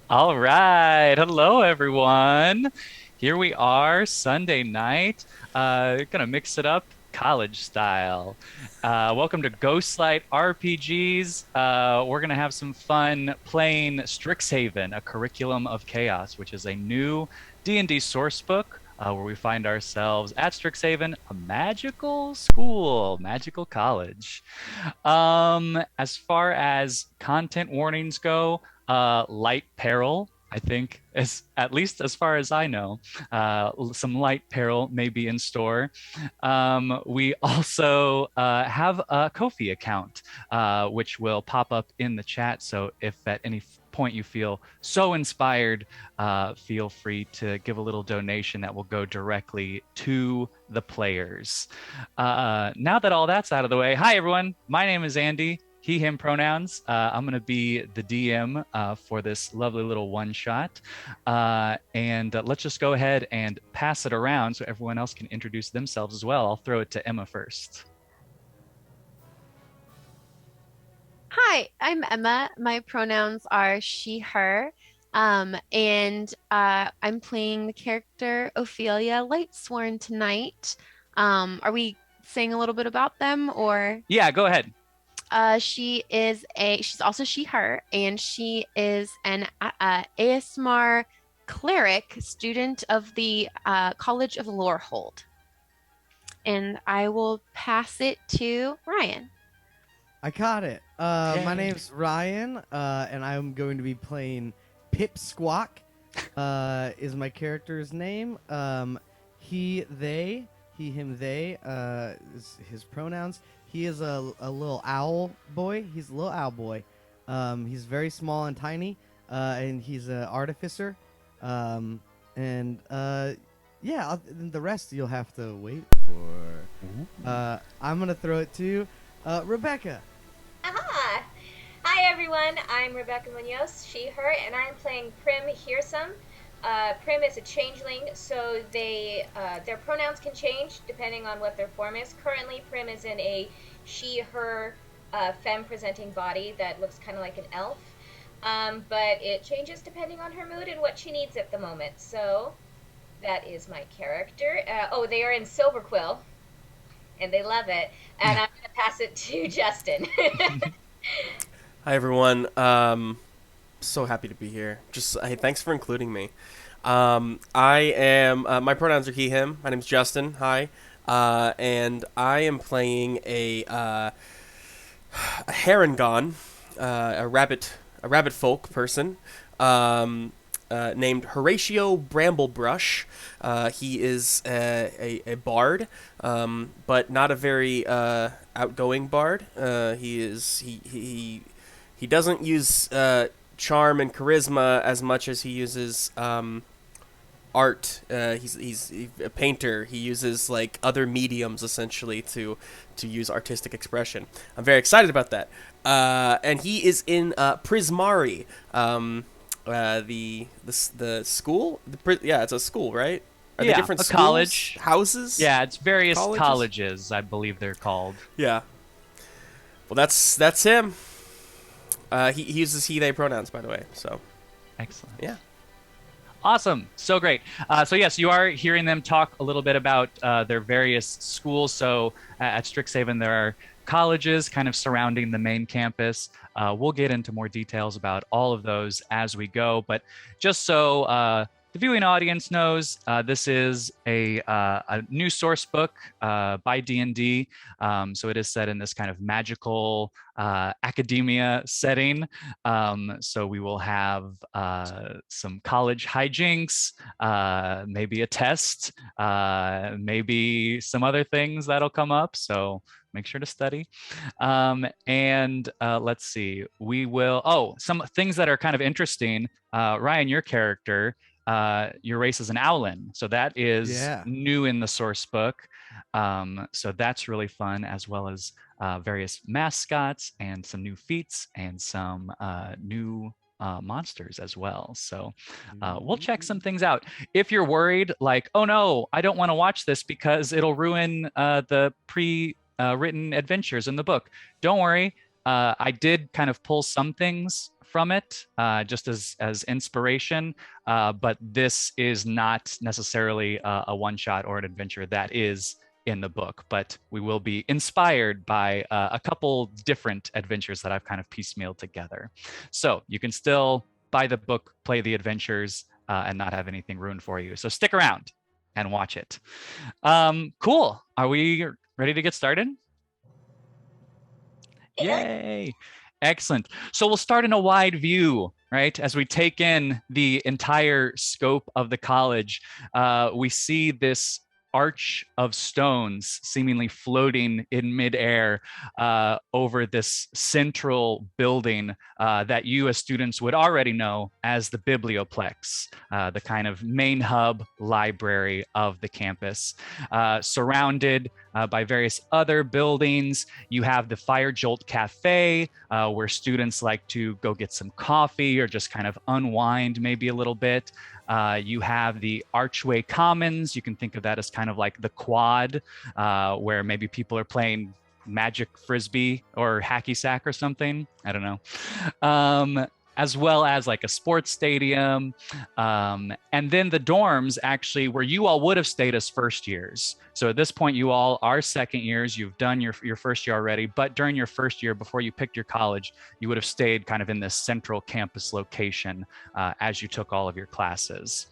All right. Hello, everyone. Here we are, Sunday night. Gonna mix it up college style. Welcome to Ghostlight RPGs. We're gonna have some fun playing Strixhaven, a curriculum of chaos, which is a new D&D source book where we find ourselves at Strixhaven, a magical school, magical college. As far as content warnings go, light peril, I think, is at least as far as I know, some light peril may be in store. We also have a Ko-fi account, which will pop up in the chat. So if at any point you feel so inspired, feel free to give a little donation that will go directly to the players. Now that all that's out of the way, hi everyone. My name is Andy. He, him pronouns. I'm going to be the DM for this lovely little one shot. And let's just go ahead and pass it around so everyone else can introduce themselves as well. I'll throw it to Emma first. Hi, I'm Emma. My pronouns are she, her. And I'm playing the character Ophelia Lightsworn tonight. Are we saying a little bit about them or Yeah, go ahead. she's also she, her, and she is an ASMR cleric student of the College of Lorehold. And I will pass it to Ryan. I caught it. My Yay. name's Ryan, and I'm going to be playing Pip Squawk. Is my character's name. He, him, they. Is his pronouns. He is a little owl boy. He's a little owl boy. He's very small and tiny, and he's an artificer. And yeah, the rest you'll have to wait for. I'm gonna throw it to Rebecca. Aha! Hi everyone, I'm Rebecca Muñoz, she, her, and I'm playing Prim Hearsome. Prim is a changeling, so their pronouns can change depending on what their form is. Currently, Prim is in a she, her, femme-presenting body that looks kind of like an elf, but it changes depending on her mood and what she needs at the moment. So that is my character. They are in Silver Quill, and they love it. And I'm going to pass it to Justin. Hi everyone. So happy to be here. Just hey, thanks for including me. I am my pronouns are he him. My name's Justin. Hi. And I am playing a Harangon, a rabbit folk person. Named Horatio Bramblebrush. He is a bard, but not a very outgoing bard. He doesn't use charm and charisma as much as he uses art. He's a painter. He uses like other mediums essentially to use artistic expression. I'm very excited about that. And he is in Prismari. The school. Yeah, it's a school, right? Are they Yeah, different a schools, college. houses? Yeah, it's various Colleges? colleges, I believe they're called. Yeah. Well, that's him. He uses he they pronouns, by the way. So Excellent. yeah. Awesome. So great. So yes, you are hearing them talk a little bit about their various schools. So at Strixhaven, there are colleges kind of surrounding the main campus. We'll get into more details about all of those as we go. But just so the viewing audience knows, this is a new source book by D&D. So it is set in this kind of magical academia setting. So we will have some college hijinks, maybe a test, maybe some other things that'll come up. So make sure to study. And let's see, some things that are kind of interesting. Ryan, your character, your race is an Owlin. So that is Yeah. new in the source book. So that's really fun, as well as various mascots and some new feats and some new monsters as well. So we'll check some things out. If you're worried, like, oh no, I don't want to watch this because it'll ruin the written adventures in the book, don't worry. I did kind of pull some things from it just as inspiration, but this is not necessarily a one-shot or an adventure that is in the book, but we will be inspired by a couple different adventures that I've kind of piecemealed together. So you can still buy the book, play the adventures, and not have anything ruined for you. So stick around and watch it. Cool. Are we ready to get started? Yay. Excellent. So we'll start in a wide view, right? As we take in the entire scope of the college, we see this arch of stones seemingly floating in midair over this central building that you as students would already know as the biblioplex, the kind of main hub library of the campus. Surrounded by various other buildings, you have the Fire Jolt Cafe, where students like to go get some coffee or just kind of unwind maybe a little bit. You have the Archway Commons. You can think of that as kind of like the quad, where maybe people are playing magic frisbee or hacky sack or something. I don't know. As well as like a sports stadium. And then the dorms actually where you all would have stayed as first years. So at this point, you all are second years. You've done your first year already, but during your first year, before you picked your college, you would have stayed kind of in this central campus location as you took all of your classes.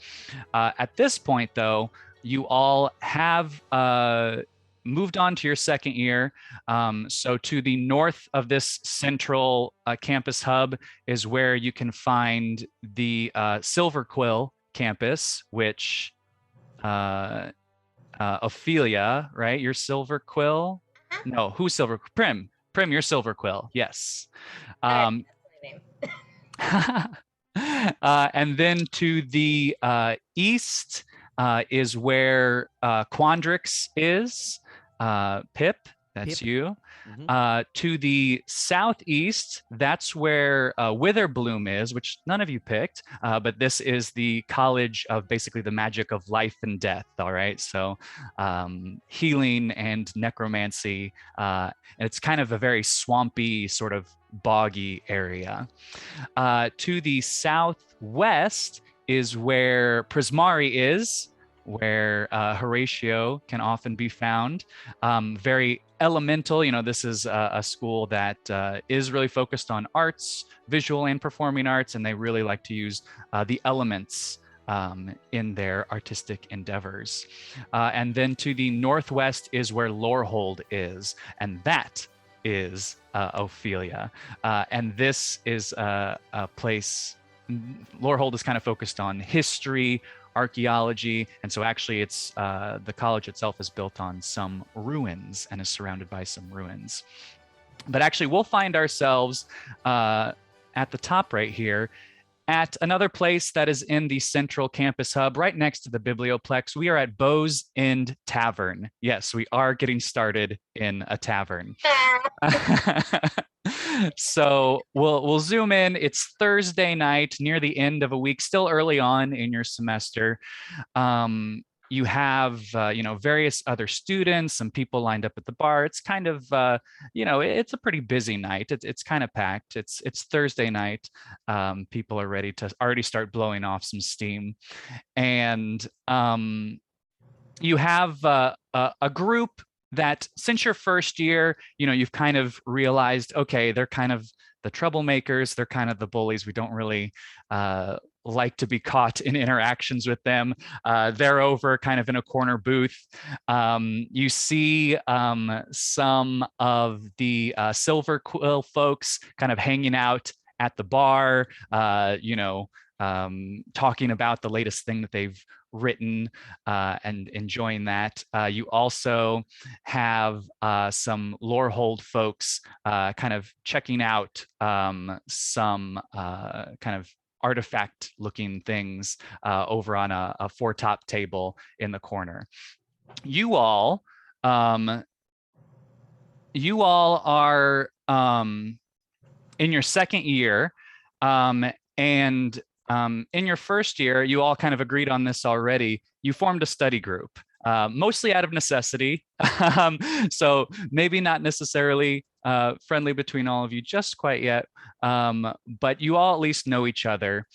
At this point though, you all have moved on to your second year. So to the north of this central campus hub is where you can find the Silver Quill campus, which Ophelia, right? Your Silver Quill? No, who's Silver? Prim, your Silver Quill. Yes. That's my name. And then to the east is where Quandrix is. Pip, that's Pip. you. Mm-hmm. To the southeast, that's where Witherbloom is, which none of you picked, but this is the college of basically the magic of life and death, all right? So healing and necromancy, and it's kind of a very swampy, sort of boggy area. To the southwest is where Prismari is, where Horatio can often be found. Very elemental, this is a school that is really focused on arts, visual and performing arts, and they really like to use the elements in their artistic endeavors. And then to the northwest is where Lorehold is, and that is Ophelia. And this is a place, Lorehold is kind of focused on history, archaeology, and so actually it's the college itself is built on some ruins and is surrounded by some ruins. But actually we'll find ourselves at the top right here at another place that is in the central campus hub right next to the biblioplex. We are at Bow's End Tavern. Yes, we are getting started in a tavern. So we'll zoom in. It's Thursday night near the end of a week, still early on in your semester. You have various other students, some people lined up at the bar. It's kind of it's a pretty busy night. It's kind of packed. It's Thursday night. People are ready to already start blowing off some steam, and you have a group that since your first year, you've kind of realized, okay, they're kind of the troublemakers, they're kind of the bullies. We don't really like to be caught in interactions with them. They're over kind of in a corner booth. You see some of the Silver Quill folks kind of hanging out at the bar, talking about the latest thing that they've written and enjoying that. You also have some Lorehold folks kind of checking out some kind of artifact looking things over on a four-top table in the corner. You all are in your second year, and in your first year, you all kind of agreed on this already. You formed a study group, mostly out of necessity. So maybe not necessarily friendly between all of you just quite yet, but you all at least know each other.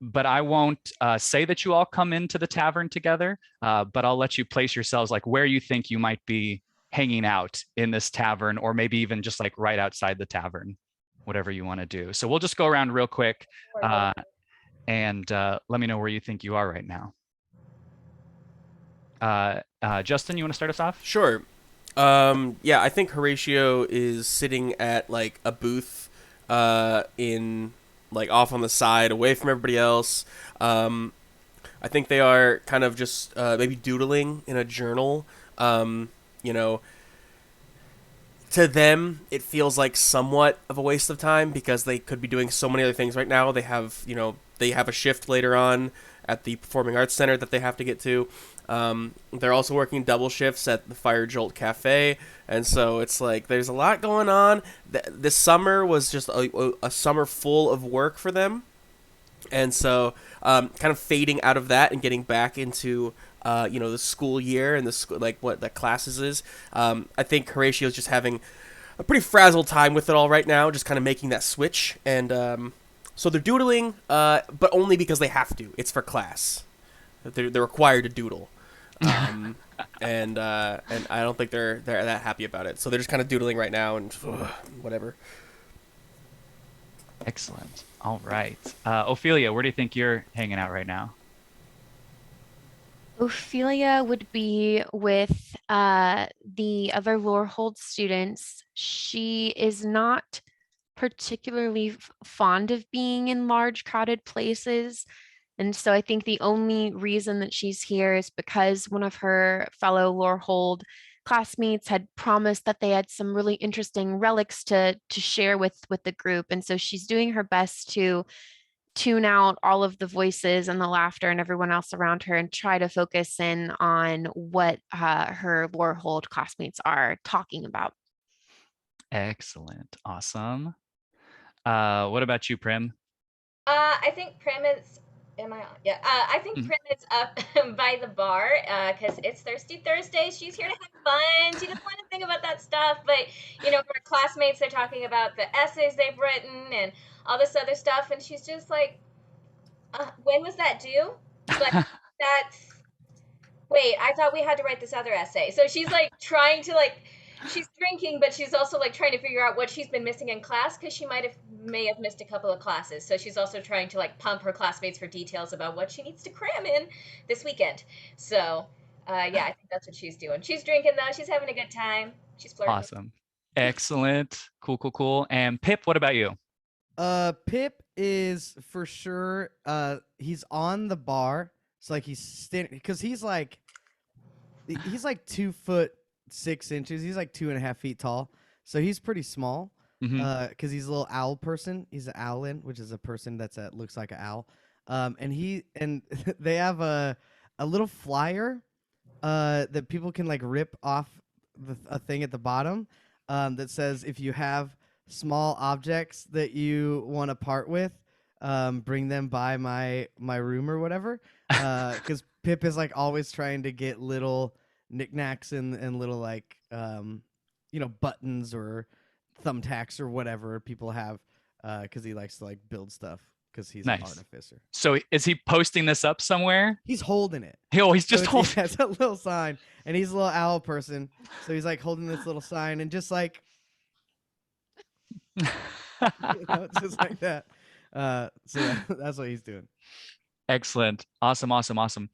But I won't say that you all come into the tavern together, but I'll let you place yourselves like where you think you might be hanging out in this tavern, or maybe even just like right outside the tavern, whatever you want to do. So we'll just go around real quick, and let me know where you think you are right now. Justin, you want to start us off? Sure. Yeah, I think Horatio is sitting at like a booth in like off on the side away from everybody else. I think they are kind of just maybe doodling in a journal. You know, to them it feels like somewhat of a waste of time because they could be doing so many other things right now. They have, they have a shift later on at the Performing Arts Center that they have to get to. They're also working double shifts at the Fire Jolt Cafe, and so it's like there's a lot going on. This summer was just a summer full of work for them, and so kind of fading out of that and getting back into the school year and the school, like what the classes is. I think Horatio's just having a pretty frazzled time with it all right now, just kind of making that switch, and so they're doodling, but only because they have to. It's for class. They're required to doodle. And I don't think they're that happy about it. So they're just kind of doodling right now and whatever. Excellent. All right. Ophelia, where do you think you're hanging out right now? Ophelia would be with the other Lorehold students. She is not particularly fond of being in large, crowded places. And so I think the only reason that she's here is because one of her fellow Lorehold classmates had promised that they had some really interesting relics to share with the group. And so she's doing her best to tune out all of the voices and the laughter and everyone else around her and try to focus in on what her Lorehold classmates are talking about. Excellent. Awesome. What about you, Prim? I think Prim is. Am I on? Yeah. I think Prim is up by the bar because it's Thirsty Thursday. She's here to have fun. She doesn't want to think about that stuff. But, her classmates are talking about the essays they've written and all this other stuff. And she's just like, when was that due? Like, that's. Wait, I thought we had to write this other essay. So she's like trying to she's drinking, but she's also like trying to figure out what she's been missing in class because she may have missed a couple of classes. So she's also trying to like pump her classmates for details about what she needs to cram in this weekend. So yeah, I think that's what she's doing. She's drinking though. She's having a good time. She's flirting. Awesome. Excellent. Cool. And Pip, what about you? Pip is for sure. He's on the bar. It's like he's standing because he's like 2'6" He's like 2.5 feet tall, so he's pretty small. Because he's a little owl person. He's an owlin, which is a person looks like an owl. And they have a little flyer that people can like rip off a thing at the bottom that says if you have small objects that you want to part with, bring them by my room or whatever. Because Pip is like always trying to get little knickknacks and little like buttons or thumbtacks or whatever people have, because he likes to like build stuff because he's Nice. an artificer. So is he posting this up somewhere? He's holding it. He's just holding. Yeah, it's a little sign, and he's a little owl person, so he's like holding this little sign and just like just like that. So yeah, that's what he's doing. Excellent. Awesome.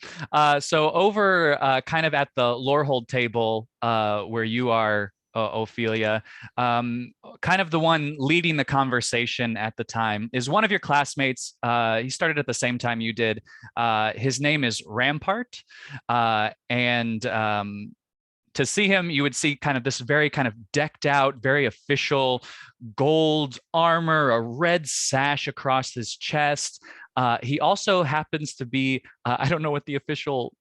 So over kind of at the Lorehold table where you are, Ophelia, kind of the one leading the conversation at the time is one of your classmates. He started at the same time you did. His name is Rampart. And to see him, you would see kind of this very kind of decked out, very official gold armor, a red sash across his chest. He also happens to be, I don't know what the official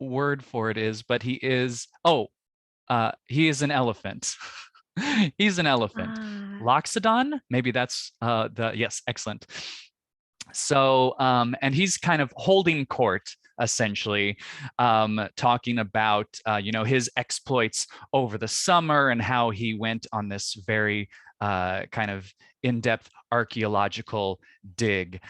word for it is, but he is an elephant. He's an elephant. Loxodon? Maybe that's yes, excellent. So, and he's kind of holding court essentially, talking about his exploits over the summer and how he went on this very kind of in-depth archaeological dig.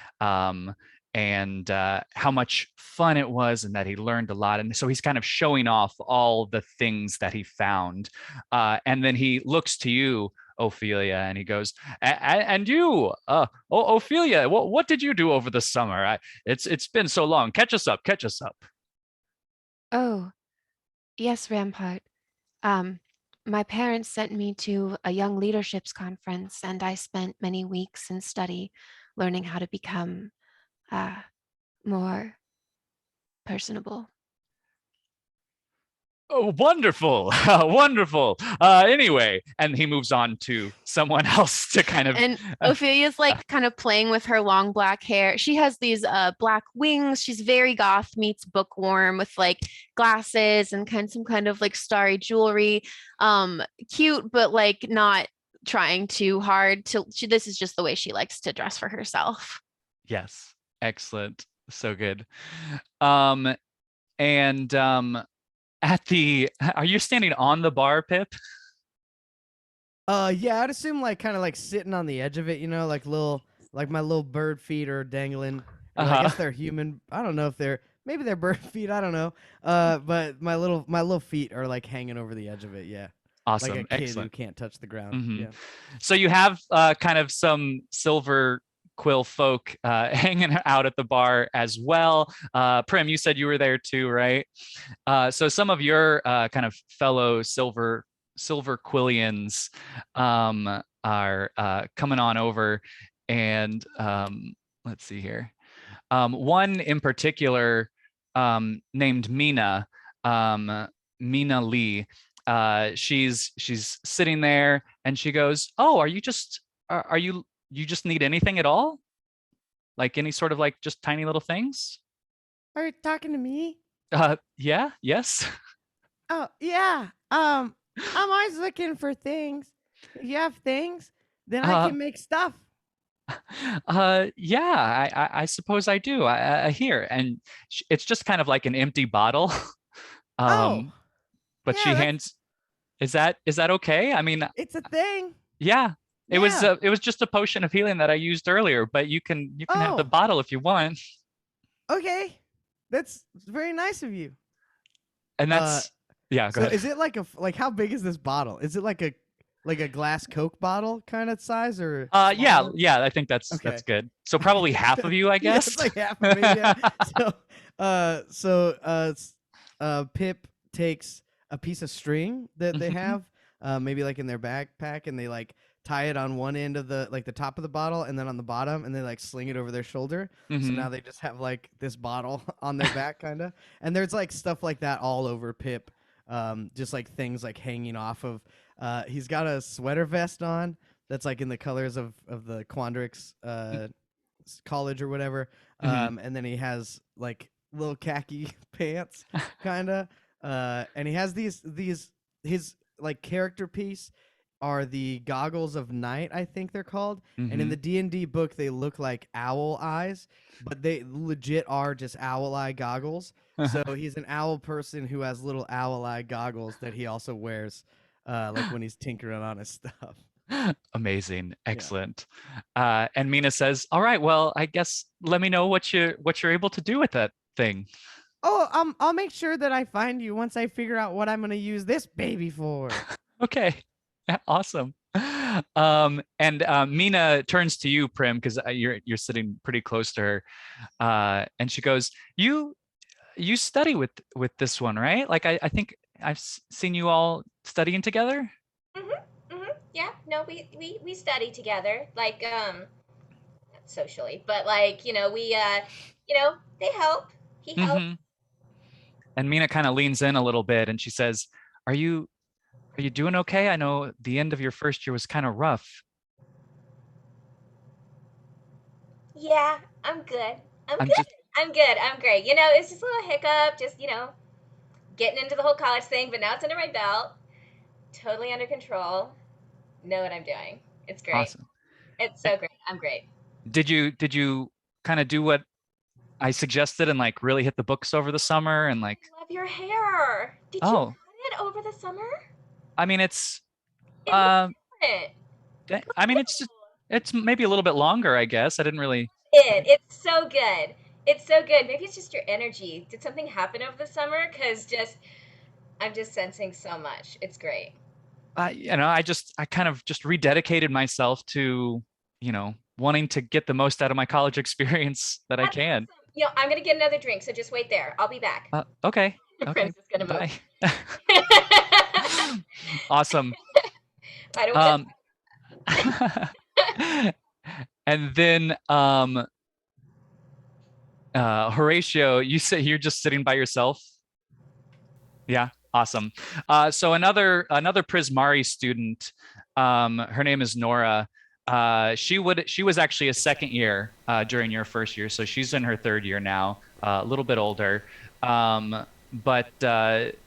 And how much fun it was, and that he learned a lot. And so he's kind of showing off all the things that he found. And then he looks to you, Ophelia, and he goes, "And you, Ophelia, what did you do over the summer? It's been so long. Catch us up, catch us up." Oh, yes, Rampart. Um, my parents sent me to a young leadership's conference, and I spent many weeks in study learning how to become uh, more personable. Oh, wonderful, wonderful. Anyway, and he moves on to someone else to kind of. And Ophelia's like kind of playing with her long black hair. She has these black wings. She's very goth meets bookworm with like glasses and some kind of like starry jewelry. Cute, but like not trying too hard to this is just the way she likes to dress for herself. Yes, excellent, so good. And are you standing on the bar, Pip? Yeah, I'd assume like kind of like sitting on the edge of it, like my little bird feet are dangling. Or I guess they're human. I don't know if maybe they're bird feet. I don't know. But my little feet are like hanging over the edge of it. Yeah. Awesome, like a kid excellent. who can't touch the ground. Mm-hmm. Yeah. So you have kind of some silver quill folk hanging out at the bar as well. Prim, you said you were there too, right? So some of your kind of fellow silver quillians are coming on over, and let's see here. One in particular, named Mina, Mina Lee. She's sitting there, and she goes, "Oh, are you just need anything at all? Like any sort of like just tiny little things?" Are you talking to me? Yeah, yes. Oh, yeah. I'm always looking for things. If you have things, then I can make stuff. Yeah, I suppose I do. I hear, and it's just kind of like an empty bottle. Oh, But she yeah, hands. Is that okay? I mean, it's a thing. yeah. Yeah. It was just a potion of healing that I used earlier, but you can have the Oh, bottle if you want. okay. That's very nice of you. And that's yeah, go So ahead. is it like how big is this bottle? Is it like a glass Coke bottle kind of size or Yeah, smaller? I think that's Okay. good. So probably half of you, I Yeah, guess. it's like half of it. Yeah. Pip takes a piece of string that they have, maybe like in their backpack, and they like tie it on one end of the top of the bottle, and then on the bottom, and they like sling it over their shoulder. So now they just have like this bottle on their back, kind of. And there's like stuff like that all over Pip, just like things like hanging off of. He's got a sweater vest on that's like in the colors of the Quandrix college or whatever. And then he has like little khaki pants, kind of. And he has his like character piece are the goggles of night, I think they're called. And in the D&D book, they look like owl eyes, but they legit are just owl eye goggles. So he's an owl person who has little owl eye goggles that he also wears, like when he's tinkering on his stuff. Amazing, excellent. And Mina says, "All right, well, I guess let me know what you're able to do with that thing." Oh, I'll make sure that I find you once I figure out what I'm gonna use this baby for. Okay, awesome. And Mina turns to you, Prim, because you're sitting pretty close to her, and she goes, "You study with this one, right? Like I think I've seen you all studying together." Yeah, no, we study together, like not socially, but like we they help. He helped. Mm-hmm. And Mina kind of leans in a little bit, and she says, "Are you doing okay? I know the end of your first year was kind of rough." Yeah, I'm good. I'm I'm good. just I'm good. I'm great. It's just a little hiccup, just getting into the whole college thing, but now it's under my belt. Totally under control. Know what I'm doing. It's great. awesome. It's so great. I'm great. Did you kind of do what I suggested and like really hit the books over the summer and like, I love your hair. Did you cut oh, it over the summer? I mean it's It looks uh different. I mean it's maybe a little bit longer, I guess. I didn't really It's so good. It's so good. Maybe it's just your energy. Did something happen over the summer? Because just I'm just sensing so much. It's great. I kind of just rededicated myself to, wanting to get the most out of my college experience that I That's can. awesome. I'm gonna get another drink, so just wait there. I'll be back. Okay. Okay. Prince is gonna move. Bye. Awesome. I don't want Um, and then Horatio, you say you're just sitting by yourself? Yeah, awesome. So another Prismari student, her name is Nora. She was actually a second year during your first year, so she's in her third year now, a little bit older. But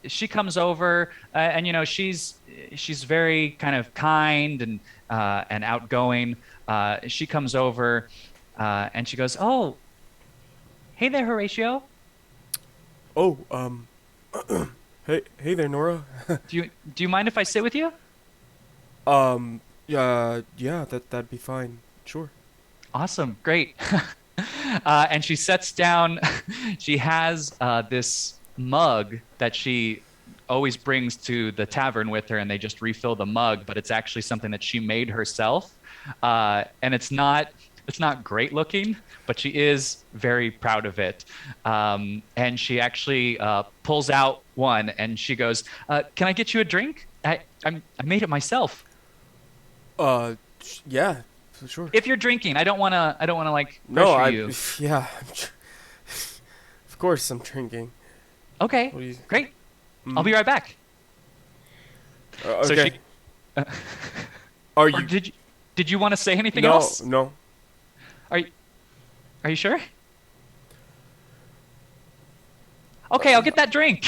she comes over, and she's very kind of kind and outgoing. She comes over, and she goes, "Oh, hey there, Horatio. Oh, hey there, Nora. Do you mind if I sit with you?" Yeah, that'd be fine. Sure. Awesome, great. And she sets down. She has this mug that she always brings to the tavern with her, and they just refill the mug. But it's actually something that she made herself, and it's not great looking, but she is very proud of it. And she actually pulls out one, and she goes, "Can I get you a drink? I made it myself. Yeah, for sure. If you're drinking, I don't wanna like No, pressure you." yeah, of course I'm drinking. Okay, What do you? great. I'll Mhm. be right back. So Okay. she, uh, Are or you? did you want to say anything No, else? no. Are you, are you sure? Okay, I'll get that drink.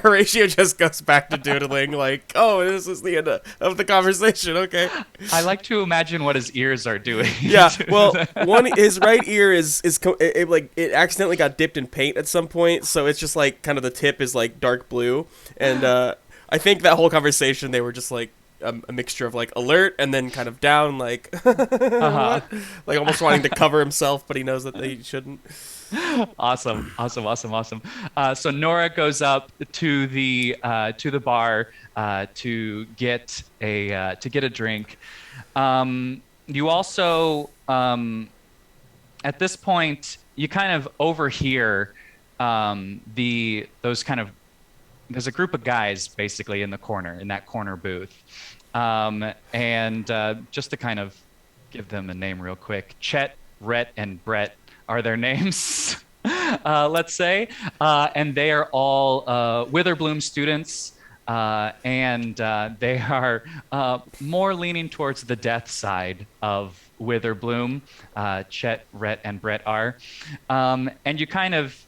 Horatio just goes back to doodling, like, oh, this is the end of the conversation. Okay. I like to imagine what his ears are doing. Yeah. Well, his right ear it accidentally got dipped in paint at some point, so it's just like kind of the tip is like dark blue, and I think that whole conversation they were just like a mixture of like alert and then kind of down, like Uh-huh. what? Like almost wanting to cover himself, but he knows that he shouldn't. Awesome, awesome, awesome, awesome. So Nora goes up to the bar to get a drink. You also at this point you kind of overhear those kind of there's a group of guys basically in that corner booth, and just to kind of give them a name real quick, Chet, Rhett, and Brett are their names, let's say. And they are all Witherbloom students, and they are more leaning towards the death side of Witherbloom. Chet, Rhett, and Brett are. And you kind of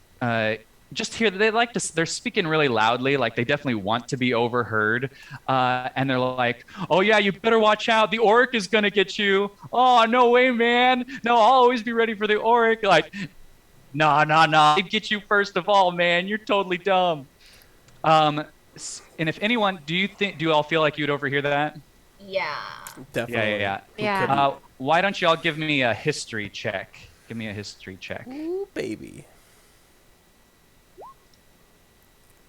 just hear they're speaking really loudly, like they definitely want to be overheard. And they're like, "Oh yeah, you better watch out. The orc is gonna get you. Oh, no way, man. No, I'll always be ready for the orc." Like, nah, nah, nah. They get you first of all, man. You're totally dumb. And if anyone, do you all feel like you'd overhear that? Yeah. Definitely. Yeah. Who Yeah. couldn't? Why don't you all give me a history check? Give me a history check. Ooh, baby.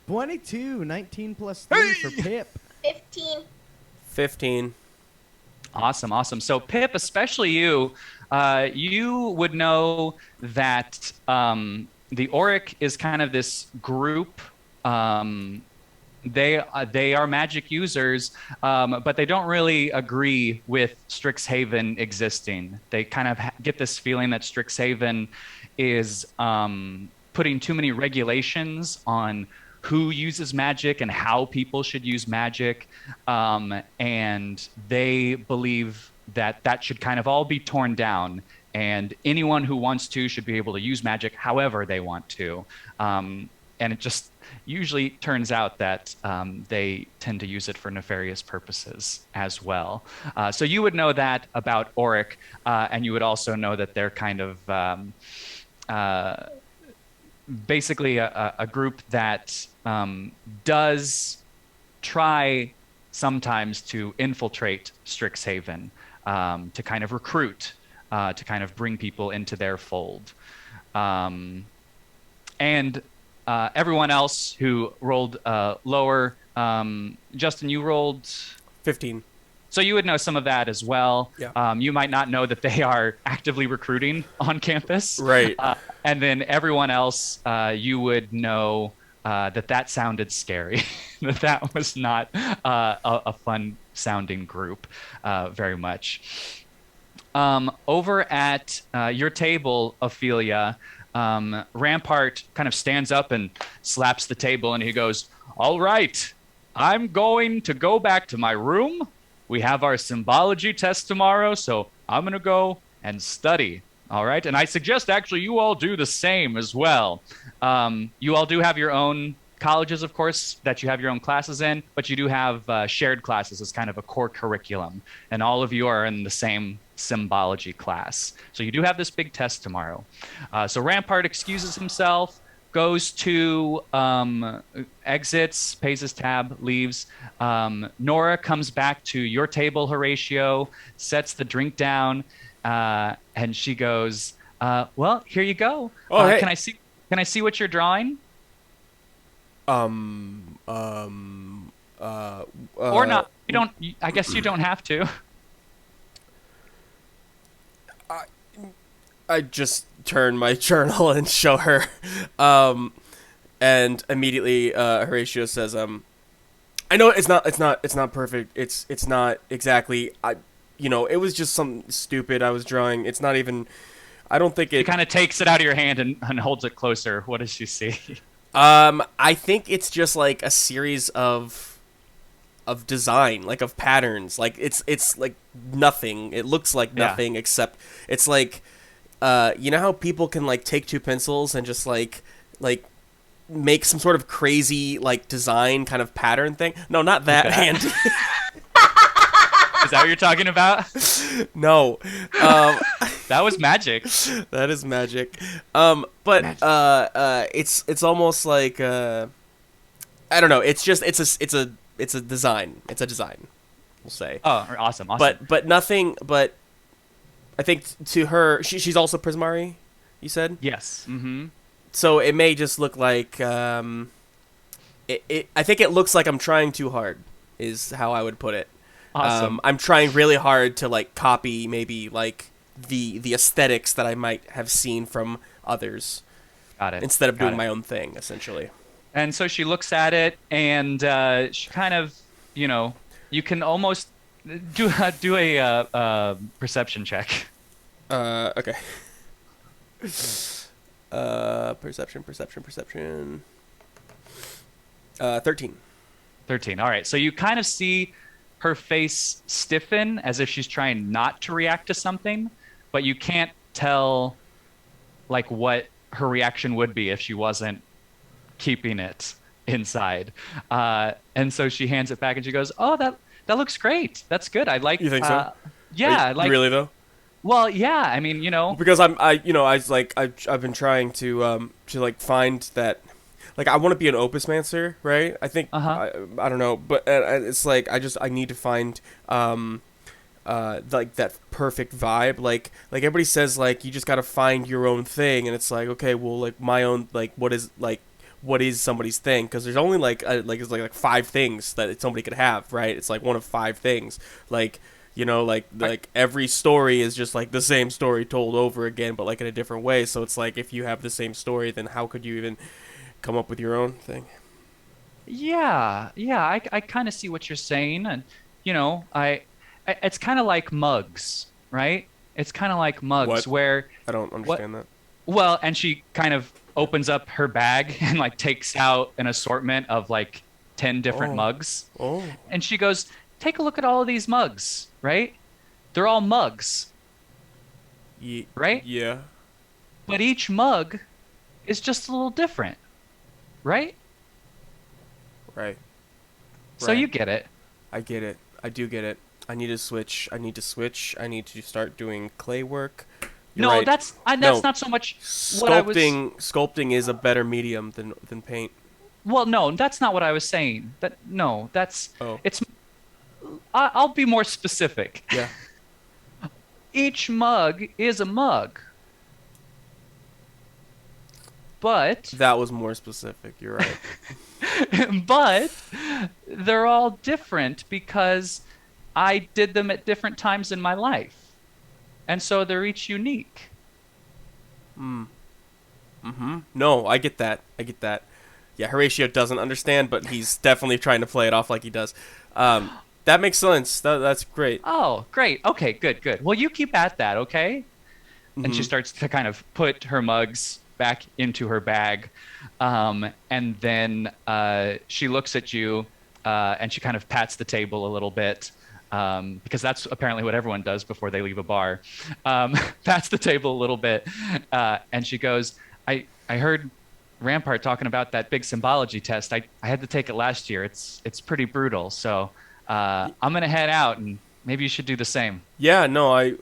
22, 19 plus 3 for Pip. 15. 15. Awesome, awesome. So Pip, especially you would know that the Auric is kind of this group. They are magic users, but they don't really agree with Strixhaven existing. They kind of get this feeling that Strixhaven is putting too many regulations on who uses magic and how people should use magic, and they believe that should kind of all be torn down, and anyone who wants to should be able to use magic however they want to. And it just usually turns out that they tend to use it for nefarious purposes as well. So you would know that about Auric, and you would also know that they're kind of uh, basically a group that does try sometimes to infiltrate Strixhaven, to kind of recruit, to kind of bring people into their fold. Um, and everyone else who rolled lower, Justin, you rolled. 15. So you would know some of that as well. Yeah. You might not know that they are actively recruiting on campus. Right. And then everyone else, you would know that sounded scary. that was not a fun sounding group very much. Over at your table, Ophelia, Rampart kind of stands up and slaps the table and he goes, "All right, I'm going to go back to my room. We have our symbology test tomorrow, so I'm going to go and study. All right. And I suggest actually you all do the same as well. You all do have your own colleges, of course, that you have your own classes in, but you do have shared classes as kind of a core curriculum. And all of you are in the same symbology class. So you do have this big test tomorrow. So Rampart excuses himself, goes to exits, pays his tab, leaves. Nora comes back to your table, Horatio, sets the drink down, and she goes, "Well, here you go. Oh, hey. Can I see what you're drawing?" Or not? You don't. I guess you don't have to. I just turn my journal and show her, and immediately Horatio says, "I know it's not perfect. It's not exactly. It was just something stupid I was drawing. It's not even. I don't think it." She kind of takes it out of your hand and holds it closer. What does she see? I think it's just like a series of design, like of patterns. Like it's like nothing. It looks like nothing except it's like. You know how people can like take two pencils and just like make some sort of crazy like design kind of pattern thing? No, not that, Andy. Is that what you're talking about? No. That was magic. That is magic. But it's almost like I don't know. It's just it's a design. It's a design. We'll say. Oh, awesome. But nothing. But I think to her, she's also Prismari, you said? Yes. Mm-hmm. So it may just look like, I think it looks like I'm trying too hard, is how I would put it. Awesome. I'm trying really hard to, like, copy maybe, like, the aesthetics that I might have seen from others. Got it. Instead of doing my own thing, essentially. And so she looks at it, and she kind of, you can almost do a perception check. Okay. Perception. 13. 13. All right. So you kind of see her face stiffen as if she's trying not to react to something, but you can't tell like what her reaction would be if she wasn't keeping it inside. And so she hands it back and she goes, "Oh, that looks great. That's good. I like." You think so? Yeah, like really though. Well, yeah. I mean, because I've been trying to like find that, like I want to be an opus mancer, right? I think I don't know, but it's like I need to find like that perfect vibe. Like everybody says, like you just got to find your own thing, and it's like, okay, well, like my own, like what is somebody's thing? Because there's only it's like 5 things that somebody could have, right? It's like one of 5 things, like. Like every story is just like the same story told over again, but like in a different way. So it's like if you have the same story, then how could you even come up with your own thing? Yeah. I kind of see what you're saying, and it's kind of like mugs, right? It's kind of like mugs What? where I don't understand that. Well, and she kind of opens up her bag and like takes out an assortment of like 10 different mugs, and she goes, "Take a look at all of these mugs, right? They're all mugs, right? Yeah. But each mug is just a little different, right? Right. So you get it. I get it. I do get it. I need to switch. I need to start doing clay work. You're No, right. that's No, not so much what I was. sculpting is a better medium than paint. Well, no, that's not what I was saying. That no, that's Oh, it's. I'll be more specific. yeah. Each mug is a mug, but That was more specific. You're right. but they're all different because I did them at different times in my life, and so they're each unique. No, I get that. I get that. Yeah, Horatio doesn't understand, but he's definitely trying to play it off like he does. That makes sense. That's great. Oh, great. Okay, good, good. Well, you keep at that, okay? And she Mhm. starts to kind of put her mugs back into her bag. And then she looks at you and she kind of pats the table a little bit because that's apparently what everyone does before they leave a bar. Pats the table a little bit and she goes, I heard Rampart talking about that big symbology test. I had to take it last year. It's pretty brutal. So I'm going to head out and maybe you should do the same. Yeah, no, I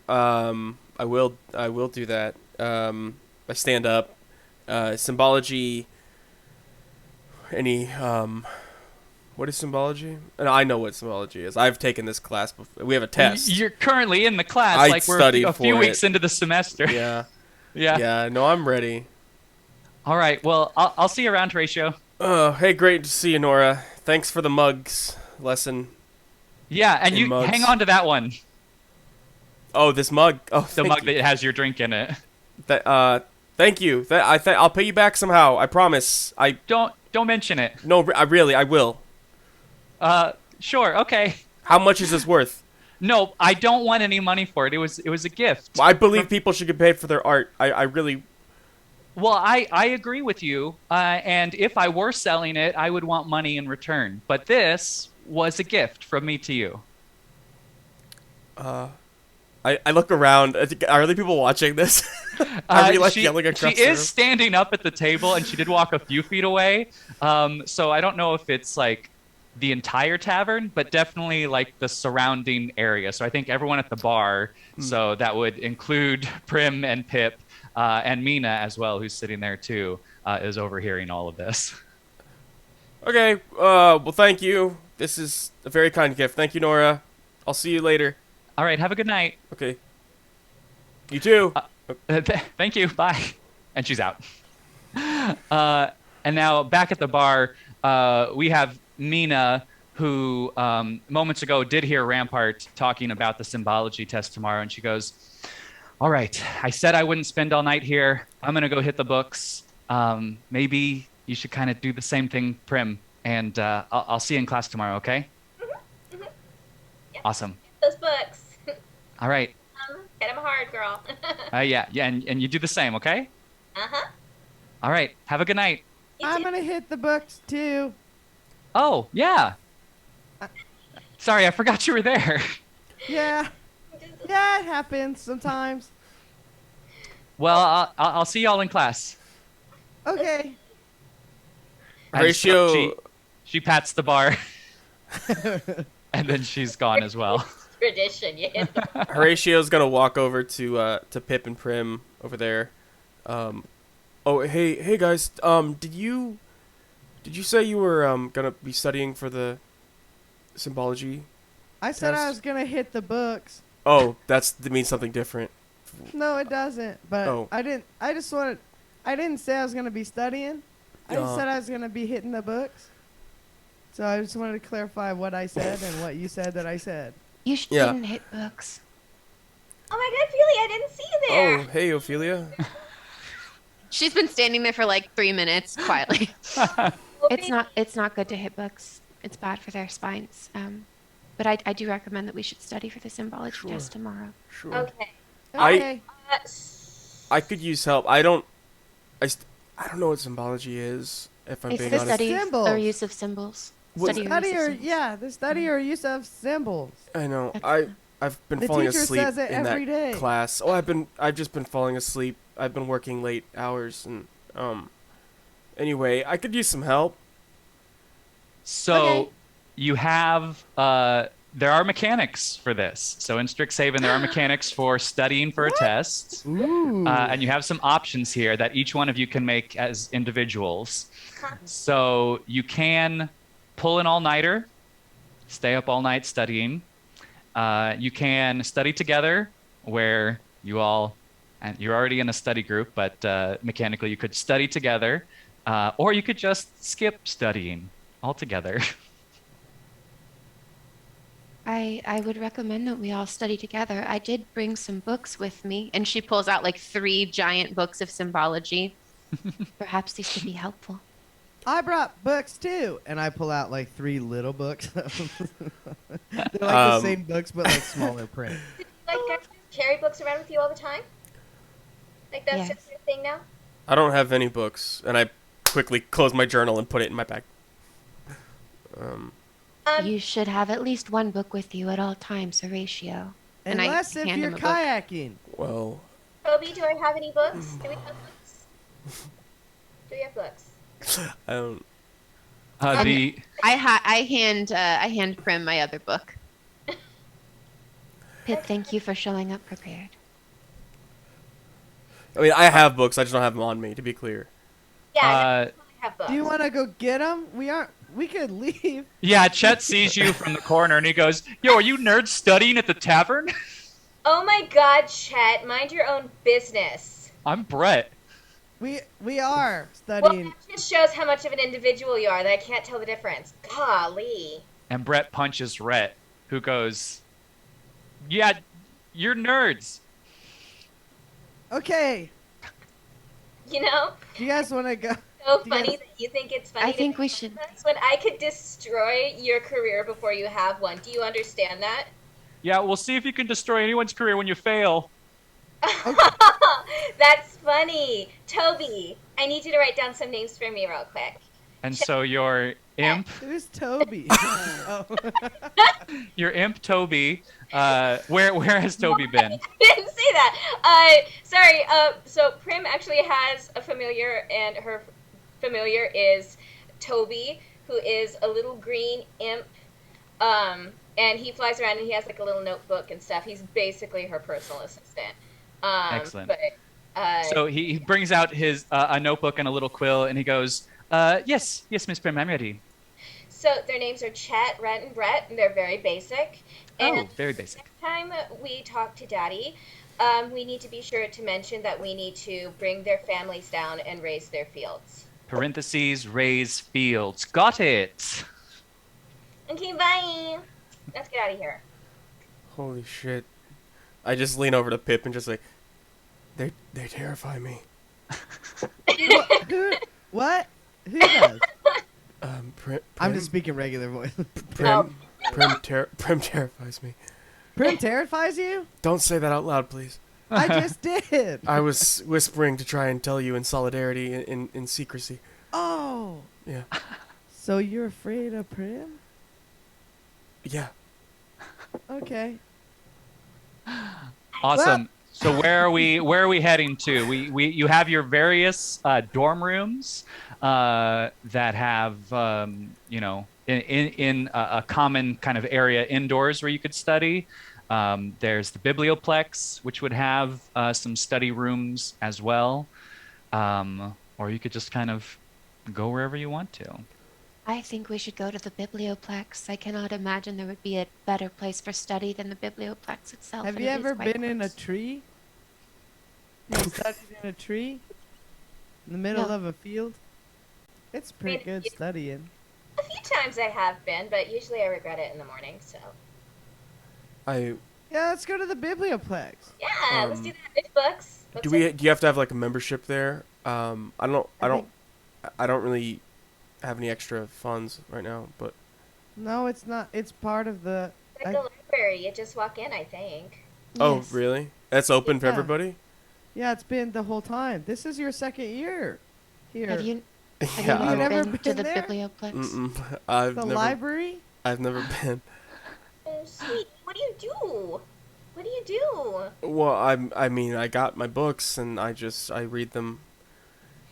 will do that. I stand up. Symbology. Any what is symbology? And I know what symbology is. I've taken this class before. We have a test. You're currently in the class, I like we're studied a few for weeks it. into the semester. Yeah. Yeah. Yeah. No, I'm ready. All right. Well, I'll see you around, Horatio. Oh, hey, great to see you, Nora. Thanks for the mugs lesson. Yeah, and In you mugs. hang on to that one, Oh, this mug. Oh, the thank mug you. that has your drink in it. Thank you. I'll pay you back somehow. I promise. Don't mention it. No, I will. Sure. Okay. How much is this worth? No, I don't want any money for it. It was a gift. I believe people should get paid for their art. I really. Well, I agree with you. And if I were selling it, I would want money in return. But this was a gift from me to you. I look around. Are there people watching this? Are we like yelling across She the room? is standing up at the table, and she did walk a few feet away. So I don't know if it's like the entire tavern, but definitely like the surrounding area. So I think everyone at the bar. So that would include Prim and Pip, and Mina as well, who's sitting there too, is overhearing all of this. Okay. Well, thank you. This is a very kind gift. Thank you, Nora. I'll see you later. All right, have a good night. Okay. You too. Thank you. Bye. And she's out. And now back at the bar, we have Mina, who moments ago did hear Rampart talking about the symbology test tomorrow, and she goes, "All right, I said I wouldn't spend all night here. I'm gonna go hit the books. Maybe you should kind of do the same thing, Prim, and I'll see you in class tomorrow, okay?" Yeah. Awesome. Those books. All right. Hit 'em hard, girl. Yeah, and you do the same, okay? Uh-huh. All right. Have a good night. You I'm too. gonna hit the books too. Oh, yeah. Sorry, I forgot you were there. Yeah, yeah, it happens sometimes. Well, I'll see y'all in class. Okay. And Horatio. she pats the bar, and then she's gone as well. Tradition, yeah. Horatio's gonna walk over to Pip and Prim over there. Oh, hey guys. Did you say you were gonna be studying for the symbology? I said I Test. was gonna hit the books. Oh, that means something different. No, it doesn't. But Oh. I didn't. I just wanted. I didn't say I was gonna be studying. I just said I was gonna be hitting the books. So I just wanted to clarify what I said and what you said that I said. You Yeah. shouldn't hit books. Oh my god, Feely, I didn't see you there. Oh, hey Ophelia. She's been standing there for like 3 minutes quietly. It's not good to hit books. It's bad for their spines. But I do recommend that we should study for the symbology test tomorrow. Sure. Okay. Okay. I could use help. I don't know what symbology is. If I'm It's being the honest. study Symbols. or use of symbols. What- Study or Study use of or symbols. yeah, the study or use of symbols. I know. That's- I've been The falling teacher asleep says it in every that day. class. Oh, I've just been falling asleep. I've been working late hours and anyway, I could use some help. So Okay. you have there are mechanics for this. So in Strixhaven, there are mechanics for studying for a test. Ooh. And you have some options here that each one of you can make as individuals. Huh. So you can pull an all-nighter, stay up all night studying. You can study together, where you all, and you're already in a study group, but mechanically you could study together, or you could just skip studying altogether. I would recommend that we all study together. I did bring some books with me, and she pulls out like three giant books of symbology. Perhaps these could be helpful. I brought books too, and I pull out like three little books. They're like the Um, same books, but like smaller print. Like, guys, carry books around with you all the time? Like, that's Yes. just your thing now? I don't have any books, and I quickly close my journal and put it in my bag. You should have at least one book with you at all times, Horatio. And I Unless if hand you're him a book. kayaking. Well, Toby, do I have any books? Do we have books? Do we have books? I don't. The I hand Prim my other book. Pip, thank you for showing up prepared. I mean, I have books. I just don't have them on me. To be clear. Yeah, Uh, I have books. Do you want to go get them? We could leave. yeah, Chet sees you from the corner and he goes, "Yo, are you nerds studying at the tavern?" Oh my god, Chet, mind your own business. I'm Brett. We are Well, studying. that just shows how much of an individual you are that I can't tell the difference. Golly. And Brett punches Rhett, who goes, "Yeah, you're nerds." Okay. You know? Do you guys want to go? So Do you funny guys- that you think it's funny. I to think make we fun should. of us when I could destroy your career before you have one. Do you understand that? Yeah, we'll see if you can destroy anyone's career when you fail. That's funny. Toby, I need you to write down some names for me real quick. And so your imp, Who's Toby? Oh. Toby, where has Toby been? Didn't say that. Sorry. So Prim actually has a familiar, and her familiar is Toby, who is a little green imp. And he flies around and he has like a little notebook and stuff. He's basically her personal assistant. Excellent. But, So he brings out his a notebook and a little quill, and he goes, "Yes, Miss Prim, I'm ready." so their names are Chet, Rhett, and Brett, and they're very basic. And Oh, very basic. next time we talk to Daddy, we need to be sure to mention that we need to bring their families down and raise their fields. Parentheses, raise fields. Got it. Okay, bye. Let's get out of here. Holy shit! I just lean over to Pip and just like, they terrify me. Who? What? Who does? Prim, I'm just speaking regular voice. Prim terrifies me. Prim terrifies you? Don't say that out loud, please. I just did. I was whispering to try and tell you in solidarity, in secrecy. Oh. Yeah. So you're afraid of Prim? Yeah. Okay. Awesome. So where are we heading to? You have your various dorm rooms that have in a common kind of area indoors where you could study. There's the biblioplex, which would have some study rooms as well, or you could just kind of go wherever you want to. I think we should go to the biblioplex. I cannot imagine there would be a better place for study than the biblioplex itself. Have and you it is ever quite been in a close. tree? You studied in a tree? In the middle No. of a field? It's pretty mean, good you- studying. A few times I have been, but usually I regret it in the morning, so. I Yeah, let's go to the biblioplex. Yeah, let's do that. There's books. Books do you have to have like a membership there? I don't really have any extra funds right now, but No, it's not. It's part of the. It's like a library. You just walk in, I think. oh Yes. really? That's open for Yeah. everybody? Yeah, it's been the whole time. This is your second year here. Have you Yeah, you never been to been the there? biblioplex? Mm-mm. The library? I've never been. Oh, sweet. What do you do? What do you do? Well, I mean, I got my books and I read them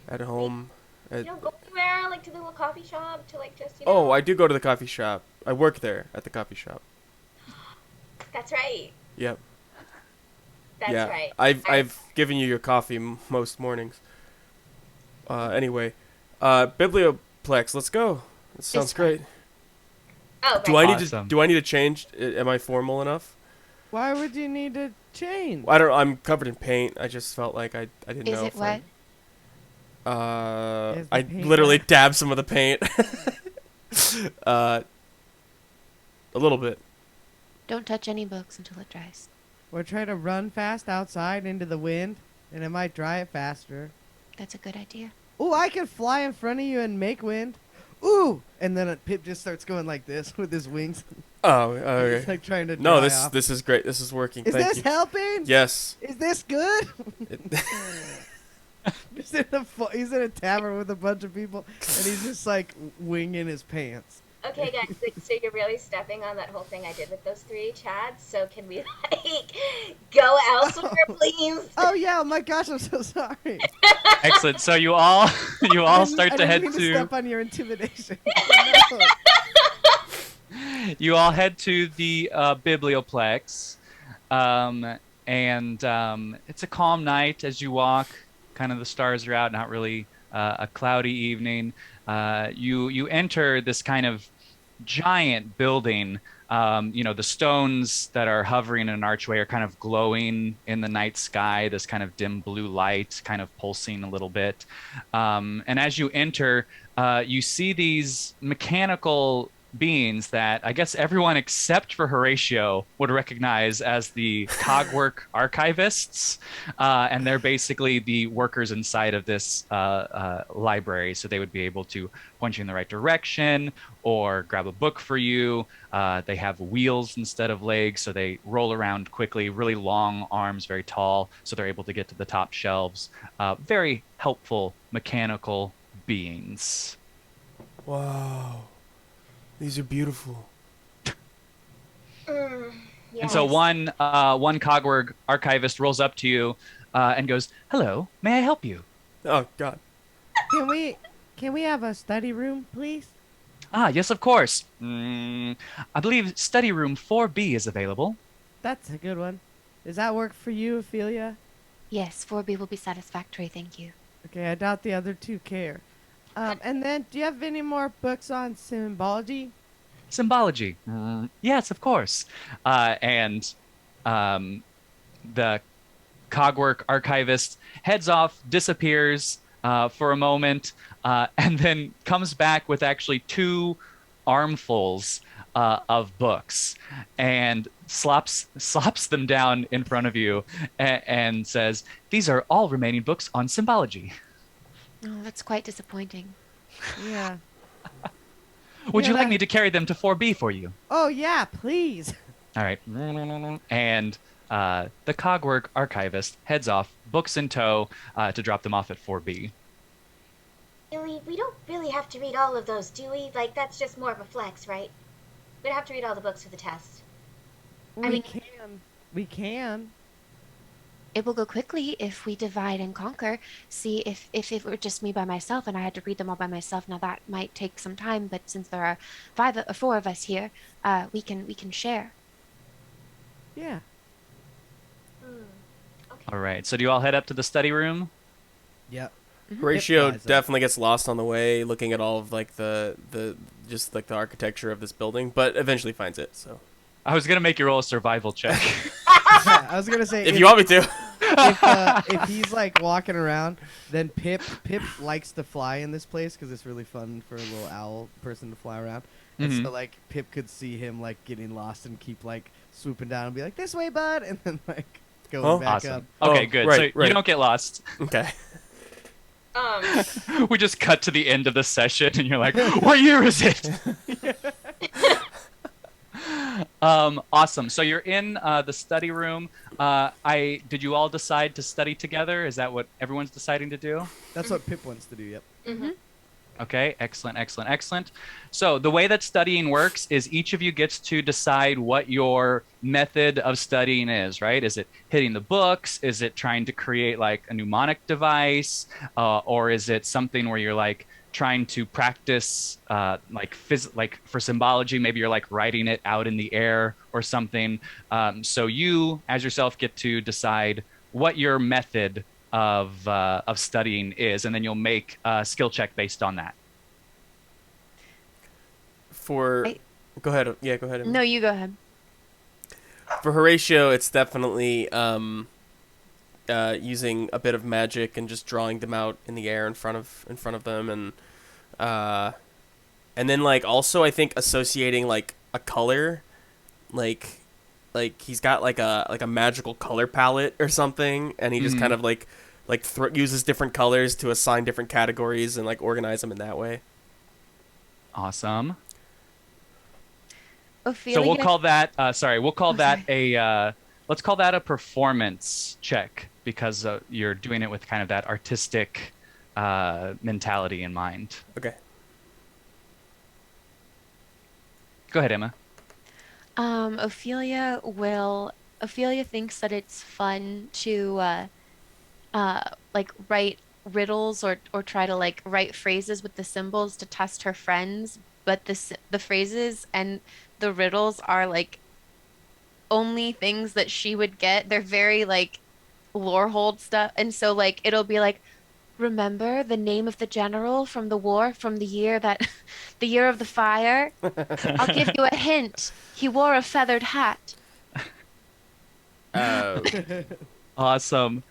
at home. You don't go anywhere, like to the little coffee shop, to like just, you know. Oh, I do go to the coffee shop. I work there at the coffee shop. That's right. Yep. That's yeah. right. I've given you your coffee most mornings. Anyway, Biblioplex, let's go. That sounds It's great. Oh, Do right. I need Awesome. to change? Am I formal enough? Why would you need to change? I don't. I'm covered in paint. I just felt like I didn't Is know. it wet? Is the I paint literally wet? dabbed some of the paint. A little bit. Don't touch any books until it dries. Or try to run fast outside into the wind, and it might dry it faster. That's a good idea. Ooh, I can fly in front of you and make wind. Ooh! And then Pip just starts going like this with his wings. Oh, He's okay. like trying to No, dry this off. this is great. This is working. Is Thank this you. helping? Yes. Is this good? It- He's in a tavern with a bunch of people, and he's just like winging his pants. Okay, guys, so you're really stepping on that whole thing I did with those three Chads, so can we, like, go elsewhere, please? Oh yeah! Oh my gosh! I'm so sorry. Excellent. So you all start to head I didn't mean to step on your intimidation. No. you all head to the Biblioplex, and it's a calm night as you walk. Kind of the stars are out, not really a cloudy evening. You enter this kind of giant building. The stones that are hovering in an archway are kind of glowing in the night sky, this kind of dim blue light kind of pulsing a little bit. And as you enter, you see these mechanical beings that I guess everyone except for Horatio would recognize as the Cogwork archivists. And they're basically the workers inside of this library. So they would be able to point you in the right direction or grab a book for you. They have wheels instead of legs, so they roll around quickly, really long arms, very tall, so they're able to get to the top shelves. Very helpful mechanical beings. Wow. These are beautiful. Yes. And so one Cogwork archivist rolls up to you and goes, "Hello, may I help you?" Oh God. Can we have a study room, please? Ah, yes, of course. I believe study room 4B is available. That's a good one. Does that work for you, Ophelia? Yes, 4B will be satisfactory, thank you. Okay, I doubt the other two care. And then, do you have any more books on symbology? Symbology. Yes, of course. And the Cogwork archivist heads off, disappears for a moment, and then comes back with actually 2 armfuls of books and slops them down in front of you and says, "These are all remaining books on symbology. Oh, that's quite disappointing. Yeah. Would you Yeah, like that- me to carry them to 4B for you?" Oh, yeah, please. All right. And the Cogwork archivist heads off, books in tow, to drop them off at 4B. Really, we don't really have to read all of those, do we? Like, that's just more of a flex, right? We don't have to read all the books for the test. We can. We can. It will go quickly if we divide and conquer. See, if it were just me by myself and I had to read them all by myself, now that might take some time. But since there are 4 of us here, we can share. Yeah. Okay. All right. So do you all head up to the study room? Yep. Horatio flies up. definitely gets lost on the way, looking at all of like the just like the architecture of this building, but eventually finds it. So I was gonna make you roll a survival check. Yeah, I was gonna say if you want me to. if he's like walking around, then Pip likes to fly in this place because it's really fun for a little owl person to fly around. And Mhm. so like Pip could see him like getting lost and keep like swooping down and be like, "This way, bud," and then like going Oh. back Awesome. up. Okay, Oh, good. right, So right. you don't get lost. Okay. We just cut to the end of the session, and you're like, "What year is it?" Awesome. So you're in the study room. Did you all decide to study together? Is that what everyone's deciding to do? That's what Pip wants to do. Yep. Okay, excellent, excellent, excellent. So the way that studying works is each of you gets to decide what your method of studying is, right? Is it hitting the books? Is it trying to create like a mnemonic device? Or is it something where you're like trying to practice like for symbology, maybe you're like writing it out in the air or something. So you as yourself get to decide what your method of studying is, and then you'll make a skill check based on that. For I Go ahead. Yeah, go ahead. Emma. No, you go ahead. For Horatio, it's definitely using a bit of magic and just drawing them out in the air in front of them, and then like also I think associating like a color, like he's got like a magical color palette or something, and he just Mhm. kind of uses different colors to assign different categories and like organize them in that way. Awesome. So we'll Ophelia. call that we'll call Oh, that sorry. let's call that a performance check because you're doing it with kind of that artistic mentality in mind. Okay. Go ahead, Emma. Ophelia thinks that it's fun to like write riddles or try to like write phrases with the symbols to test her friends, but the phrases and the riddles are like only things that she would get. They're very like lore hold stuff. And so like it'll be like, remember the name of the general from the war from the year that the year of the fire? I'll give you a hint. He wore a feathered hat. Uh, Awesome.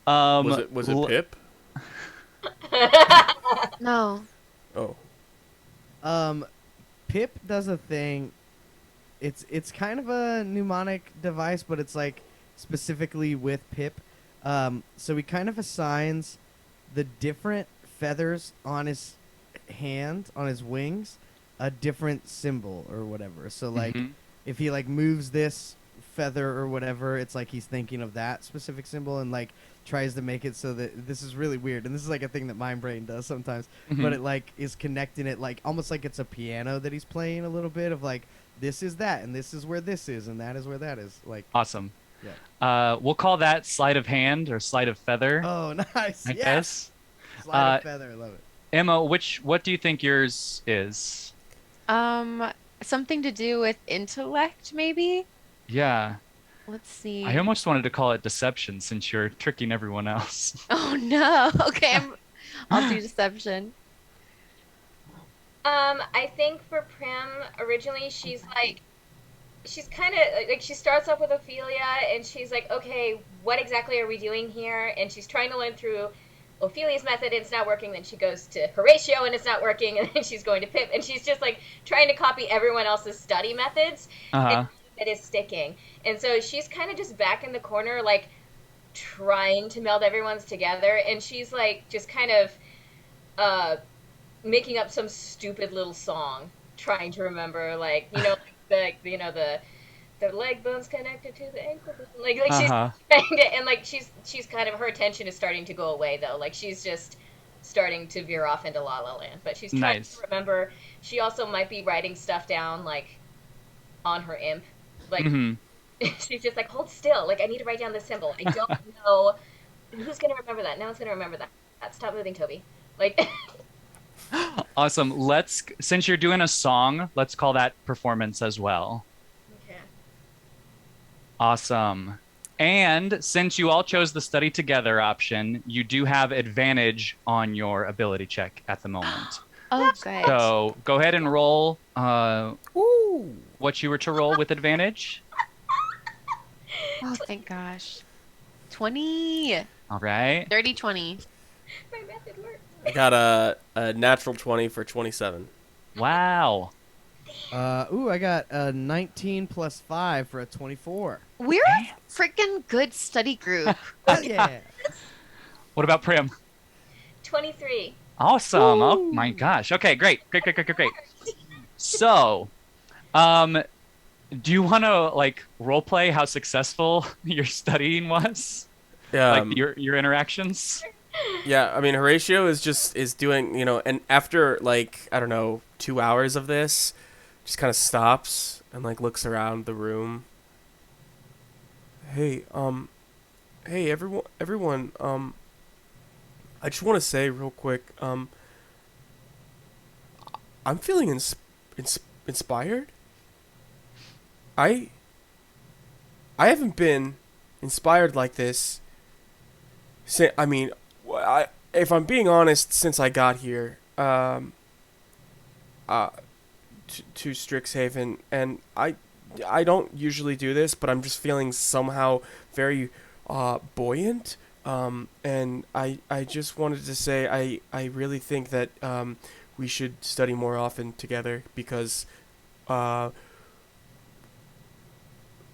was it Pip? No. Oh. Um, Pip does a thing. It's kind of a mnemonic device, but it's like specifically with Pip. So he kind of assigns the different feathers on his hand, on his wings, a different symbol or whatever. So like Mhm. if he like moves this feather or whatever, it's like he's thinking of that specific symbol and like tries to make it so that this is really weird. And this is like a thing that my brain does sometimes, but Mhm. it like is connecting it like almost like it's a piano that he's playing a little bit of like this is that and this is where this is and that is where that is like Awesome. yeah. We'll call that sleight of hand or sleight of feather, Oh, nice. I Yes. guess. Slide Uh, of feather. I love it. Emma, what do you think yours is? Um, Something to do with intellect, maybe? Yeah, Let's I see. almost wanted to call it deception since you're tricking everyone else. Oh no. Okay, I'll do deception. I think for Prim, originally she's kind of like she starts off with Ophelia and she's like, okay, what exactly are we doing here? And she's trying to learn through Ophelia's method and it's not working. Then she goes to Horatio and it's not working. And then she's going to Pip and she's just like trying to copy everyone else's study methods. And Uh-huh. it is sticking. And so she's kind of just back in the corner, like trying to meld everyone's together. And she's like just kind of uh, making up some stupid little song, trying to remember, like the leg bones connected to the ankle, like she's Uh-huh. trying to, and like she's kind of her attention is starting to go away though, like she's just starting to veer off into La La Land, but she's trying to Nice. remember. She also might be writing stuff down like on her imp, like Hmm. she's just like hold still, like I need to write down this symbol. I don't know who's gonna remember that. No one's gonna remember that. Stop moving, Toby. Like. Awesome. Since you're doing a song, let's call that performance as well. Okay. Awesome. And since you all chose the study together option, you do have advantage on your ability check at the moment. Oh, good. So go ahead and roll Ooh. what you were to roll with advantage. Oh, thank gosh. 20. All right. Dirty 20. My method works. I got a natural 20 for 27. Wow. I got a 19 plus 5 for a 24. We're a freaking good study group. Oh yeah. What about Prim? 23. Awesome. Oh Woo. my gosh. Okay, great. Great, great, great, great, great. So, um, do you want to like role play how successful your studying was? Like Um, your interactions? Yeah, I mean Horatio is doing, and after like I don't know 2 hours of this, just kind of stops and like looks around the room. Hey, hey everyone, I just want to say real quick, I'm feeling inspired. I I haven't been inspired like this. I mean, if I'm being honest, since I got here, uh, to Strixhaven, and I don't usually do this, but I'm just feeling somehow very buoyant. And I just wanted to say I really think that we should study more often together because uh,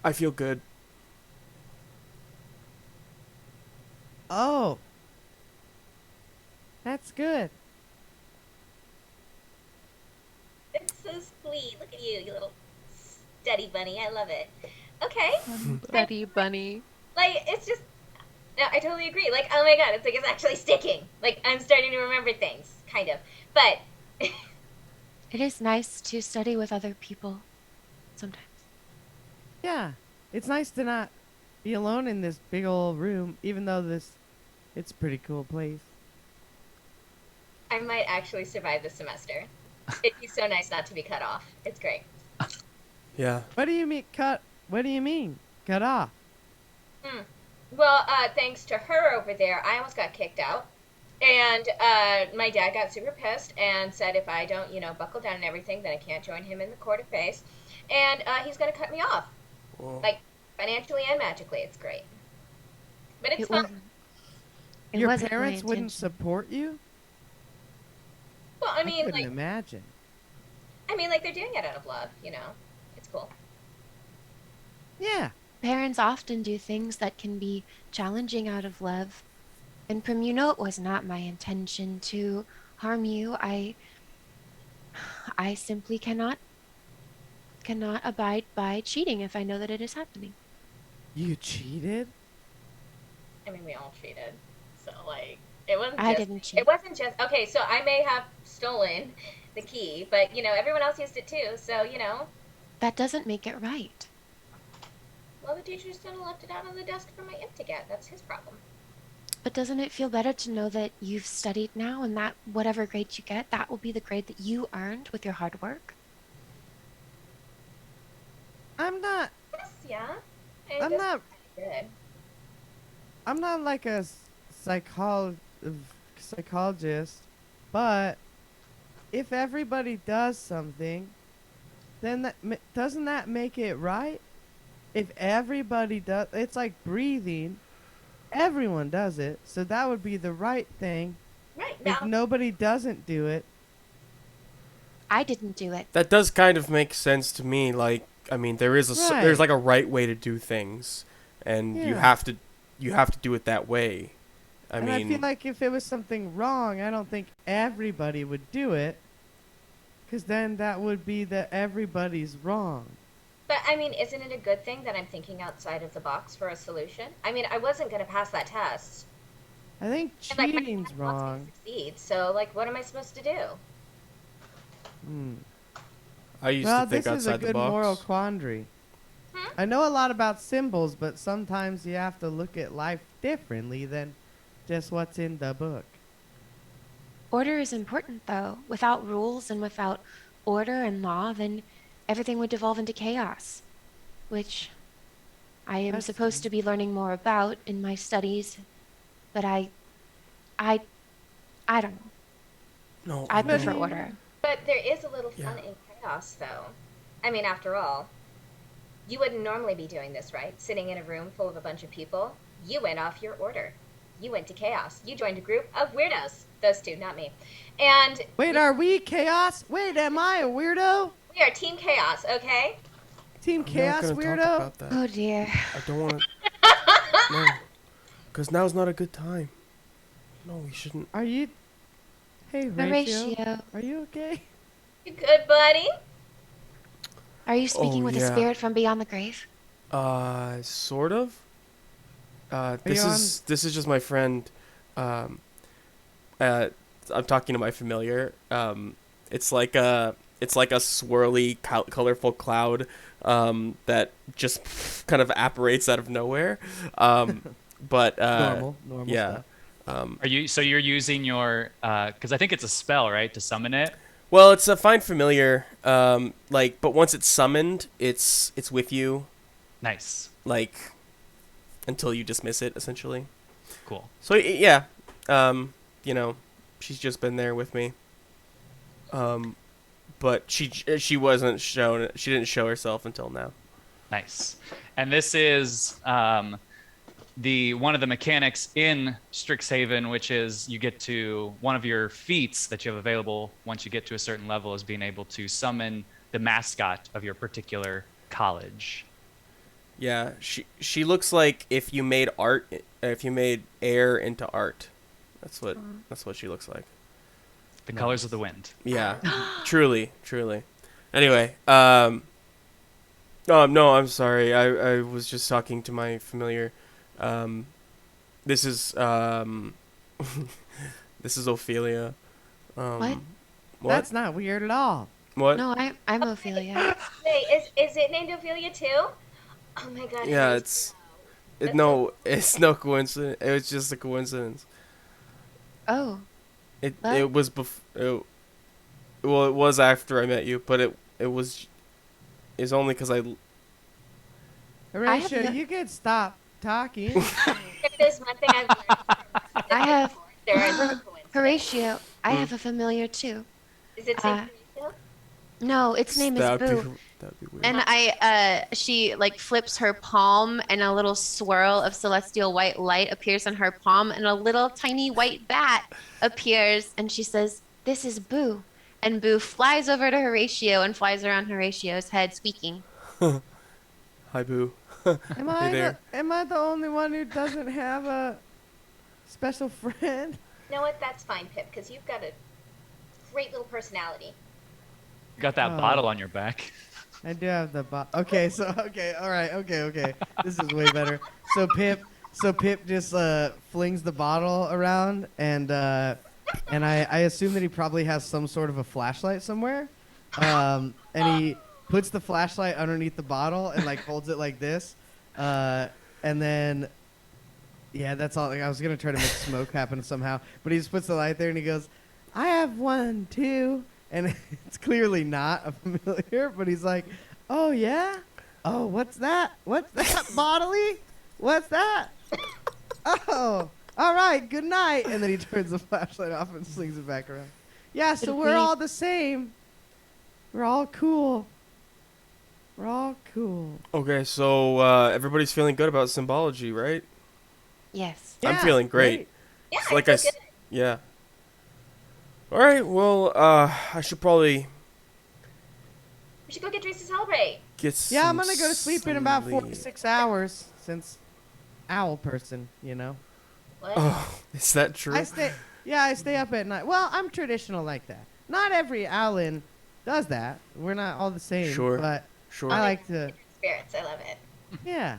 I feel good. Oh, that's good. It's so sweet. Look at you, you little steady bunny. I love it. Okay. Buddy bunny. Like, it's just, no, I totally agree. Like, oh my god, it's like it's actually sticking. Like, I'm starting to remember things, kind of. But, It is nice to study with other people sometimes. Yeah, it's nice to not be alone in this big old room, even though it's a pretty cool place. I might actually survive the semester. It'd be so nice not to be cut off. It's great. Yeah. What do you mean cut? What do you mean cut off? Hmm. Well, thanks to her over there, I almost got kicked out. And my dad got super pissed and said if I don't, buckle down and everything, then I can't join him in the court of face. And he's going to cut me off, Well, like financially and magically. It's great. But it's It fun. wasn't. It Your wasn't my parents wouldn't intention. support you? Well, I couldn't imagine. like they're doing it out of love. It's cool. Yeah. Parents often do things that can be challenging out of love. And Prim, you know it was not my intention to harm you. I simply cannot abide by cheating if I know that it is happening. You cheated? I mean, we all cheated. So, like, it wasn't I just didn't me. cheat. It wasn't just, okay, so I may have stolen the key, but, everyone else used it too. So, That doesn't make it right. well, the teacher just left it out on the desk for my imp to get. That's his problem. But doesn't it feel better to know that you've studied now and that whatever grade you get, that will be the grade that you earned with your hard work? I'm not. Yes, yeah. And it I'm does not. pretty good. I'm not like a psychologist, but if everybody does something, then doesn't that make it right? If everybody does, it's like breathing. Everyone does it, so that would be the right thing. Right, If now, nobody doesn't do it, I didn't do it. that does kind of make sense to me. Like, I mean, Right. there's like a right way to do things, and you Yeah. have to do it that way. I and mean, I feel like if it was something wrong, I don't think everybody would do it, because then that would be that everybody's wrong. but isn't it a good thing that I'm thinking outside of the box for a solution? I wasn't going to pass that test. I think And, like, my cheating's dad wants me wrong. to succeed, so, like, what am I supposed to do? Hmm. I used Well, to think this is a outside the good moral box. quandary. Hmm? I know a lot about symbols, but sometimes you have to look at life differently than just what's in the book. Order is important, though. Without rules and without order and law, then everything would devolve into chaos, which I am That's supposed true. to be learning more about in my studies. But I, I don't know. No, I But prefer you- order. But there is a little fun Yeah. in chaos, though. After all, you wouldn't normally be doing this, right? Sitting in a room full of a bunch of people. You went off your order. You went to chaos. You joined a group of weirdos. Those two, not me. And Wait, are we chaos? Wait, am I a weirdo? we are Team Chaos, okay? Team I'm not chaos gonna weirdo? talk about that. Oh dear. I don't want to. No, because now's not a good time. No, we shouldn't. Are you? Hey, Horatio. Horatio, Are you okay? You good, buddy? are you speaking Oh, with a yeah. spirit from beyond the grave? Sort of. you This is just my friend. I'm talking to my familiar. It's like a swirly, colorful cloud that just kind of apparates out of nowhere. But Normal yeah. stuff. You're using your because I think it's a spell, right, to summon it. Well, it's a fine familiar. But once it's summoned, it's with you, Nice. like, until you dismiss it, essentially. Cool. So yeah, she's just been there with me. But she wasn't shown. She didn't show herself until now. Nice. And this is one of the mechanics in Strixhaven, which is you get to one of your feats that you have available once you get to a certain level is being able to summon the mascot of your particular college. Yeah, she looks like if you made air into art. That's what she looks like. The colors of the wind. Yeah, truly. Anyway, oh no, I'm sorry. I was just talking to my familiar. This is this is Ophelia. What? That's not weird at all. What? No, I'm Ophelia. Wait, is it named Ophelia too? Oh my god. Yeah, it's it's no coincidence. It was just a coincidence. Oh. It What? was well, it was after I met you, but it's only because have Horatio, no- you could stop talking. If there's one thing I've learned, I have there is no coincidence. Horatio. I have a familiar too. Is it Saint Teresa? No, its name is Boo. That'd be weird. And she like flips her palm, and a little swirl of celestial white light appears on her palm, and a little tiny white bat appears, and she says, "This is Boo." And Boo flies over to Horatio and flies around Horatio's head, squeaking. Hi, Boo. Hey there. Am I the only one who doesn't have a special friend? You know what? That's fine, Pip, because you've got a great little personality. You got that Oh. bottle on your back. I do have the okay, all right, okay. This is way better. So Pip just flings the bottle around, and I assume that he probably has some sort of a flashlight somewhere, and he puts the flashlight underneath the bottle and like holds it like this, and then yeah, that's all. Like, I was gonna try to make smoke happen somehow, but he just puts the light there and he goes, "I have one too." And it's clearly not a familiar, but he's like, "Oh yeah? Oh, what's that? What's that, bodily? What's that? Oh, all right, good night." And then he turns the flashlight off and slings it back around. Yeah, so we're all the same. We're all cool. We're all cool. Okay, so everybody's feeling good about symbology, right? Yes. I'm Yeah, feeling great. Yeah, It's like I I feel s- yeah. All right, well, I should probably we should go get drinks to celebrate. get some Yeah, I'm gonna go to sleep in about sleep. 46 hours since owl person, you know. What? Oh, is that true? I stay up at night. Well, I'm traditional like that. Not every owlin does that. We're not all the same. Sure. But Sure. I like to, Spirits, I love it. yeah.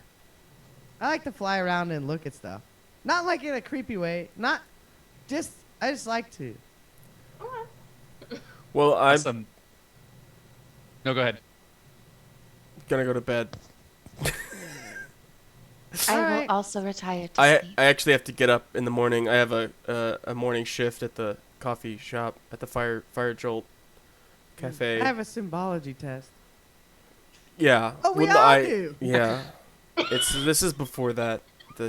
I like to fly around and look at stuff. Not like in a creepy way. I just like to. Okay. Well, I'm Awesome. No, go ahead. gonna go to bed. I will Alright. also retire to I sleep. actually have to get up in the morning. I have a morning shift at the coffee shop at the Fire Jolt Cafe. I have a symbology test. Yeah. Oh, we Well, all I- do. Yeah. This is before the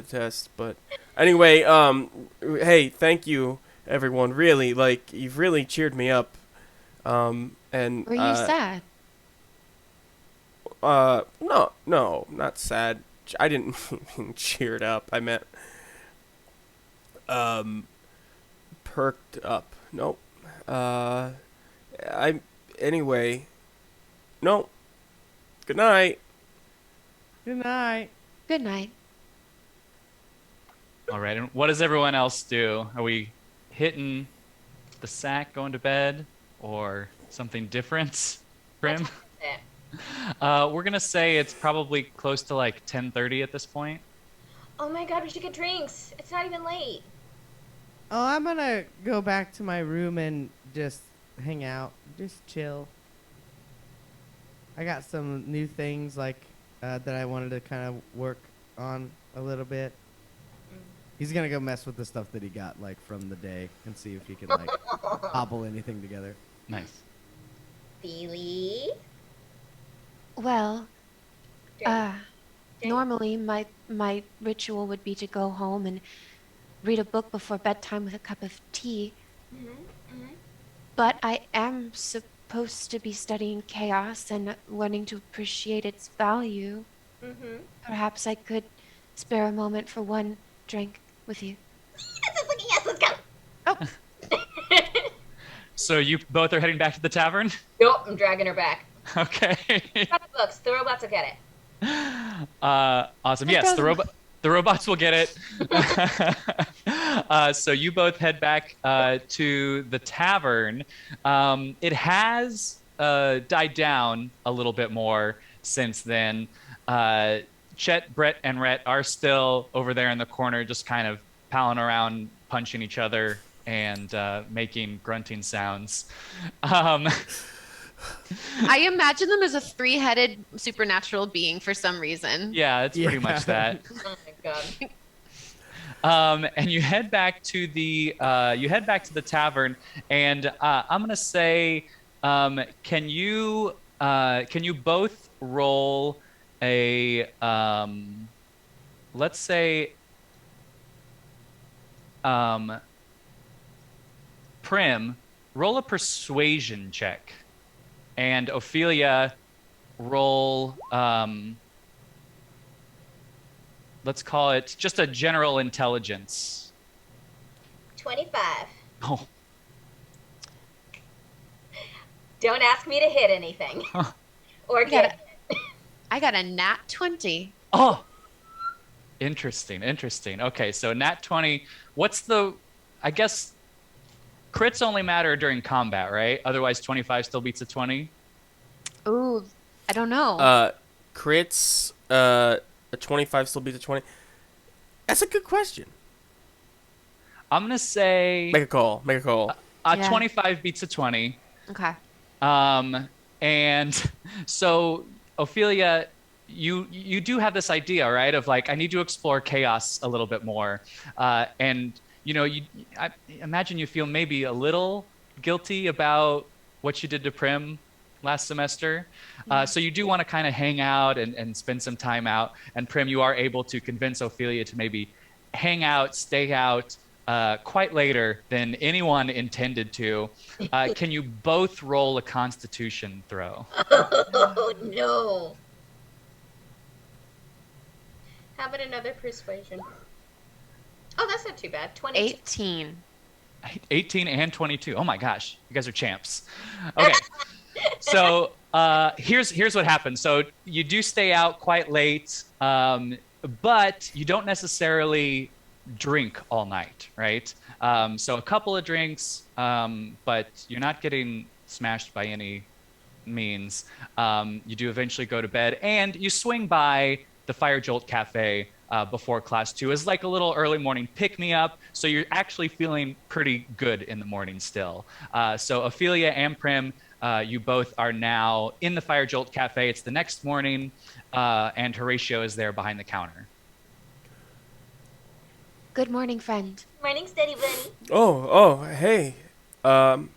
test, but anyway, hey, thank you everyone. Really, like you've really cheered me up. And Were you sad? No, not sad. I didn't mean cheered up. I meant perked up. Nope. Anyway. No. Good night. Good night. Good night. All right. And what does everyone else do? Are we hitting the sack, going to bed, or something different? Prim? We're gonna say it's probably close to like 10:30 at this point. Oh my god, we should get drinks. It's not even late. Oh, I'm gonna go back to my room and just hang out, just chill. I got some new things like that I wanted to kind of work on a little bit. He's gonna go mess with the stuff that he got like from the day and see if he could like hobble anything together. Nice. Feely. Well, Drink. uh, Drink. normally my ritual would be to go home and read a book before bedtime with a cup of tea, Mm-hmm. but I am supposed to be studying chaos and learning to appreciate its value. Mm-hmm. Perhaps I could spare a moment for one drink with you. Yes, it's like, yes, let's go. Oh, So you both are heading back to the tavern? Nope, I'm dragging her back. Okay. Got the books. The robots will get it. Awesome. I Yes, throw them- the robots will get it. So you both head back to the tavern. It has died down a little bit more since then. Chet, Brett, and Rhett are still over there in the corner, just kind of palling around, punching each other, and making grunting sounds. Um, I imagine them as a three-headed supernatural being for some reason. yeah, it's pretty Yeah. much that. Oh my god. And you head back to the tavern, and I'm gonna say, can you both roll a let's say Prim, roll a persuasion check, and Ophelia, roll let's call it just a general intelligence. 25. Oh, Don't ask me to hit anything. Or I got get I got a nat 20. oh, interesting. Okay, so nat 20. What's the? I guess crits only matter during combat, right? Otherwise, 25 still beats a 20. Ooh, I don't know. Crits, a 25 still beats a 20. That's a good question. I'm gonna say Make a call. Yeah. 25 beats a 20. Okay. And so Ophelia, you do have this idea, right? Of like, I need to explore chaos a little bit more. And I imagine you feel maybe a little guilty about what you did to Prim last semester. So you do want to kind of hang out and spend some time out. And Prim, you are able to convince Ophelia to maybe hang out, stay out quite later than anyone intended to. Can you both roll a Constitution throw? Oh no. How about another persuasion? Oh, that's not too bad. 22. 18. 18 and 22. Oh my gosh, you guys are champs. Okay, so here's what happens. So you do stay out quite late, but you don't necessarily drink all night, right? So a couple of drinks, but you're not getting smashed by any means. You do eventually go to bed, and you swing by the Fire Jolt Cafe before class 2 as like a little early morning pick-me-up. So you're actually feeling pretty good in the morning still. So Ophelia and Prim, you both are now in the Fire Jolt Cafe. It's the next morning, and Horatio is there behind the counter. Good morning, friend. Morning, steady bunny. Hey.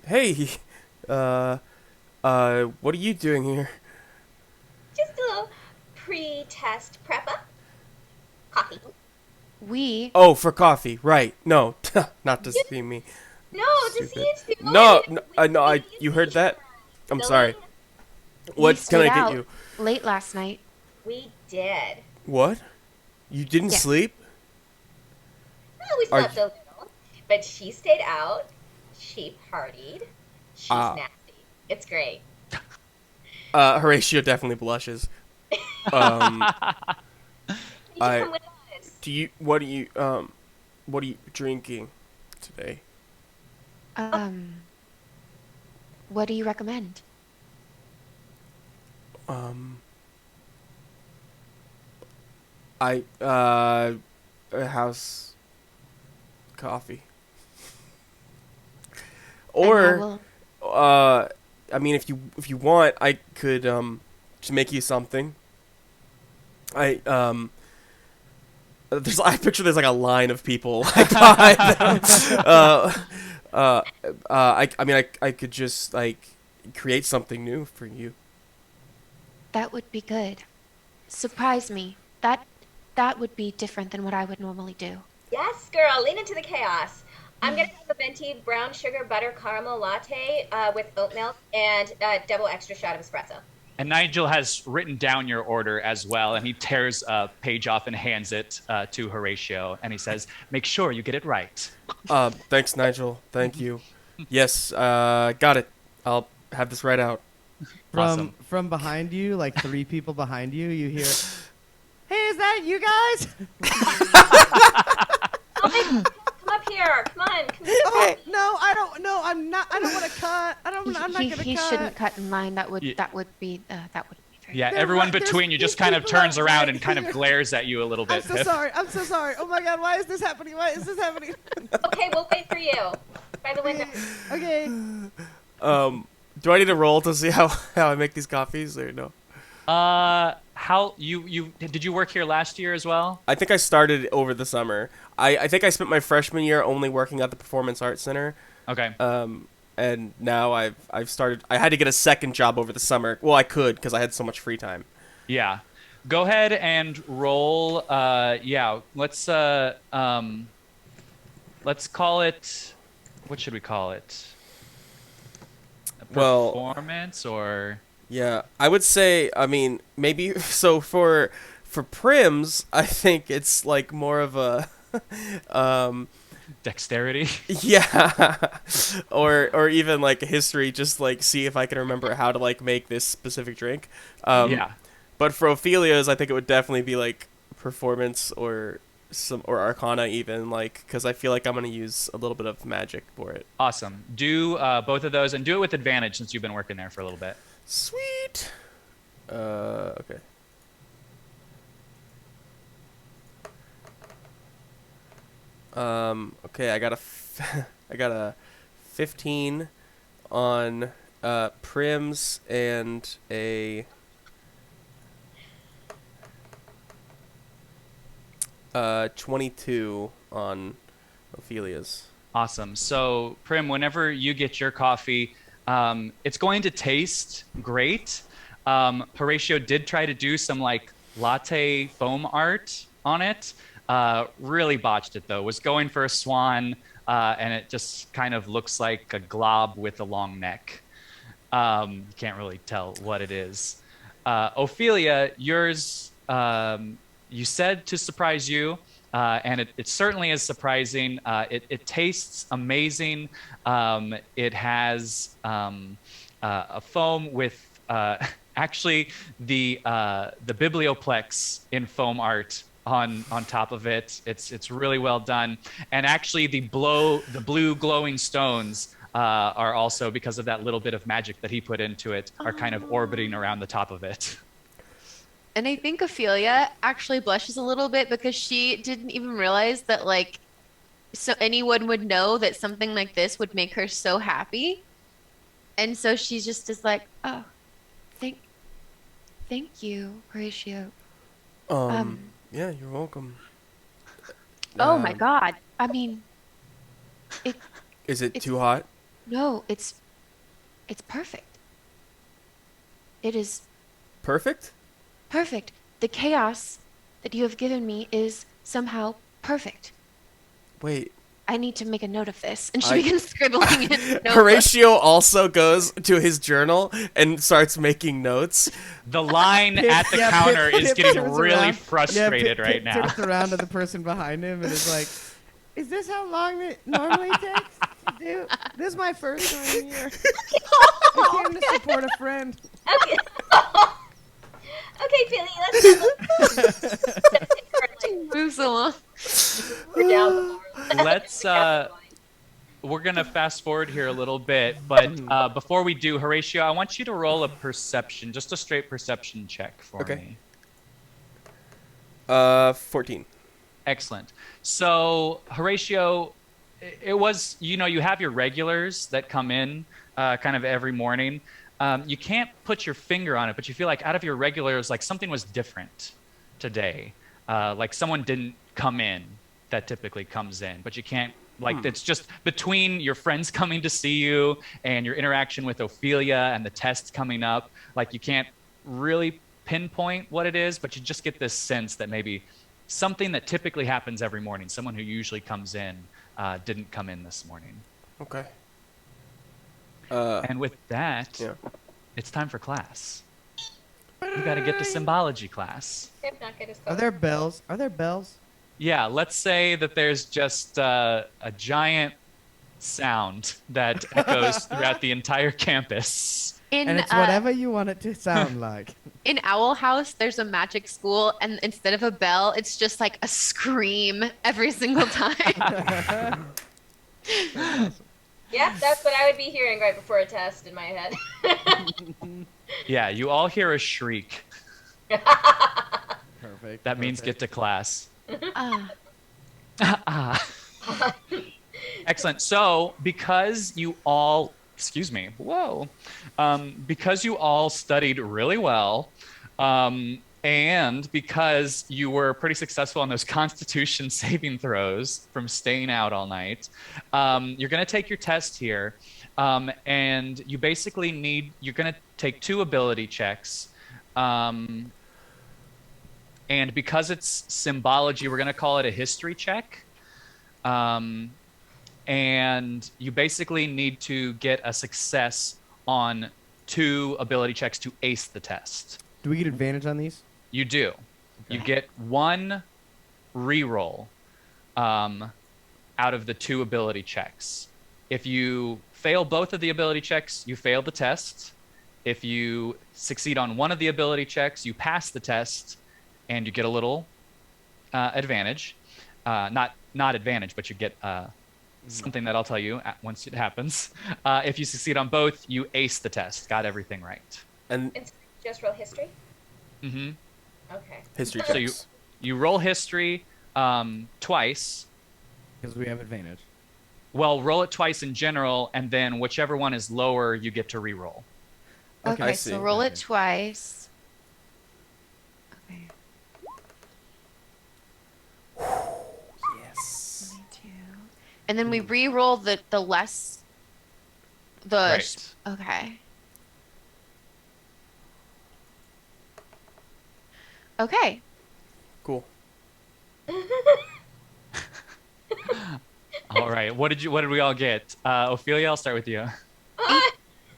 Hey. What are you doing here? Just a little pre-test prep-up. Coffee. We Oh, for coffee, right? No, not to see me. No, to see Stupid. you too. No, you heard that? I'm sorry. What can stayed I get out you? late last night. We did. What? You didn't Yes. sleep? Well, we Are slept a little, but she stayed out. She partied. She's nasty. It's great. Horatio definitely blushes. You should come with us. What are you drinking today? What do you recommend? A house coffee. Or, will. I mean, if you want, I could just make you something. I I picture there's like a line of people like behind them. I mean, I could just like create something new for you. That would be good. Surprise me. That would be different than what I would normally do. Yes, girl, lean into the chaos. I'm gonna have a venti brown sugar butter caramel latte with oat milk and double extra shot of espresso. And Nigel has written down your order as well, and he tears a page off and hands it to Horatio, and he says, "Make sure you get it right." Thanks, Nigel. Thank you. Yes, got it. I'll have this right out. Awesome. From behind you, like 3 people behind you, you hear, "Hey, is that you guys?" Oh, hey, come up here. Come on. Come here. Okay, no, I don't. No, I'm not. I don't want to cut. I'm not gonna cut. He shouldn't cut in line. That would Yeah. be very Yeah, There everyone wa- there's between you just these kind of people turns out around right and kind of here. glares at you a little I'm bit. so sorry. I'm so sorry. Oh my God, why is this happening? Why is this happening? Okay, we'll wait for you by the window. Okay. Do I need to roll to see how I make these coffees or no? How you did you work here last year as well? I think I started over the summer. I think I spent my freshman year only working at the Performance Arts Center. Okay. And now I've started. I had to get a second job over the summer. Well, I could because I had so much free time. Yeah. Go ahead and roll. Yeah. Let's call it. What should we call it? A Well- performance or Yeah, I would say. I mean, maybe so for Prims. I think it's like more of a. dexterity. Yeah, or even like a history, just like see if I can remember how to like make this specific drink. Yeah. But for Ophelia's, I think it would definitely be like performance or arcana even, like because I feel like I'm gonna use a little bit of magic for it. Awesome. Do both of those and do it with advantage since you've been working there for a little bit. Sweet. Okay. Okay, I got I got a 15 on Prims and a 22 on Ophelia's. Awesome. So, Prim, whenever you get your coffee, it's going to taste great. Horatio did try to do some like latte foam art on it. Really botched it though. Was going for a swan, and it just kind of looks like a glob with a long neck. You can't really tell what it is. Ophelia, yours, you said to surprise you. And it certainly is surprising. It tastes amazing. It has a foam with actually the biblioplex in foam art on top of it. It's really well done. And actually the blue glowing stones are also, because of that little bit of magic that he put into it, are kind of orbiting around the top of it. And I think Ophelia actually blushes a little bit because she didn't even realize that like so anyone would know that something like this would make her so happy. And so she just is like, "Oh, thank you, Horatio." Yeah, you're welcome. Oh my God. I mean, Is it it's- too hot? no, it's perfect. It is Perfect? perfect. The chaos that you have given me is somehow perfect. Wait. I need to make a note of this. And she I- begins scribbling in a notebook. Horatio also goes to his journal and starts making notes. The line at the Yeah, counter is Pip getting turns really around. frustrated right now. Turns around to the person behind him and is like, "Is this how long it normally takes to do? This is my first time here. I came to support a friend." Okay. Okay, Philly, let's Moves along. we're down. Let's we're gonna fast forward here a little bit, but before we do, Horatio, I want you to roll a perception, just a straight perception check for Okay. me. 14. Excellent. So, Horatio, it was, you have your regulars that come in kind of every morning. You can't put your finger on it, but you feel like out of your regulars, like something was different today. Like someone didn't come in that typically comes in, but you can't, like, it's just between your friends coming to see you and your interaction with Ophelia and the test coming up. Like, you can't really pinpoint what it is, but you just get this sense that maybe something that typically happens every morning, someone who usually comes in, didn't come in this morning. Okay. And with that, Yeah. it's time for class. You got to get to symbology class. If not good as Are there bells? Are there bells? Yeah, let's say that there's just a giant sound that echoes throughout the entire campus. And it's whatever you want it to sound like. In Owl House, there's a magic school, and instead of a bell, it's just like a scream every single time. Yep, that's what I would be hearing right before a test in my head. Yeah, you all hear a shriek. Perfect. That means get to class. Excellent. So, because you all, excuse me, whoa, because you all studied really well, and because you were pretty successful on those Constitution saving throws from staying out all night, you're going to take your test here, and you basically you're going to take 2 ability checks. And because it's symbology, we're going to call it a history check. And you basically need to get a success on 2 ability checks to ace the test. Do we get advantage on these? You do. Okay. You get 1 reroll out of the 2 ability checks. If you fail both of the ability checks, you fail the test. If you succeed on one of the ability checks, you pass the test. And you get a little advantage. Not advantage, but you get something that I'll tell you once it happens. If you succeed on both, you ace the test. Got everything right. And It's just roll history? Mm-hmm. Okay. history So checks. you roll history twice. Because we have advantage. Well, roll it twice in general, and then whichever one is lower, you get to re-roll. Okay, I Okay, see. so roll it twice. Okay. Yes. 22. And then we re-roll the less. Right. Okay. Okay. Cool. All right. What did we all get? Ophelia, I'll start with you.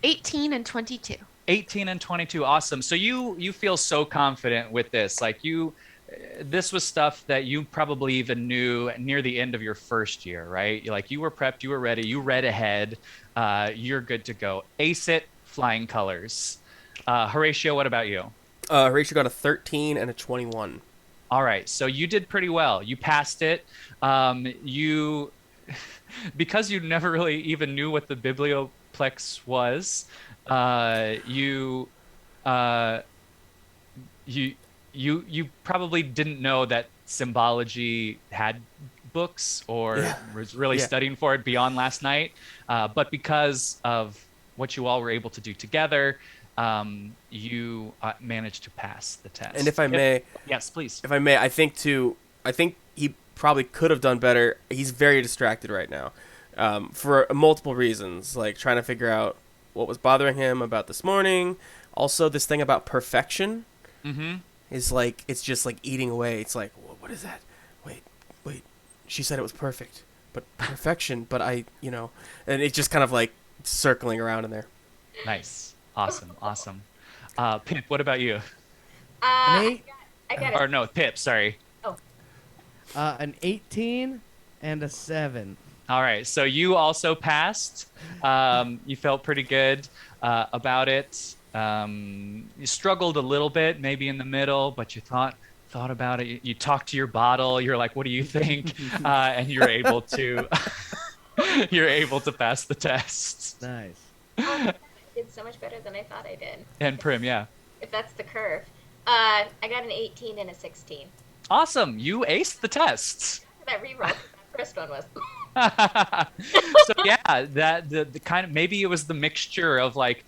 18 and 22. 18 and 22. Awesome. So you feel so confident with this. Like this was stuff that you probably even knew near the end of your first year, right? You were prepped, you were ready, you read ahead. You're good to go. Ace it, flying colors. Horatio, what about you? Horatio got a 13 and a 21. All right. So you did pretty well. You passed it. Because you never really even knew what the biblioplex was, you probably didn't know that symbology had books or was really studying for it beyond last night. But because of what you all were able to do together, you managed to pass the test. And if I may, yes, please. if I may, I think he probably could have done better. He's very distracted right now, for multiple reasons, like trying to figure out what was bothering him about this morning. Also, this thing about perfection is like, it's just like eating away. It's like, what is that? Wait, she said it was perfect, but perfection, but and it's just kind of like circling around in there. Nice. Awesome. Pip, what about you? An 8, I got Or it. no, Pip, sorry. an 18, and a 7. All right, so you also passed. You felt pretty good about it. You struggled a little bit, maybe in the middle, but you thought about it. You talked to your bottle. You're like, "What do you think?" And you're able to pass the test. Nice. I did so much better than I thought I did. And Prim, yeah, If that's the curve. I got an 18 and a 16. awesome. You aced the tests. That reroll. first one was. So yeah, that the kind of, maybe it was the mixture of like,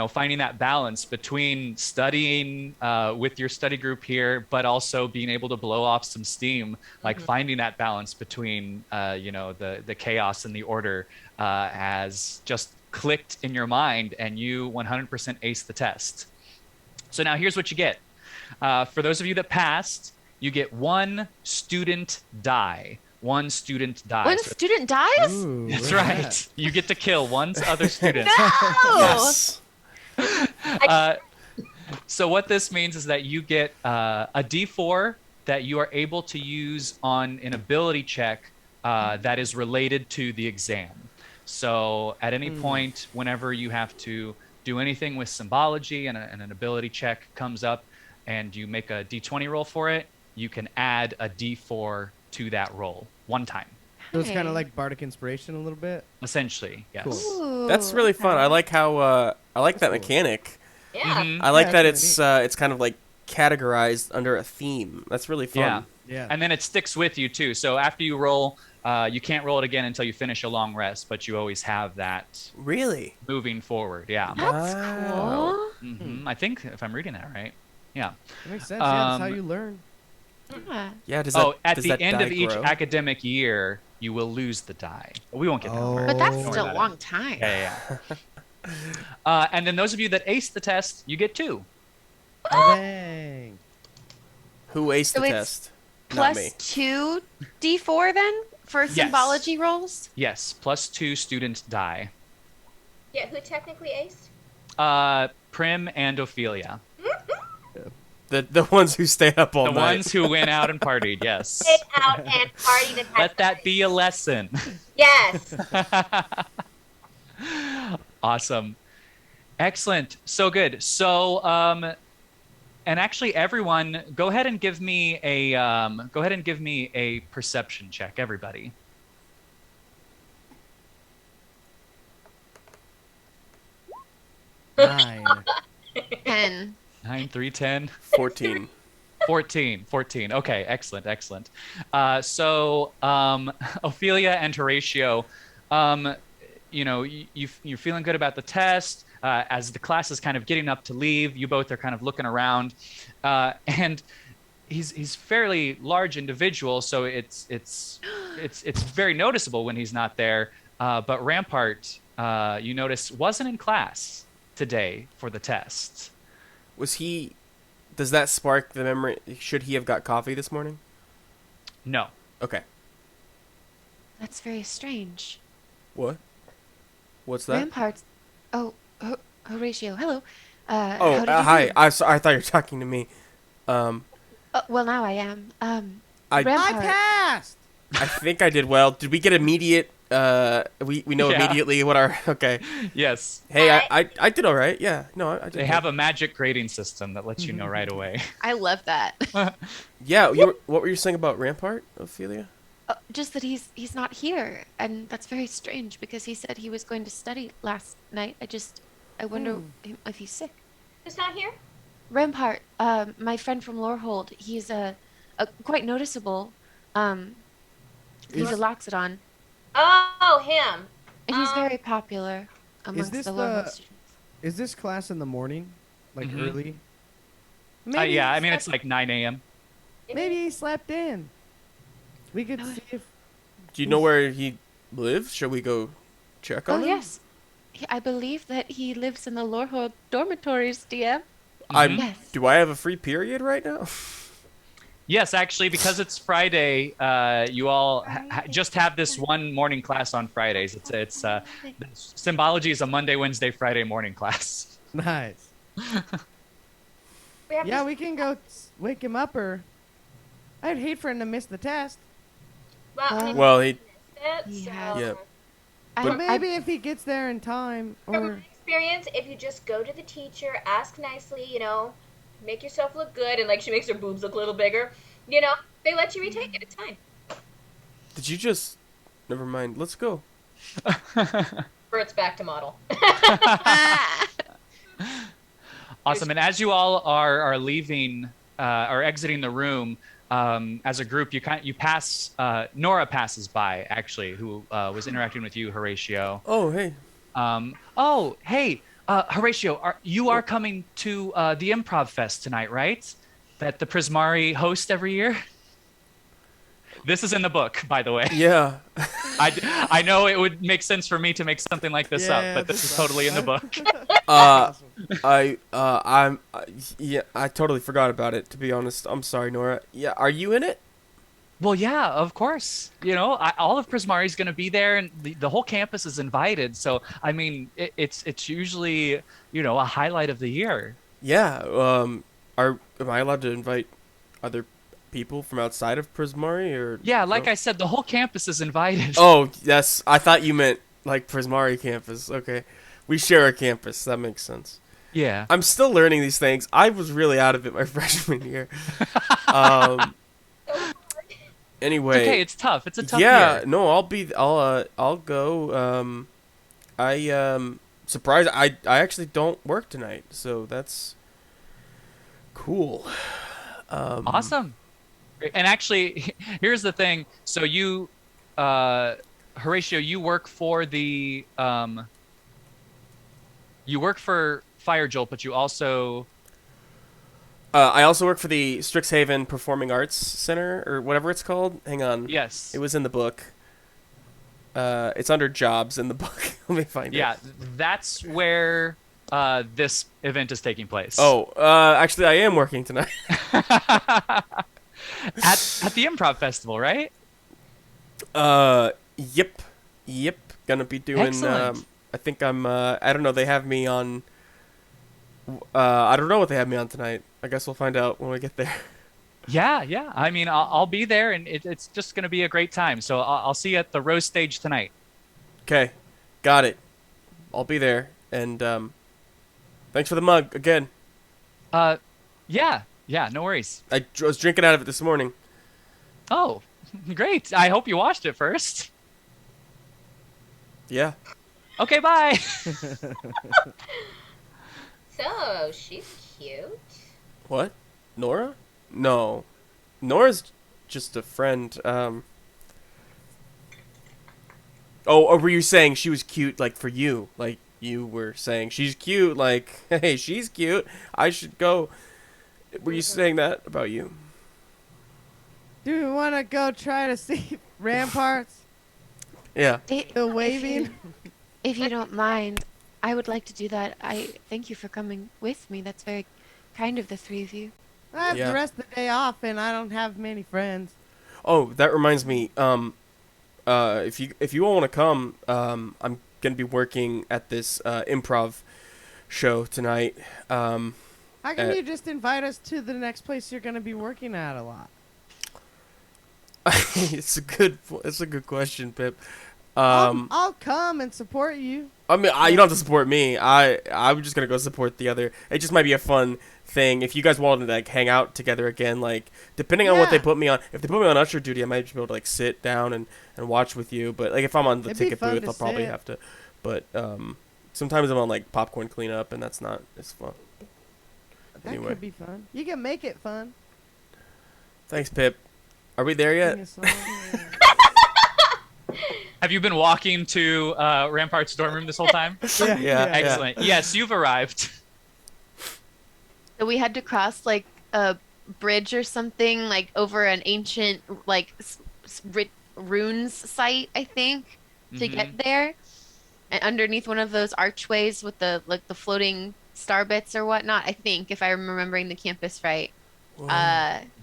finding that balance between studying with your study group here, but also being able to blow off some steam, like finding that balance between, the chaos and the order has just clicked in your mind, and you 100% ace the test. So now here's what you get. For those of you that passed, you get one student die. One student dies. One student dies? Ooh, That's look at right. You get to kill one other student. No! Yes. So what this means is that you get a D4 that you are able to use on an ability check that is related to the exam. So at any point, whenever you have to do anything with symbology and an ability check comes up and you make a D20 roll for it, you can add a D4 to that roll one time. So it's kind Hey. of like Bardic Inspiration a little bit. Essentially, yes. Cool. Ooh, That's really fun. I like how I like that cool. mechanic. Yeah. Mhm. I like Yeah, that that's it's kind of like categorized under a theme. That's really fun. Yeah. Yeah. And then it sticks with you too. So after you roll, you can't roll it again until you finish a long rest, but you always have that Really? moving forward. Yeah. That's Wow. cool. I think if I'm reading that right. Yeah. That makes sense. Yeah, that's how Um, you learn. Yeah. Yeah. Does that? Oh, at does the that end die of each grow? academic year, you will lose the die. We won't get that far. But that's Oh. Don't still worry a about long time. Yeah, yeah. And then those of you that ace the test, you get 2. Oh, dang. Who aced So the it's test? Not Plus me. 2 D4 then for Yes. symbology rolls? Yes, plus 2 student die. Yeah, who technically aced? Prim and Ophelia. The ones who stay up all The night. ones who went out and partied, yes. Stay out and party the test. Let that be a lesson. Yes. Awesome. Excellent. So good. So, and actually, everyone, go ahead and give me a perception check, everybody. Nine. 10. 9, 3, 10. 14. 14. Okay, excellent. So, Ophelia and Horatio, you're feeling good about the test. As the class is kind of getting up to leave, you both are kind of looking around, and he's fairly large individual, so it's very noticeable when he's not there. But Rampart, you notice, wasn't in class today for the test. Was he? Does that spark the memory? Should he have got coffee this morning? No. Okay. That's very strange. What? What's that? Ramparts. Oh, Horatio. Hello. Oh, how did you hi. do? I thought you were talking to me. Well, now I am. I I Rampart. passed. I think I did well. Did we get immediate? We know Yeah. immediately what our okay. Yes. Hey, I did all right. Yeah. No, I did. They have a magic grading system that lets you know right away. I love that. Yeah. What were you saying about Rampart, Ophelia? Just that he's not here, and that's very strange because he said he was going to study last night. I wonder if he's sick. Who's not here? Rampart, my friend from Lorehold, he's quite noticeable. He's a Is- Loxodon, Oh, him. and he's Um, very popular amongst this the Lorehold the- students. Is this class in the morning? Like Mhm. early? Yeah, I he mean, it's slept- like 9 a.m. Maybe he slept in. We could No, see if. Do you know where he lives? Shall we go check on Oh him? yes, I believe that he lives in the Lorehold dormitories, DM. I'm. Yes. Do I have a free period right now? Yes, actually, because it's Friday, you all just have this one morning class on Fridays. It's symbology is a Monday, Wednesday, Friday morning class. Nice. We have Yeah, this- we can go wake him up, or I'd hate for him to miss the test. Well, I mean, Well, he. it, He so, has- Yep. But maybe if he gets there in time, From or my experience, if you just go to the teacher, ask nicely, make yourself look good, and like she makes her boobs look a little bigger, they let you retake it. It's fine. Did you just? Never mind. Let's go. Bert's back to model. Awesome. And as you all are leaving or exiting the room, as a group, you pass. Nora passes by actually, who was interacting with you, Horatio. Oh, hey. Oh, hey, Horatio, you are coming to the Improv Fest tonight, right? That the Prismari host every year. This is in the book, by the way. Yeah. I know it would make sense for me to make something like this up, Yeah, but this is totally in the book. Awesome. Yeah, I totally forgot about it, to be honest. I'm sorry, Nora. Yeah, are you in it? Well, yeah, of course. All of Prismari is going to be there, and the whole campus is invited. So, I mean, it's usually a highlight of the year. Yeah. Am I allowed to invite other people from outside of Prismari or Yeah, like no? I said, the whole campus is invited. Oh, yes. I thought you meant like Prismari campus. Okay. We share a campus. That makes sense. Yeah. I'm still learning these things. I was really out of it my freshman year. Um It's okay. anyway, It's tough. It's a tough yeah, year. no, I'll go. I surprised I actually don't work tonight. So that's cool. Awesome. And actually, here's the thing. So Horatio, you work for Fire Jolt, but you also, I also work for the Strixhaven Performing Arts Center or whatever it's called. Hang on. yes. It was in the book. It's under jobs in the book. Let me find it. Yeah, that's where this event is taking place. Oh, actually, I am working tonight. at the Improv Festival, right? Yep, yep. Gonna be doing. Excellent. I think I'm. I don't know. They have me on. I don't know what they have me on tonight. I guess we'll find out when we get there. Yeah, yeah. I mean, I'll be there, and it's just gonna be a great time. So I'll see you at the roast stage tonight. Okay, got it. I'll be there, and thanks for the mug again. Uh, yeah, yeah. No worries. I was drinking out of it this morning. Oh, great. I hope you washed it first. Yeah. Okay, bye. So, she's cute. What? Nora? No. Nora's just a friend. Oh, or were you saying she was cute, like, for you? Like, you were saying she's cute, like, hey, she's cute. I should go. Were you saying that about you? Do we want to go try to see ramparts? Yeah. The waving? If you don't mind, I would like to do that. I thank you for coming with me. That's very kind of the three of you. I have Yeah. the rest of the day off, and I don't have many friends. Oh, that reminds me. If you all want to come, I'm gonna be working at this improv show tonight. How come Uh, you just invite us to the next place you're going to be working at a lot? it's a good question, Pip. I'll come and support you. I mean, you don't have to support me. I'm just gonna go support the other. It just might be a fun thing if you guys wanted to like hang out together again. Like depending on what they Yeah. put me on. If they put me on usher duty, I might just be able to like sit down and watch with you. But like if I'm on the It'd be ticket fun booth, to I'll probably sit. have to. But sometimes I'm on like popcorn cleanup, and that's not as fun. That Anyway. could be fun. You can make it fun. Thanks, Pip. Are we there yet? Sing a song. Have you been walking to Rampart's dorm room this whole time? Yeah. Excellent. Yes, you've arrived. So we had to cross like a bridge or something, like over an ancient like runes site, I think, to get there. And underneath one of those archways with the like the floating star bits or whatnot, I think, if I'm remembering the campus right. Whoa.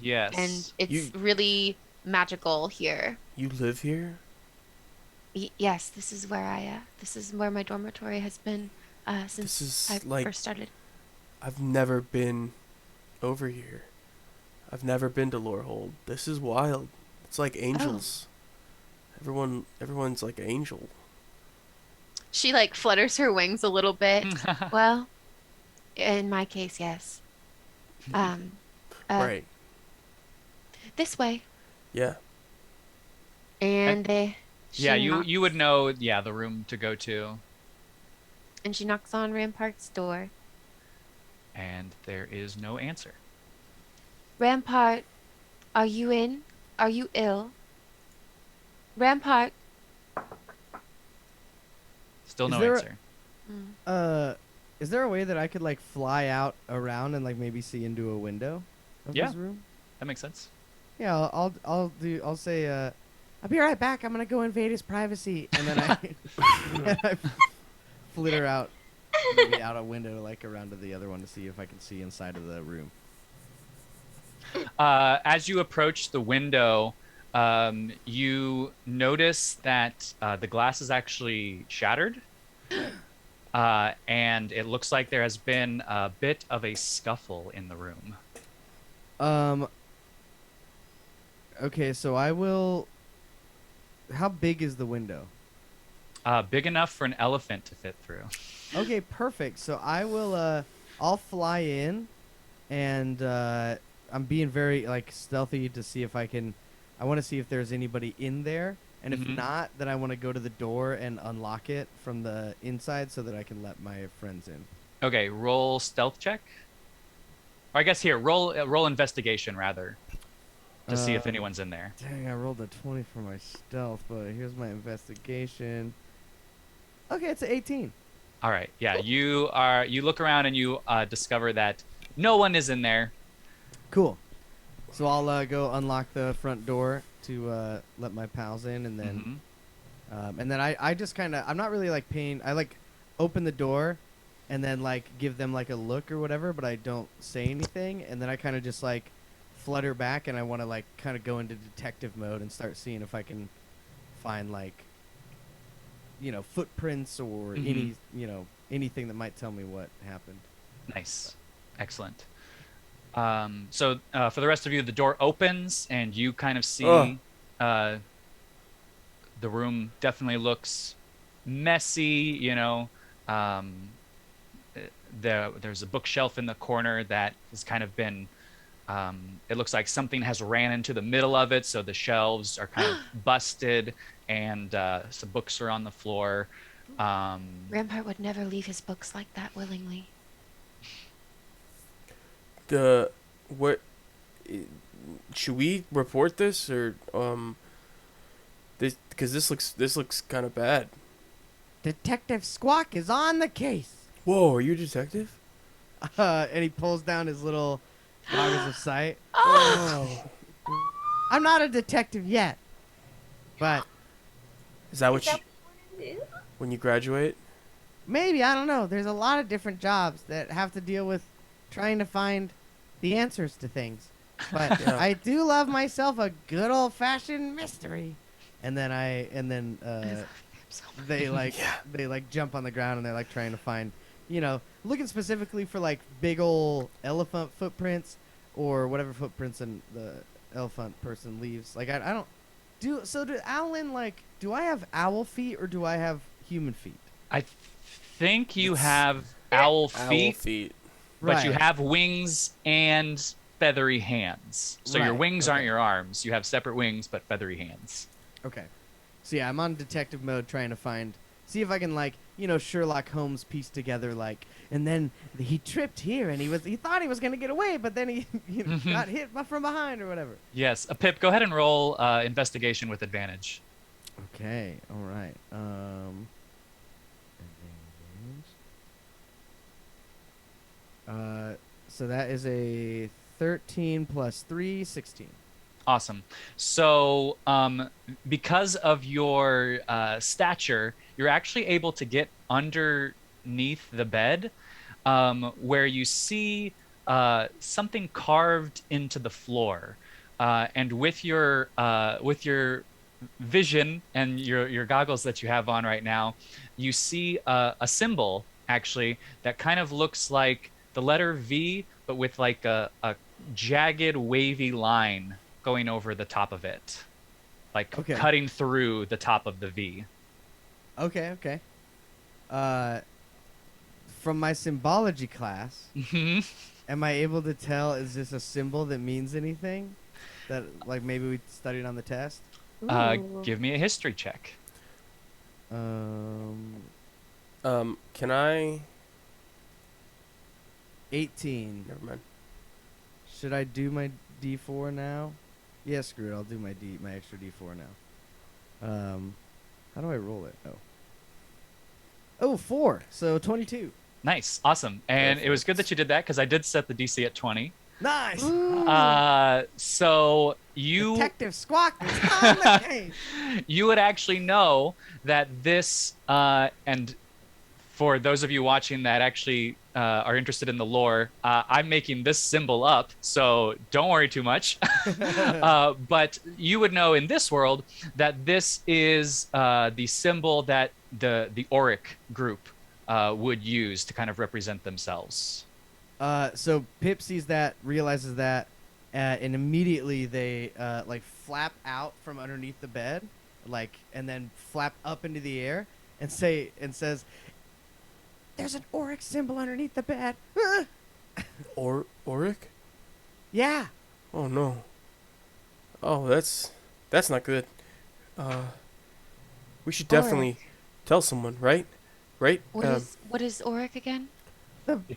Yes. And it's You- really magical here. You live here? Yes, this is where this is where my dormitory has been since This I is like first started. I've never been over here. I've never been to Lorehold. This is wild. It's like angels. Everyone's like angel. She like flutters her wings a little bit. Well, in my case, yes. Right. This way. Yeah. And Yeah, she you knocks- would know. Yeah, the room to go to, And she knocks on Rampart's door. and there is no answer. Rampart, Are you in? Are you ill? Rampart. Still Is no there answer. Mm. uh is there a way that I could like fly out around and like maybe see into a window of Yeah, his room? that makes sense. Yeah, I'll say I'll be right back. I'm gonna go invade his privacy, and then and I flitter out, maybe out a window, like around to the other one to see if I can see inside of the room. As you approach the window, you notice that the glass is actually shattered, and it looks like there has been a bit of a scuffle in the room. Um. Okay, so I will. How big is the window? Big enough for an elephant to fit through. Okay, perfect. So I will. I'll fly in, and I'm being very like stealthy to see if I can. I want to see if there's anybody in there, and if Mhm. not, then I want to go to the door and unlock it from the inside so that I can let my friends in. Okay, roll stealth check. Or I guess here, roll investigation rather to see if Um, anyone's in there. Dang, I rolled a 20 for my stealth, but here's my investigation. Okay, it's an 18. All right, yeah, you look around and you discover that no one is in there. Cool. So I'll go unlock the front door to let my pals in, Hmm. and then I just kind of I'm not really like paying. I like open the door, and then like give them like a look or whatever, but I don't say anything, and then I kind of just like flutter back, and I want to like kind of go into detective mode and start seeing if I can find like footprints or Mhm. anything that might tell me what happened. Nice, excellent. So for the rest of you, the door opens and you kind of Ugh. see uh, the room definitely looks messy. Um, there's a bookshelf in the corner that has kind of been. It looks like something has ran into the middle of it, so the shelves are kind of busted, and some books are on the floor. Um, Rampart would never leave his books like that willingly. The what? i- Should we report this or this because this looks kind of bad. Detective Squawk is on the case. Whoa, are you a detective? And he pulls down his little goggles of sight. Whoa. I'm not a detective yet, but Is that Is what that you what you want to do? when you graduate? maybe, I don't know. There's a lot of different jobs that have to deal with trying to find the answers to things. But Yeah. I do love myself a good old-fashioned mystery. And then So they like Yeah. they like jump on the ground and they're like trying to find, looking specifically for like big old elephant footprints or whatever footprints in the elephant person leaves. Like I don't do Alan, like, do I have owl feet or do I have human feet? I think you It's have Yeah. owl owl feet, feet. but you Right. have wings and feathery hands. So your Right. wings aren't Okay. your arms. You have separate wings, but feathery hands. Okay. So yeah, I'm on detective mode trying to see if I can like, Sherlock Holmes piece together like, and then he tripped here and he thought he was gonna get away, but then he got hit from behind or whatever. Yes. Pip, go ahead and roll investigation with advantage. Okay. All right. So that is a 13 plus 3, 16. Awesome. So, because of your stature, you're actually able to get underneath the bed, where you see something carved into the floor. And with your vision and your goggles that you have on right now, you see a symbol actually that kind of looks like the letter V, but with like a jagged, wavy line going over the top of it, like Okay. cutting through the top of the V. Okay. Okay. Uh, from my symbology class, Hmm. am I able to tell, is this a symbol that means anything? That like maybe we studied on the test? Ooh. Give me a history check. Um, Can I? 18. Never mind. Should I do my D4 now? Yeah, screw it. I'll do my extra D4 now. How do I roll it? Oh, 4. So 22. Nice, awesome, and it was good Perfect. that you did that because I did set the DC at 20. Nice. Ooh. So you Detective Squawk is on the case. you would actually know that this and for those of you watching that actually are interested in the lore, I'm making this symbol up, so don't worry too much. But you would know in this world that this is the symbol that the Auric group would use to kind of represent themselves. So Pip sees that, realizes that, and immediately they like flap out from underneath the bed, and then flap up into the air, and says, "There's an Auric symbol underneath the bed." Auric? Yeah. Oh no. Oh, that's not good. We should definitely tell someone, right? Right? What is Auric again?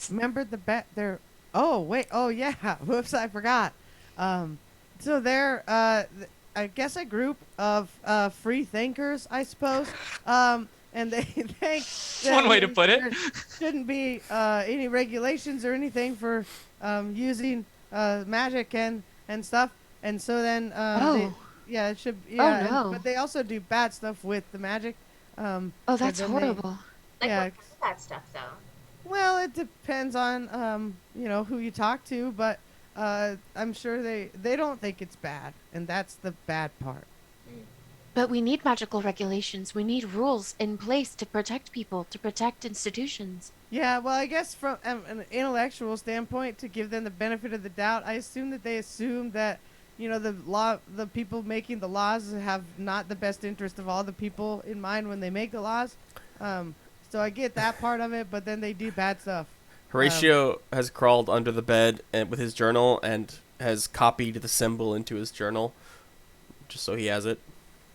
Remember the bet there. Oh wait. Oh yeah. Whoops, I forgot. So they're I guess a group of free thinkers, I suppose. And they think that One way to put it. there shouldn't be any regulations or anything for using magic and stuff. And so then yeah, it should. Yeah, no. but they also do bad stuff with the magic. Oh, so that's then horrible. Like, Yeah. what's that stuff, though? Well, it depends on who you talk to, but I'm sure they don't think it's bad, and that's the bad part. But we need magical regulations. We need rules in place to protect people, to protect institutions. Yeah, well, I guess from an intellectual standpoint, to give them the benefit of the doubt, I assume that they assume that the people making the laws have not the best interest of all the people in mind when they make the laws. So I get that part of it, but then they do bad stuff. Horatio has crawled under the bed and with his journal and has copied the symbol into his journal, just so he has it.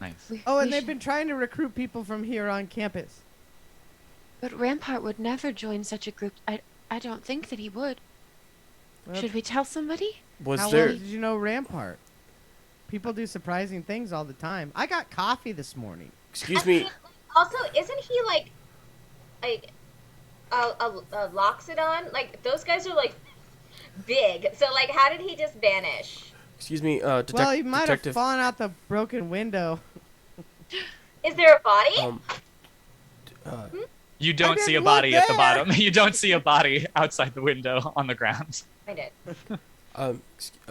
Nice. And they've been trying to recruit people from here on campus. But Rampart would never join such a group. I don't think that he would. Well, Should we tell somebody? Was How there? well did you know Rampart? People do surprising things all the time. I got coffee this morning. Excuse me. Also, isn't he like a Loxodon? Like, those guys are like big. So like, how did he just vanish? Excuse me. Well, he might detective. have fallen out the broken window. Is there a body? You don't didn't see a look body at the there. bottom. You don't see a body outside the window on the ground. I did.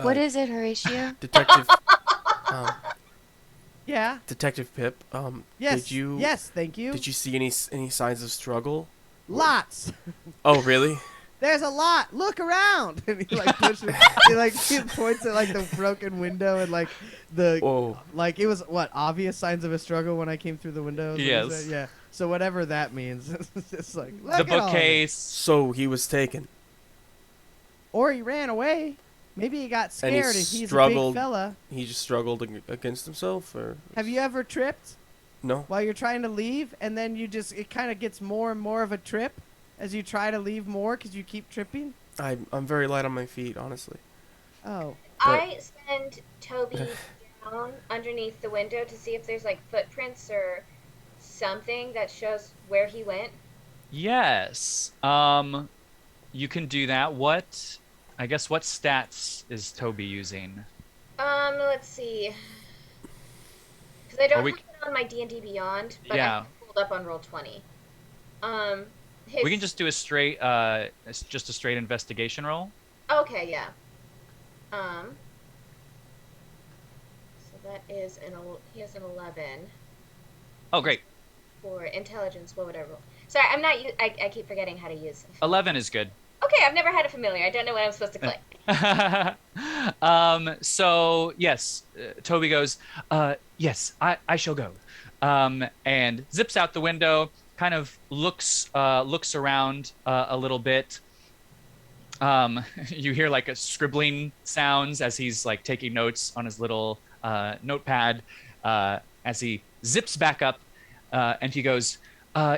What is it, Horatio? Detective? Yeah. Detective Pip. Yes. Did you? Yes, thank you. Did you see any signs of struggle? Lots. Oh, really? There's a lot. Look around. And he like pushes. he points at like the broken window and like the Whoa. like it was obvious signs of a struggle when I came through the window. is what he Yes. said? Yeah. So whatever that means, it's just like look The at all of it. bookcase. So he was taken. Or he ran away. Maybe he got And scared. he If he's a struggled. big fella. He just struggled against himself, or Have you ever tripped no? while you're trying to leave, and then it kind of gets more and more of a trip as you try to leave more because you keep tripping? I'm very light on my feet, honestly. Oh. I send Toby down underneath the window to see if there's like footprints or something that shows where he went. Yes. You can do that. What stats is Toby using? Let's see. Because I don't we- have it on my D&D Beyond, but Yeah. I pulled up on Roll20. We can just do a straight investigation roll. Okay, yeah. So that is he has an 11 Oh, great. for intelligence, whatever. Sorry, I'm not. I keep forgetting how to use. 11 is good. Okay, I've never had a familiar. I don't know what I'm supposed to click. So yes, Toby goes, yes, I shall go, and zips out the window, kind of looks around a little bit. You hear like a scribbling sounds as he's like taking notes on his little notepad, as he zips back up, and he goes,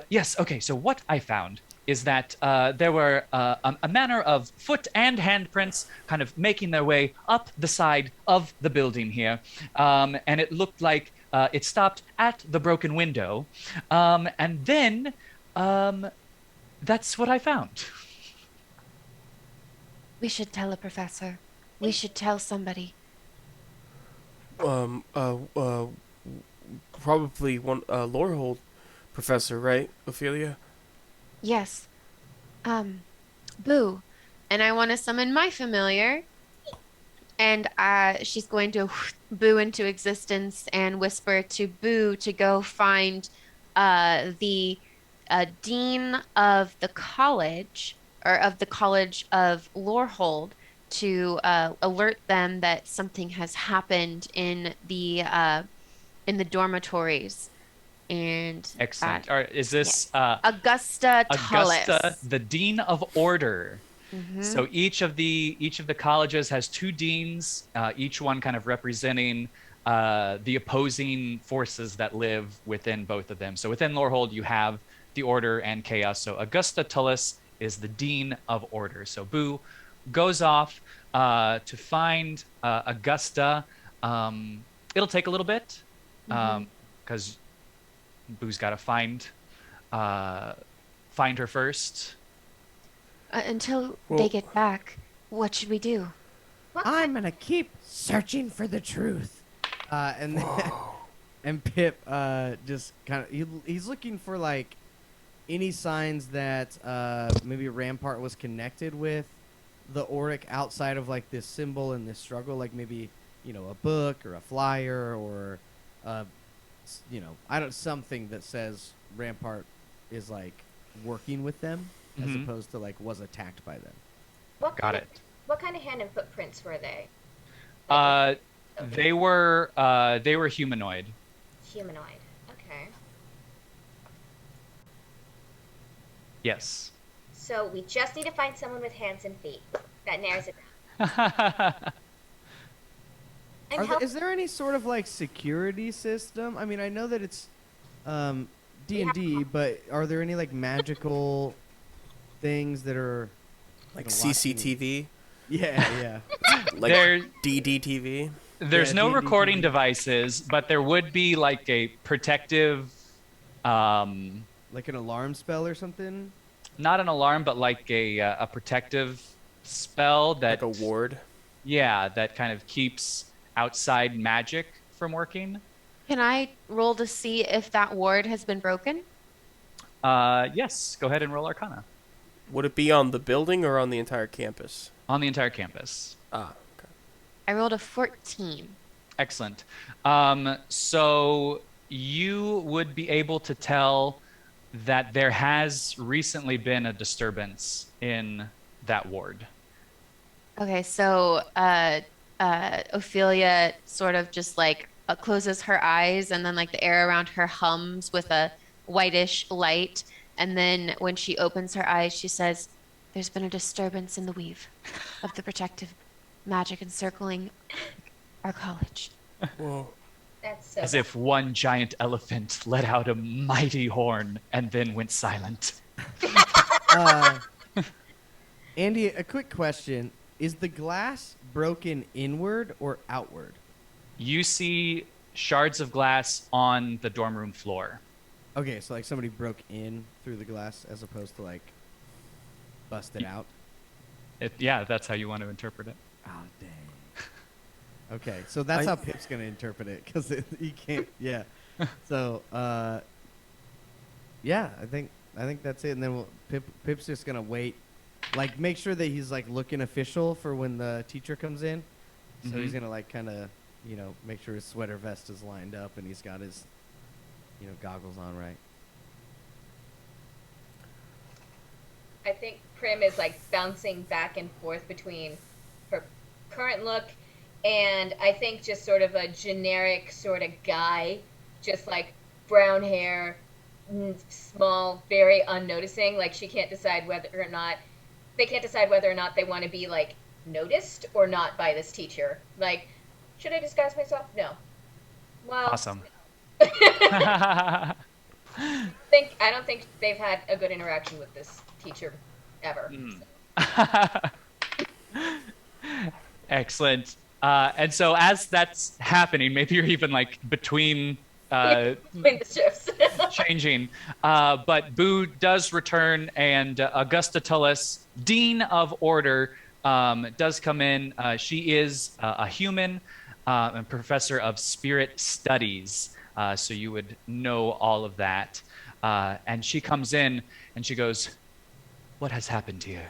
yes, okay, so what I found is that there were a manner of foot and handprints kind of making their way up the side of the building here. And it looked like it stopped at the broken window. And then that's what I found. We should tell a professor. We should tell somebody. Um, uh, uh, Probably one Lorehold professor, right, Ophelia? Yes. Boo. And I want to summon my familiar. And she's going to boo into existence and whisper to Boo to go find the dean of the college, or of the College of Lorehold, to alert them that something has happened in the dormitories. And Excellent. All right, is this yes, Augusta Augusta, Tullis. the Dean of Order? Hmm. So each of the colleges has two deans, each one kind of representing the opposing forces that live within both of them. So within Lorehold, you have the Order and Chaos. So Augusta Tullis is the Dean of Order. So Boo goes off to find Augusta. It'll take a little bit Hmm. because Boo's got to find her first. Until they Well, get back, what should we do? What I'm gonna keep searching for the truth. And then, and Pip just kind of he's looking for like any signs that maybe Rampart was connected with the Auric outside of like this symbol and this struggle, like maybe a book or a flyer or I don't something that says Rampart is like working with them as Mhm. opposed to like was attacked by them. what Got kind of it. what kind of hand and footprints were they? Like Uh, okay, they were humanoid. humanoid. Okay. Yes. So we just need to find someone with hands and feet. That narrows it uh, down. And help. Is there any sort of like security system? I mean, I know that it's D We and have D, but are there any like magical things that are Like watching? CCTV, Yeah, yeah, like there, DDTV. there's yeah. no D&D recording TV. devices, but there would be like a protective, um, Like an alarm spell or something. not an alarm, but like a protective spell Like that, a ward. yeah, that kind of keeps outside magic from working. Can I roll to see if that ward has been broken? Yes, go ahead and roll Arcana Would it be on the building or on the entire campus? on the entire campus. Ah, okay. I rolled a 14. Excellent. So you would be able to tell that there has recently been a disturbance in that ward. Okay, so Ophelia sort of just like closes her eyes, and then like the air around her hums with a whitish light. And then when she opens her eyes, she says, "There's been a disturbance in the weave of the protective magic encircling our college." Whoa. That's so. As if one giant elephant let out a mighty horn and then went silent. Uh, Andy, a quick question: is the glass broken inward or outward? You see shards of glass on the dorm room floor. Okay, so like somebody broke in through the glass as opposed to like busted out. Yeah, that's how you want to interpret it. Oh dang. Okay, so that's I- how Pip's gonna interpret it because he can't. Yeah. So yeah, I think that's it, and then Pip's just gonna wait, like make sure that he's like looking official for when the teacher comes in. So he's Mhm. gonna like kind of make sure his sweater vest is lined up and he's got his goggles on right. I think Prim is like bouncing back and forth between her current look and I think just sort of a generic sort of guy, just like brown hair, small, very unnoticing. Like she can't decide whether or not they want to be like noticed or not by this teacher. Like, should I disguise myself? No. Well, Awesome. I don't think they've had a good interaction with this teacher ever. Mm. Excellent. And so as that's happening, maybe you're even like between Between the shifts. changing. But Boo does return, and Augusta Tullis, Dean of Order, does come in. She is a human and professor of spirit studies. So you would know all of that. And she comes in and she goes, "What has happened here?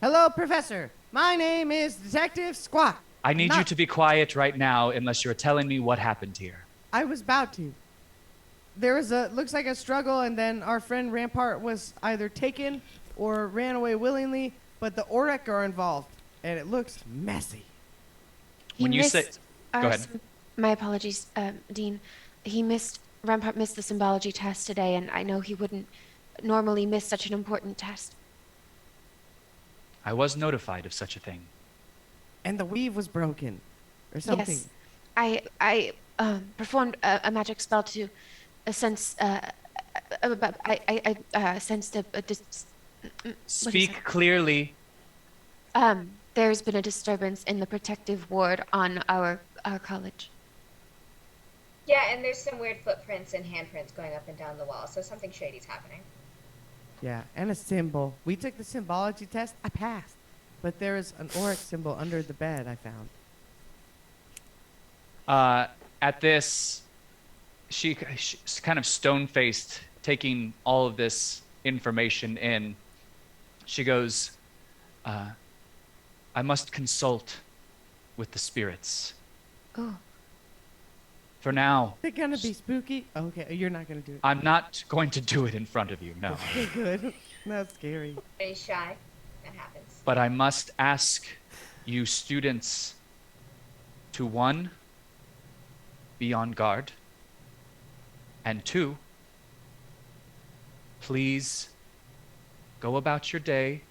Hello, Professor. My name is Detective Squawk. I need you to be quiet right now unless you're telling me what happened here." I was about to. There was looks like a struggle, and then our friend Rampart was either taken or ran away willingly, but the Orek are involved, and it looks messy. When you say, go ahead. My apologies, Dean. Rampart missed the symbology test today, and I know he wouldn't normally miss such an important test. I was notified of such a thing. And the weave was broken, or something. Yes, I performed a magic spell to sense. I sensed Speak clearly. There's been a disturbance in the protective ward on our college. Yeah, and there's some weird footprints and handprints going up and down the wall, so something shady's happening. Yeah, and a symbol. We took the symbology test. I passed. But there is an Orek symbol under the bed I found. At this, she's kind of stone-faced, taking all of this information in. She goes, "I must consult with the spirits. Oh. For now, They're gonna be spooky. Okay, you're not gonna do it. I'm not going to do it in front of you, no. Okay, good. That's scary. Very shy. That happens. But I must ask you students to, 1, be on guard, and 2, please go about your day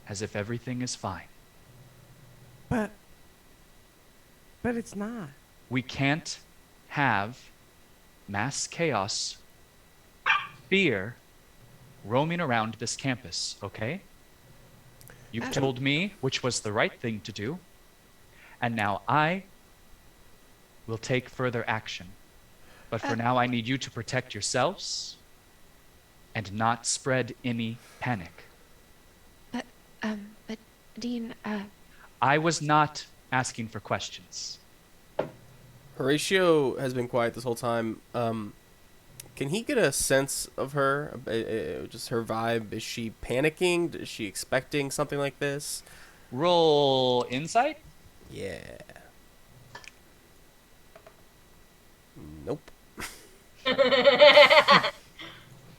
as if everything is fine. But it's not. We can't have mass chaos, fear roaming around this campus, okay? You've told me which was the right thing to do, and now I will take further action. But for now, I need you to protect yourselves and not spread any panic. But Dean, I was not asking for questions. Horatio has been quiet this whole time. Can he get a sense of her? Just her vibe? Is she panicking? Is she expecting something like this? Roll insight. Yeah. Nope.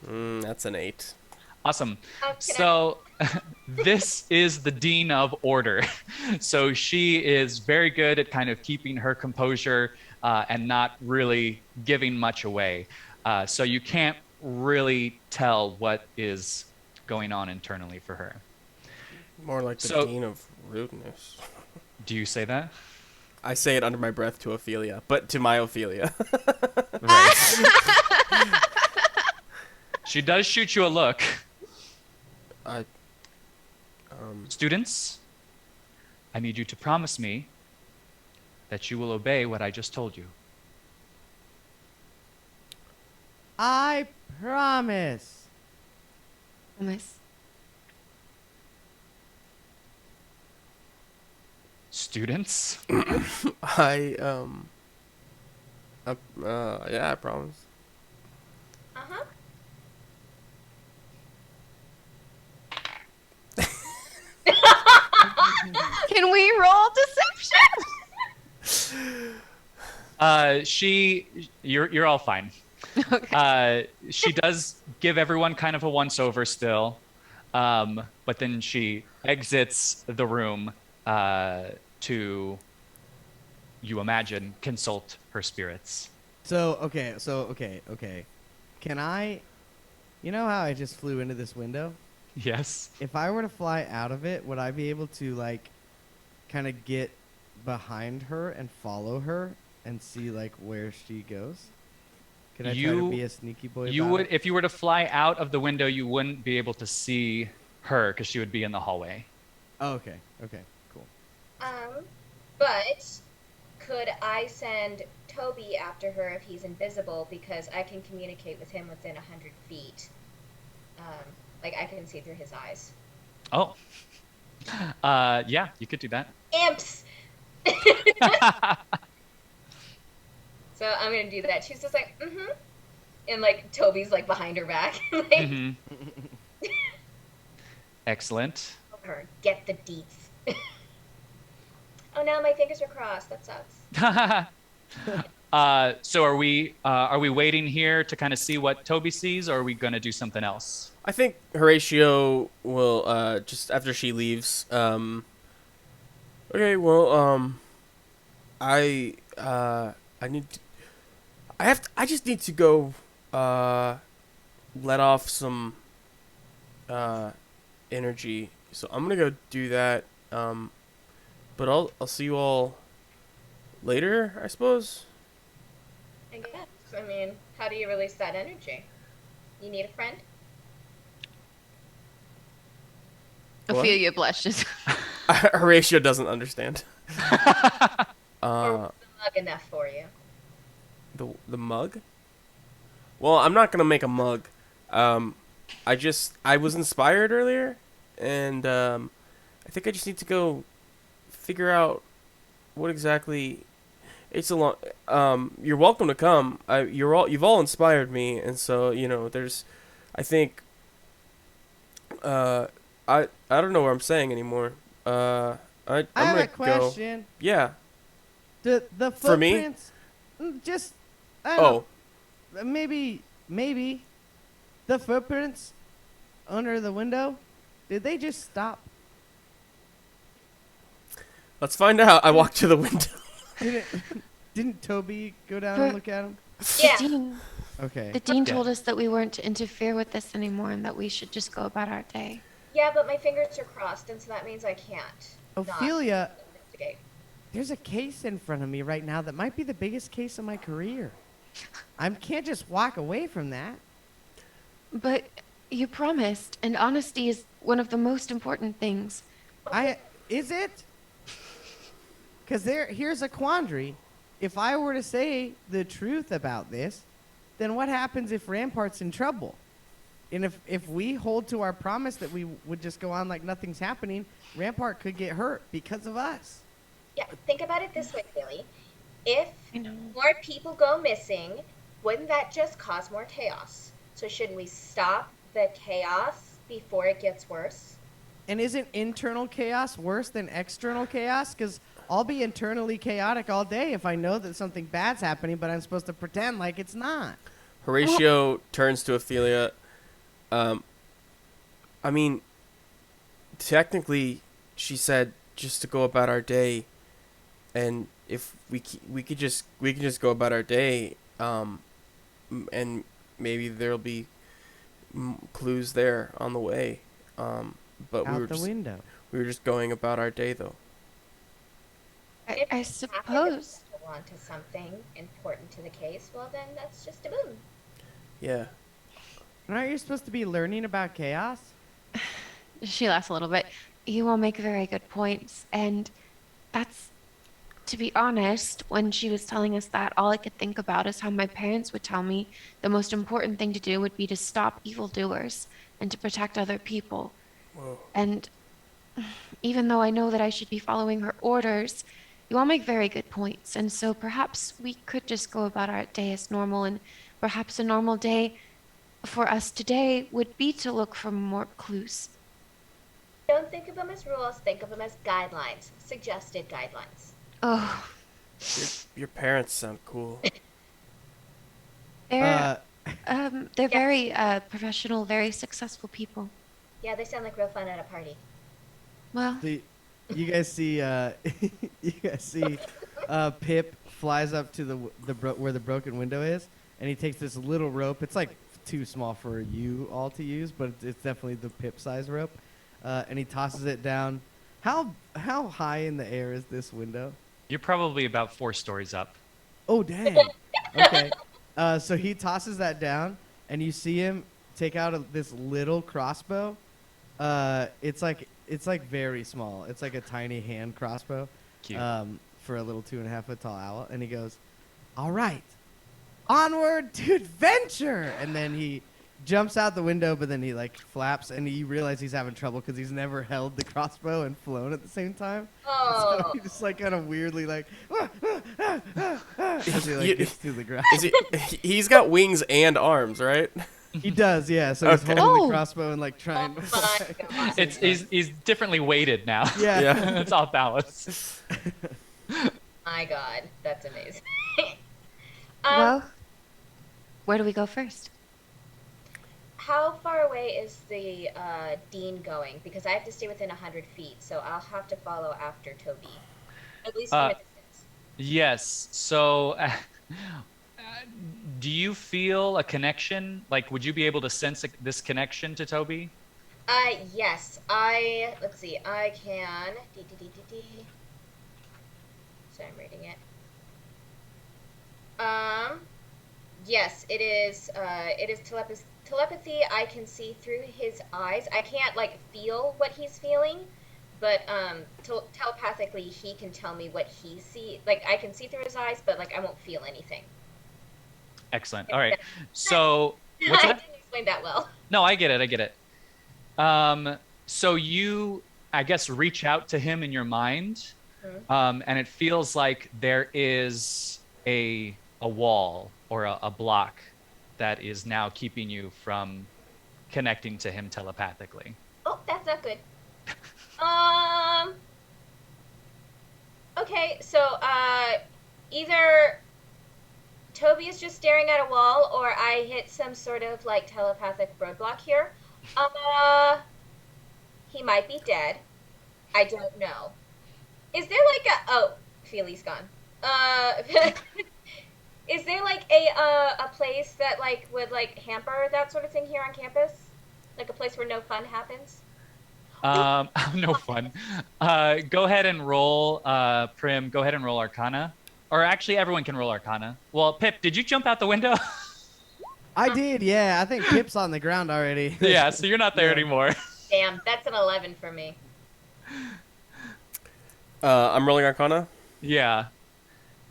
That's an 8. Awesome. So this is the Dean of Order. So she is very good at kind of keeping her composure and not really giving much away. So you can't really tell what is going on internally for her. More like the Dean of Rudeness. Do you say that? I say it under my breath to Ophelia, but to my Ophelia. Right. She does shoot you a look. Students, I need you to promise me that you will obey what I just told you. I promise. Promise. Students? Yeah, I promise. Uh-huh. Can we roll deception? You're all fine. Okay. She does give everyone kind of a once-over still, but then she exits the room to, you imagine, consult her spirits. Okay. Can I, you know how I just flew into this window? Yes. If I were to fly out of it, would I be able to, like, kind of get behind her and follow her and see, like, where she goes? Can I try to be a sneaky boy You about would, it? if you were to fly out of the window, you wouldn't be able to see her because she would be in the hallway. Oh, okay. Okay. Cool. But could I send Toby after her if he's invisible because I can communicate with him within 100 feet? Like I can see through his eyes. Oh, yeah, you could do that. Imps! So I'm gonna do that. She's just like, mm-hmm. And like Toby's like behind her back. Like, hmm Excellent. her, get the deets. Oh no, my fingers are crossed. That sucks. So are we waiting here to kind of see what Toby sees, or are we gonna do something else? I think Horatio will just after she leaves. Okay, well, I need. I just need to go. Let off some. Energy. So I'm gonna go do that. But I'll see you all later, I suppose. I guess. I mean, how do you release that energy? You need a friend? What? Ophelia blushes. Horatio doesn't understand. Or was the mug enough for you? The mug? Well, I'm not gonna make a mug. I was inspired earlier, and I think I just need to go figure out what exactly. It's a long. You're welcome to come. You've all inspired me, and so there's. I think. I don't know what I'm saying anymore. I'm I have gonna a question. go. Yeah. The For me? footprints, just I don't Oh. know, maybe the footprints under the window, did they just stop? Let's find out. I walk to the window. Didn't Toby go down and look at them? Yeah. The dean, Okay. the dean Yeah. told us that we weren't to interfere with this anymore and that we should just go about our day. Yeah, but my fingers are crossed, and so that means I can't. not Ophelia, investigate. there's a case in front of me right now that might be the biggest case of my career. I can't just walk away from that. But you promised, and honesty is one of the most important things. Is it? Because here's a quandary. If I were to say the truth about this, then what happens if Rampart's in trouble? And if we hold to our promise that we would just go on like nothing's happening, Rampart could get hurt because of us. Yeah, think about it this way, Billy. If I know. more people go missing, wouldn't that just cause more chaos? So shouldn't we stop the chaos before it gets worse? And isn't internal chaos worse than external chaos? Because I'll be internally chaotic all day if I know that something bad's happening, but I'm supposed to pretend like it's not. Horatio turns to Ophelia. I mean, technically, she said just to go about our day, and if we could just go about our day, and maybe there'll be clues there on the way. But Out the window. we were just going about our day though. I If we happen to suppose. hold on to something important to the case, well then that's just a boon. Yeah. And aren't you supposed to be learning about chaos? She laughs a little bit. You all make very good points. And that's, to be honest, when she was telling us that, all I could think about is how my parents would tell me the most important thing to do would be to stop evildoers and to protect other people. Whoa. And even though I know that I should be following her orders, you all make very good points. And so perhaps we could just go about our day as normal, and perhaps a normal day for us today would be to look for more clues. Don't think of them as rules, think of them as guidelines, suggested guidelines. Oh, Your parents sound cool. they're Yeah. very professional, very successful people. Yeah, they sound like real fun at a party. Well, You guys see Pip flies up to where the broken window is, and he takes this little rope. It's like too small for you all to use, but it's definitely the Pip size rope. And he tosses it down. How high in the air is this window? You're probably about 4 stories up. Oh dang. Okay. So he tosses that down, and you see him take out this little crossbow. It's like very small. It's like a tiny hand crossbow. Cute. For a little 2.5 foot tall owl, and he goes, "All right, onward to adventure!" And then he jumps out the window, but then he like flaps, and you realize he's having trouble because he's never held the crossbow and flown at the same time. Oh. So he just like kind of weirdly like as he like You- gets to the ground. Is he? He's got wings and arms, right? He does, yeah. So he's Okay. holding Oh. the crossbow and like trying. Oh to my God. He's differently weighted now. Yeah. Yeah. It's off balance. My God, that's amazing. Well, where do we go first? How far away is the dean going? Because I have to stay within 100 feet, so I'll have to follow after Toby. At least from a distance. Yes. So, do you feel a connection? Like, would you be able to sense this connection to Toby? Yes. Let's see, I can. So I'm reading it. Yes, it is telepathy. I can see through his eyes. I can't, like, feel what he's feeling, but, telepathically, he can tell me what he sees. Like, I can see through his eyes, but, like, I won't feel anything. Excellent. All right. So, what's I that? didn't explain that well. No, I get it. I get it. So you, I guess, reach out to him in your mind, and it feels like there is a wall or a block that is now keeping you from connecting to him telepathically. Oh, that's not good. Okay, so, either Toby is just staring at a wall, or I hit some sort of, like, telepathic roadblock here. He might be dead. I don't know. Is there, like, oh, Feely's gone. Is there, like, a place that, like, would, like, hamper that sort of thing here on campus? Like a place where no fun happens? No fun. Go ahead and roll, Prim. Go ahead and roll Arcana. Or actually, everyone can roll Arcana. Well, Pip, did you jump out the window? I did, yeah. I think Pip's on the ground already. Yeah, so you're not there Yeah. anymore. Damn, that's an 11 for me. I'm rolling Arcana. Yeah.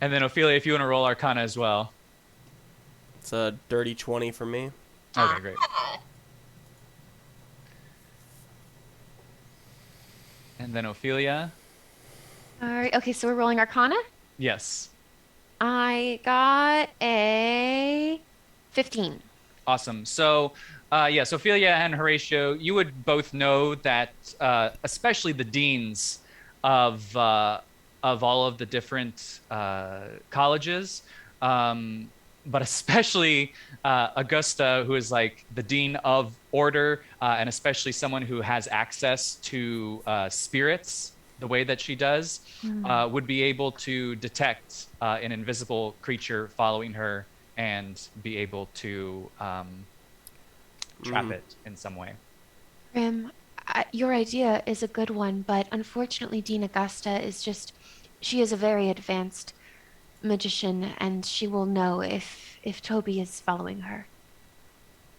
And then Ophelia, if you want to roll Arcana as well. It's a dirty 20 for me. Okay, great. Ah, And then Ophelia. All right. Okay, so we're rolling Arcana. Yes. I got a 15. Awesome. So, yes, Ophelia and Horatio, you would both know that, especially the deans of all of the different colleges, but especially Augusta, who is like the dean of order, and especially someone who has access to spirits the way that she does, would be able to detect an invisible creature following her and be able to trap it in some way. Your idea is a good one, but unfortunately, Dean Augusta she is a very advanced magician, and she will know if Toby is following her.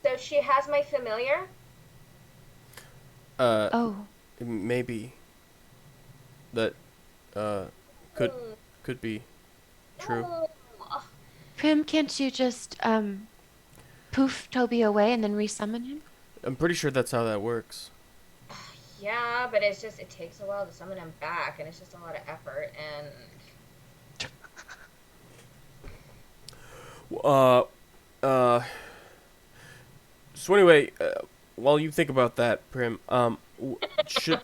so she has my familiar? Oh, Maybe. That could be true. Oh. Prim, can't you just poof Toby away and then resummon him? I'm pretty sure that's how that works. Yeah, but it takes a while to summon him back, and it's just a lot of effort, and... So anyway, while you think about that, Prim, should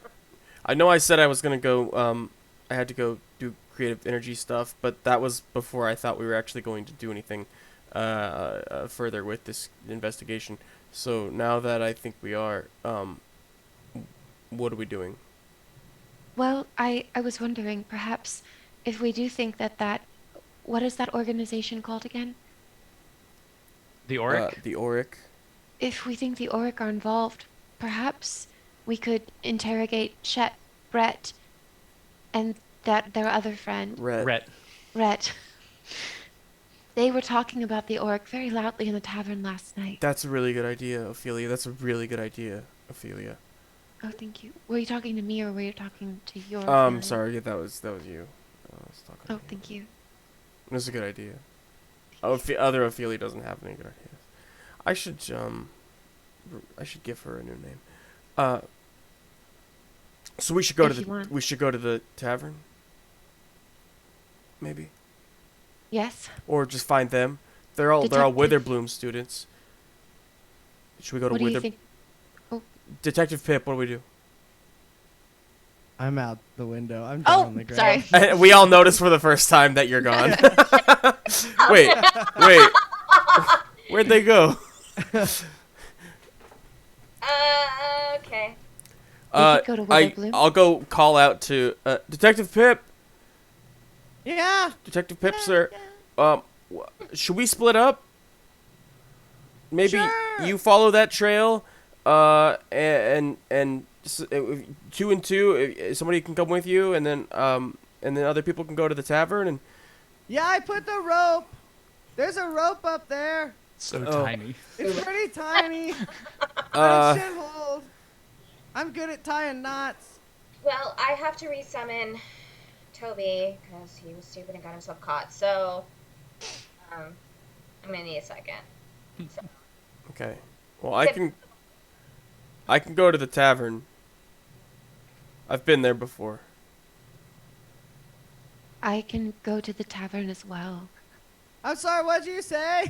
I know I said I was gonna go. I had to go do creative energy stuff, but that was before I thought we were actually going to do anything further with this investigation. So now that I think we are, what are we doing? Well, I was wondering, perhaps, if we do think that what is that organization called again? The Auric? The Auric. If we think the Auric are involved, perhaps we could interrogate Chet, Brett, and their other friend, Red. Rhett. Rhett. They were talking about the orc very loudly in the tavern last night. That's a really good idea, Ophelia. That's a really good idea, Ophelia. Oh, thank you. Were you talking to me or were you talking to your Ophelia? Sorry, yeah, that was you. I was talking to Oh, you. thank you. That's a good idea. Other Ophelia doesn't have any good ideas. I should give her a new name. So we should go If to you want. we should go to the tavern. Maybe, Yes. or just find them. They're all Detective. Witherbloom students. Should we go to What do you Wither? think? Detective Pip, what do we do? I'm out the window. I'm down on the ground. Sorry. We all notice for the first time that you're gone. wait. Where'd they go? Okay. could go to Witherbloom. I'll go call out to Detective Pip. Yeah. Detective Pip, sir. Should we split up? Maybe Sure. you follow that trail, and two and two. Somebody can come with you, and then other people can go to the tavern. And Yeah, I put the rope. There's a rope up there. So Oh. tiny. It's pretty tiny, but it should hold. I'm good at tying knots. Well, I have to resummon Toby because he was stupid and got himself caught. So, I'm gonna need a second. okay. Well, I can go to the tavern. I've been there before. I can go to the tavern as well. I'm sorry, what'd you say?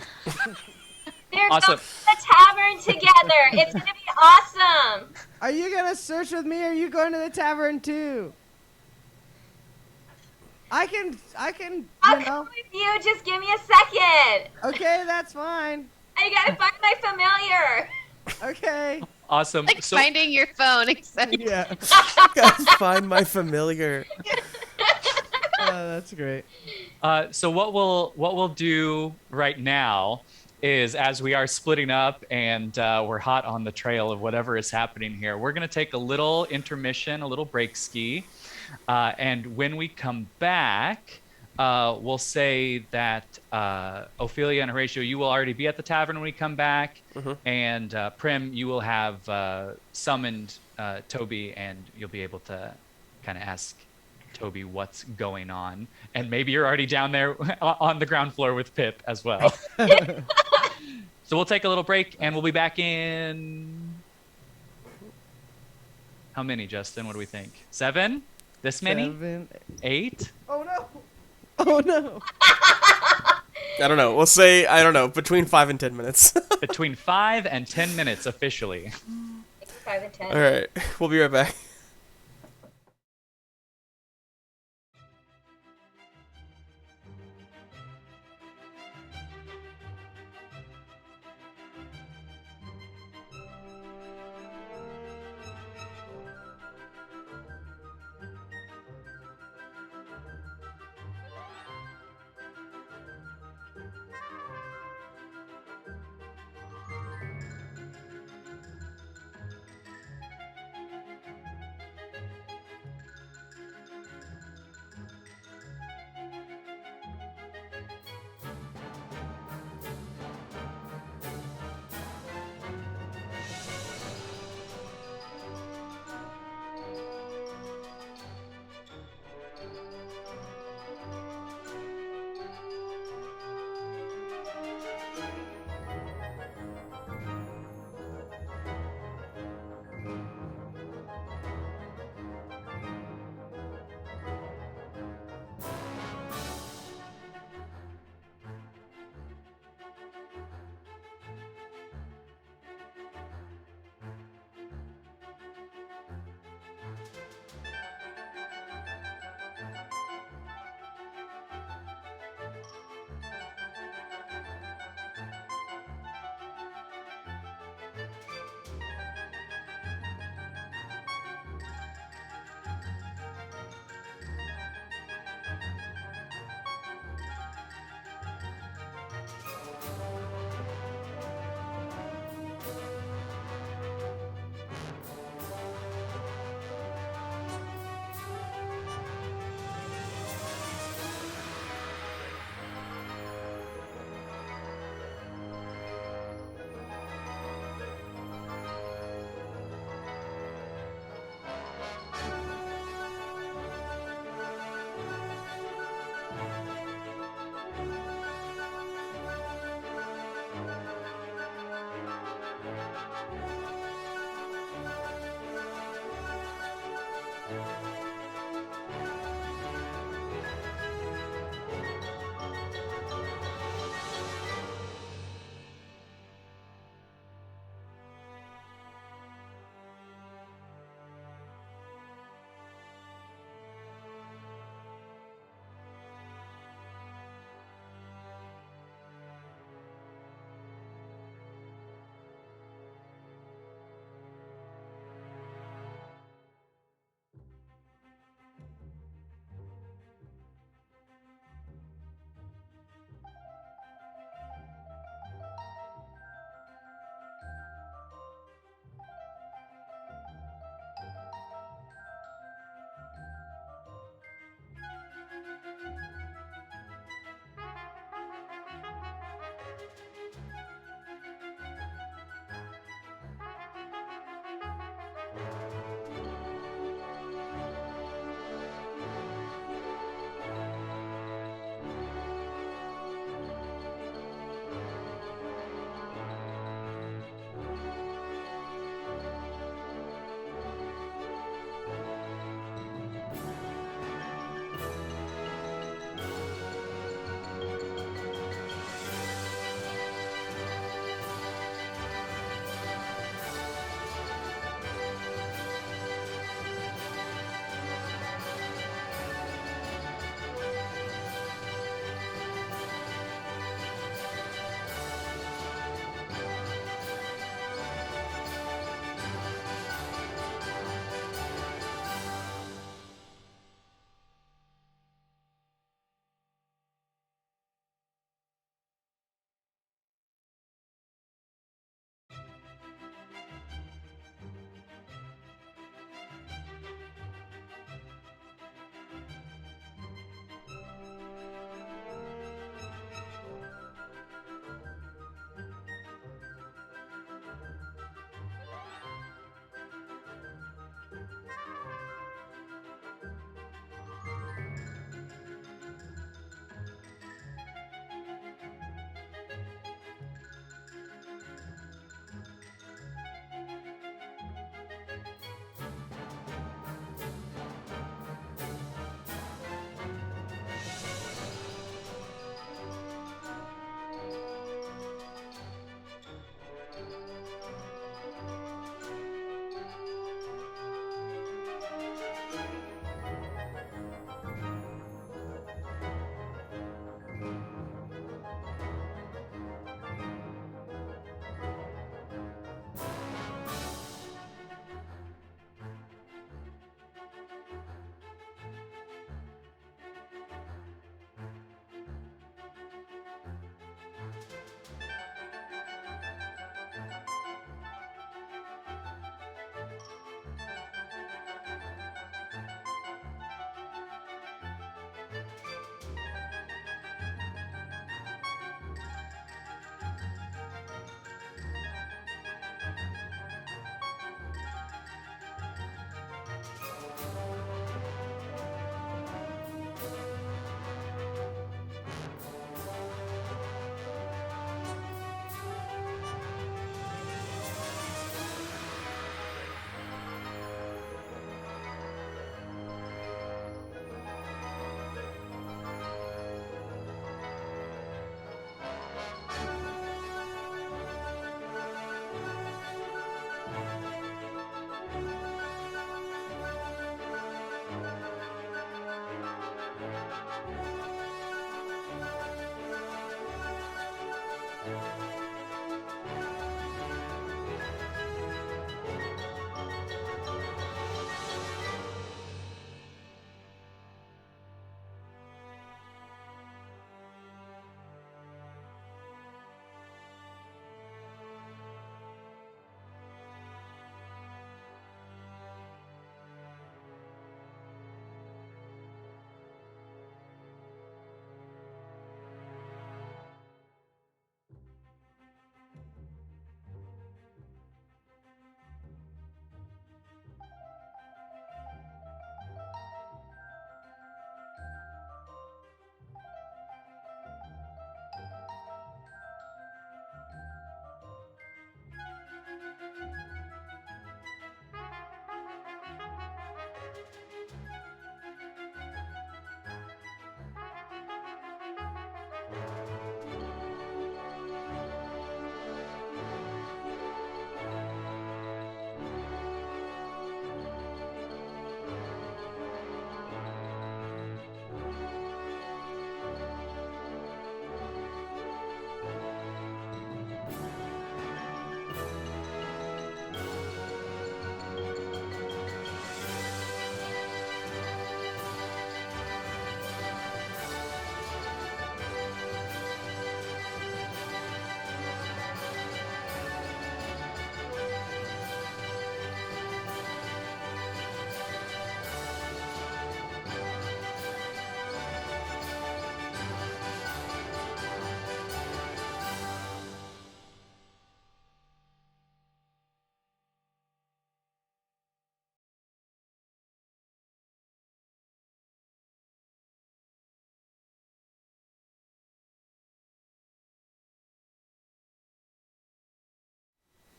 They're Awesome. going to the tavern together. It's gonna be awesome. Are you gonna search with me or are you going to the tavern too? I can, I'll you come know. with you. Just give me a second. Okay, that's fine. I gotta find my familiar. Okay. Awesome. Like So finding your phone, except Yeah. Guys, find my familiar. That's great. So what we'll do right now is, as we are splitting up and we're hot on the trail of whatever is happening here, we're going to take a little intermission, a little break ski, and when we come back, we'll say that Ophelia and Horatio, you will already be at the tavern when we come back, and Prim, you will have summoned Toby, and you'll be able to kind of ask Toby what's going on, and maybe you're already down there on the ground floor with Pip as well. So we'll take a little break and we'll be back in how many, Justin? What do we think? 7? This many? 7. 8? Oh no. Oh no. I don't know. We'll say, I don't know, between 5 and 10 minutes. Between 5 and 10 minutes officially. 5 and 10. All right. We'll be right back.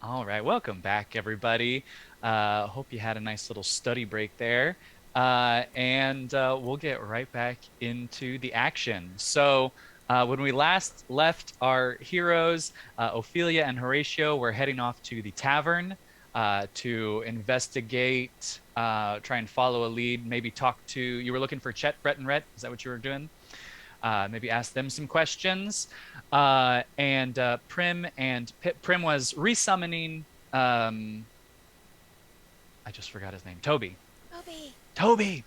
All right, welcome back, everybody. Hope you had a nice little study break there. And we'll get right back into the action. So, when we last left our heroes, Ophelia and Horatio were heading off to the tavern to investigate, try and follow a lead, maybe talk to. You were looking for Chet, Brett, and Rhett. Is that what you were doing? Maybe ask them some questions. And Prim and Prim was resummoning. I just forgot his name. Toby. Toby. Toby.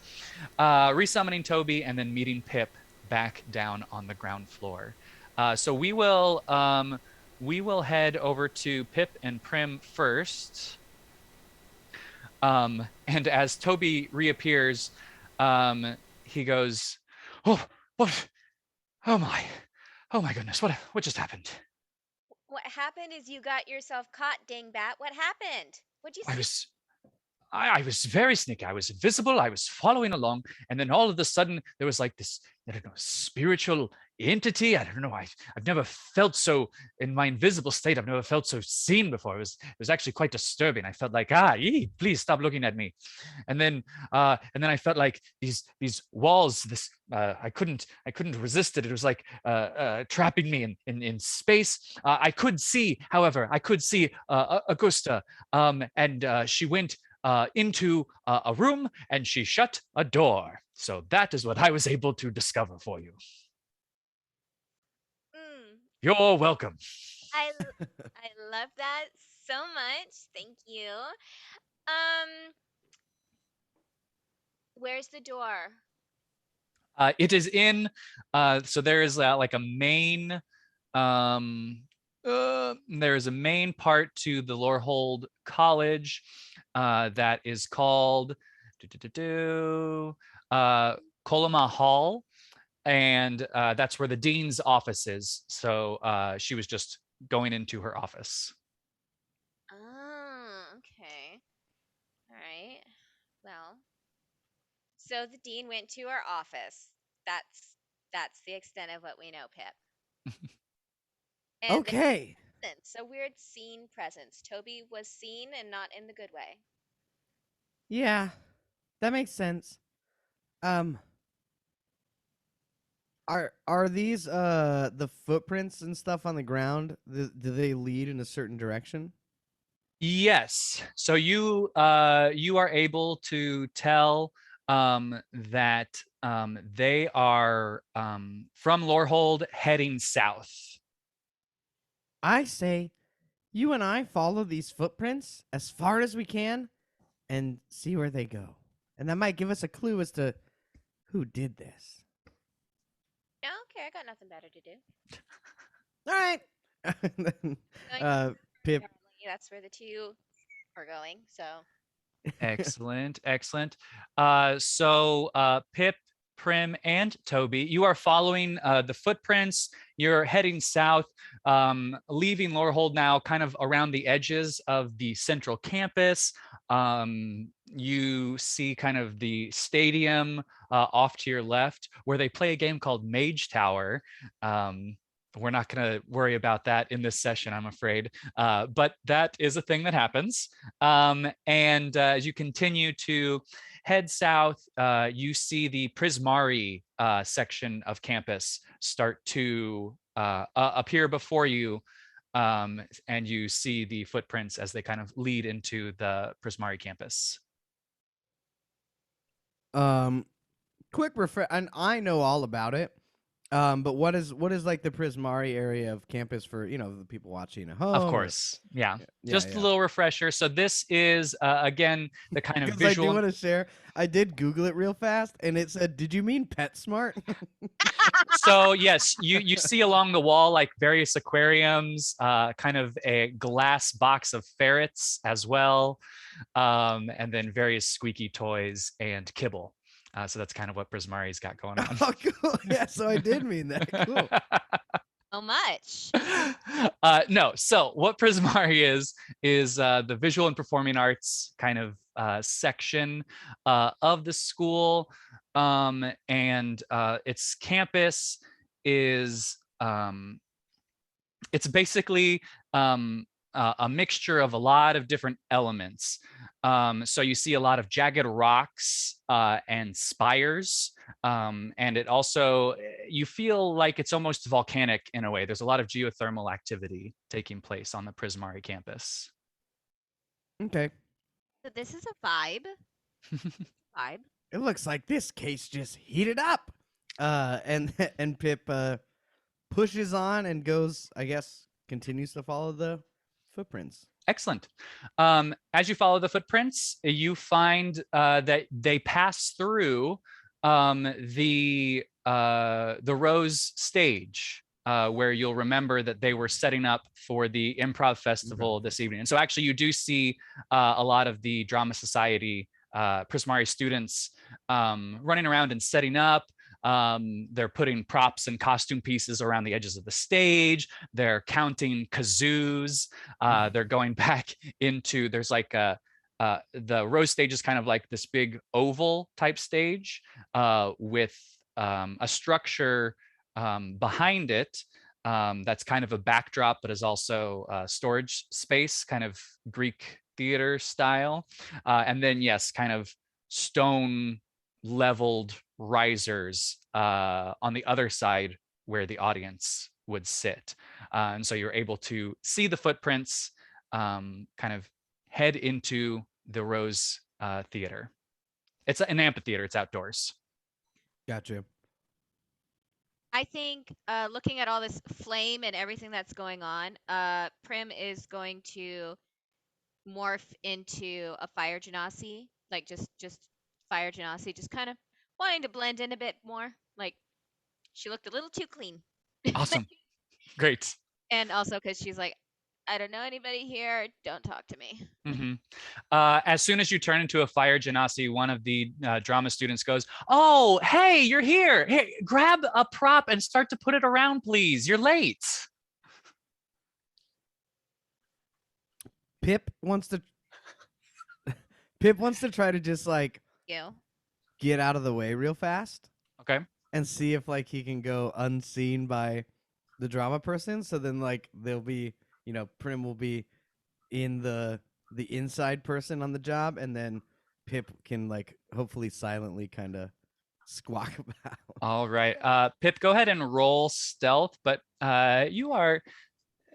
Resummoning Toby and then meeting Pip back down on the ground floor. So we will head over to Pip and Prim first. And as Toby reappears, he goes, "Oh, what? Oh my, oh my goodness! What just happened? What happened is you got yourself caught, dingbat. What happened? What'd you I see? was I was very sneaky. I was invisible. I was following along, and then all of a sudden there was like this, I don't know, spiritual entity. I don't know. I've never felt so in my invisible state. I've never felt so seen before. It was actually quite disturbing. I felt like please stop looking at me. And then I felt like these walls. This I couldn't resist it. It was like trapping me in space. I could see, however, Augusta, and she went into a room and she shut a door. So that is what I was able to discover for you. Mm, You're welcome. I love that so much. Thank you. Um, where's the door? It is in, so there is like a main, there is a main part to the Lorehold College that is called Colima Hall, and that's where the dean's office is. So she was just going into her office. Oh, okay. All right. Well, so the dean went to our office. That's the extent of what we know, Pip. And Okay. presence, a weird scene presence. Toby was seen and not in the good way. Yeah, that makes sense. Um, are these the footprints and stuff on the ground? Do they lead in a certain direction? Yes. So you are able to tell that they are from Lorehold heading south. I say, you and I follow these footprints as far as we can, and see where they go, and that might give us a clue as to who did this. Yeah, okay, I got nothing better to do. All right. And then, Pip. Apparently, that's where the two are going. So Excellent, excellent. So Pip, Prim, and Toby, you are following the footprints. You're heading south, leaving Lorehold now, kind of around the edges of the central campus. You see kind of the stadium off to your left, where they play a game called Mage Tower. We're not going to worry about that in this session, I'm afraid. But that is a thing that happens. And as you continue to head south, you see the Prismari section of campus start to appear before you. And you see the footprints as they kind of lead into the Prismari campus. Quick refresh, and I know all about it. But what is like the Prismari area of campus for the people watching at home? Of course, yeah. Yeah, Just yeah. a little refresher. So this is again the kind of Because I do visual. want to share. I did Google it real fast, and it said, "Did you mean PetSmart?" So yes, you see along the wall like various aquariums, kind of a glass box of ferrets as well, and then various squeaky toys and kibble. So that's kind of what Prismari's got going on. Oh, cool. Yeah, so I did mean that. Cool. so much. No, so what Prismari is the visual and performing arts kind of section of the school, and its campus is it's basically a mixture of a lot of different elements. So you see a lot of jagged rocks and spires, and it also, you feel like it's almost volcanic in a way. There's a lot of geothermal activity taking place on the Prismari campus. Okay. So this is a vibe. Vibe. It looks like this case just heated up. And and Pip pushes on and goes, I guess, continues to follow the footprints. Excellent. As you follow the footprints, you find that they pass through the Rose stage, where you'll remember that they were setting up for the improv festival this evening. And so actually you do see a lot of the Drama Society Prismari students running around and setting up. They're putting props and costume pieces around the edges of the stage. They're counting kazoos. They're going back into, there's like the Rose stage is kind of like this big oval type stage with a structure behind it that's kind of a backdrop, but is also storage space, kind of Greek theater style. And then, yes, kind of stone leveled risers on the other side where the audience would sit. And so you're able to see the footprints kind of head into the Rose Theater. It's an amphitheater, it's outdoors. Gotcha. I think looking at all this flame and everything that's going on, Prim is going to morph into a fire genasi, like just fire genasi, just kind of wanting to blend in a bit more. Like she looked a little too clean. Awesome. Great. And also because she's like, I don't know anybody here. Don't talk to me. Mm-hmm. As soon as you turn into a fire genasi, one of the drama students goes, "Oh, hey, you're here. Hey, grab a prop and start to put it around, please. You're late." Pip wants to Pip wants to try to just like You. get out of the way real fast Okay. and see if like he can go unseen by the drama person. So then like they'll be, Prim will be in the inside person on the job, and then Pip can like hopefully silently kind of squawk about. All right. Pip, go ahead and roll stealth, but go ahead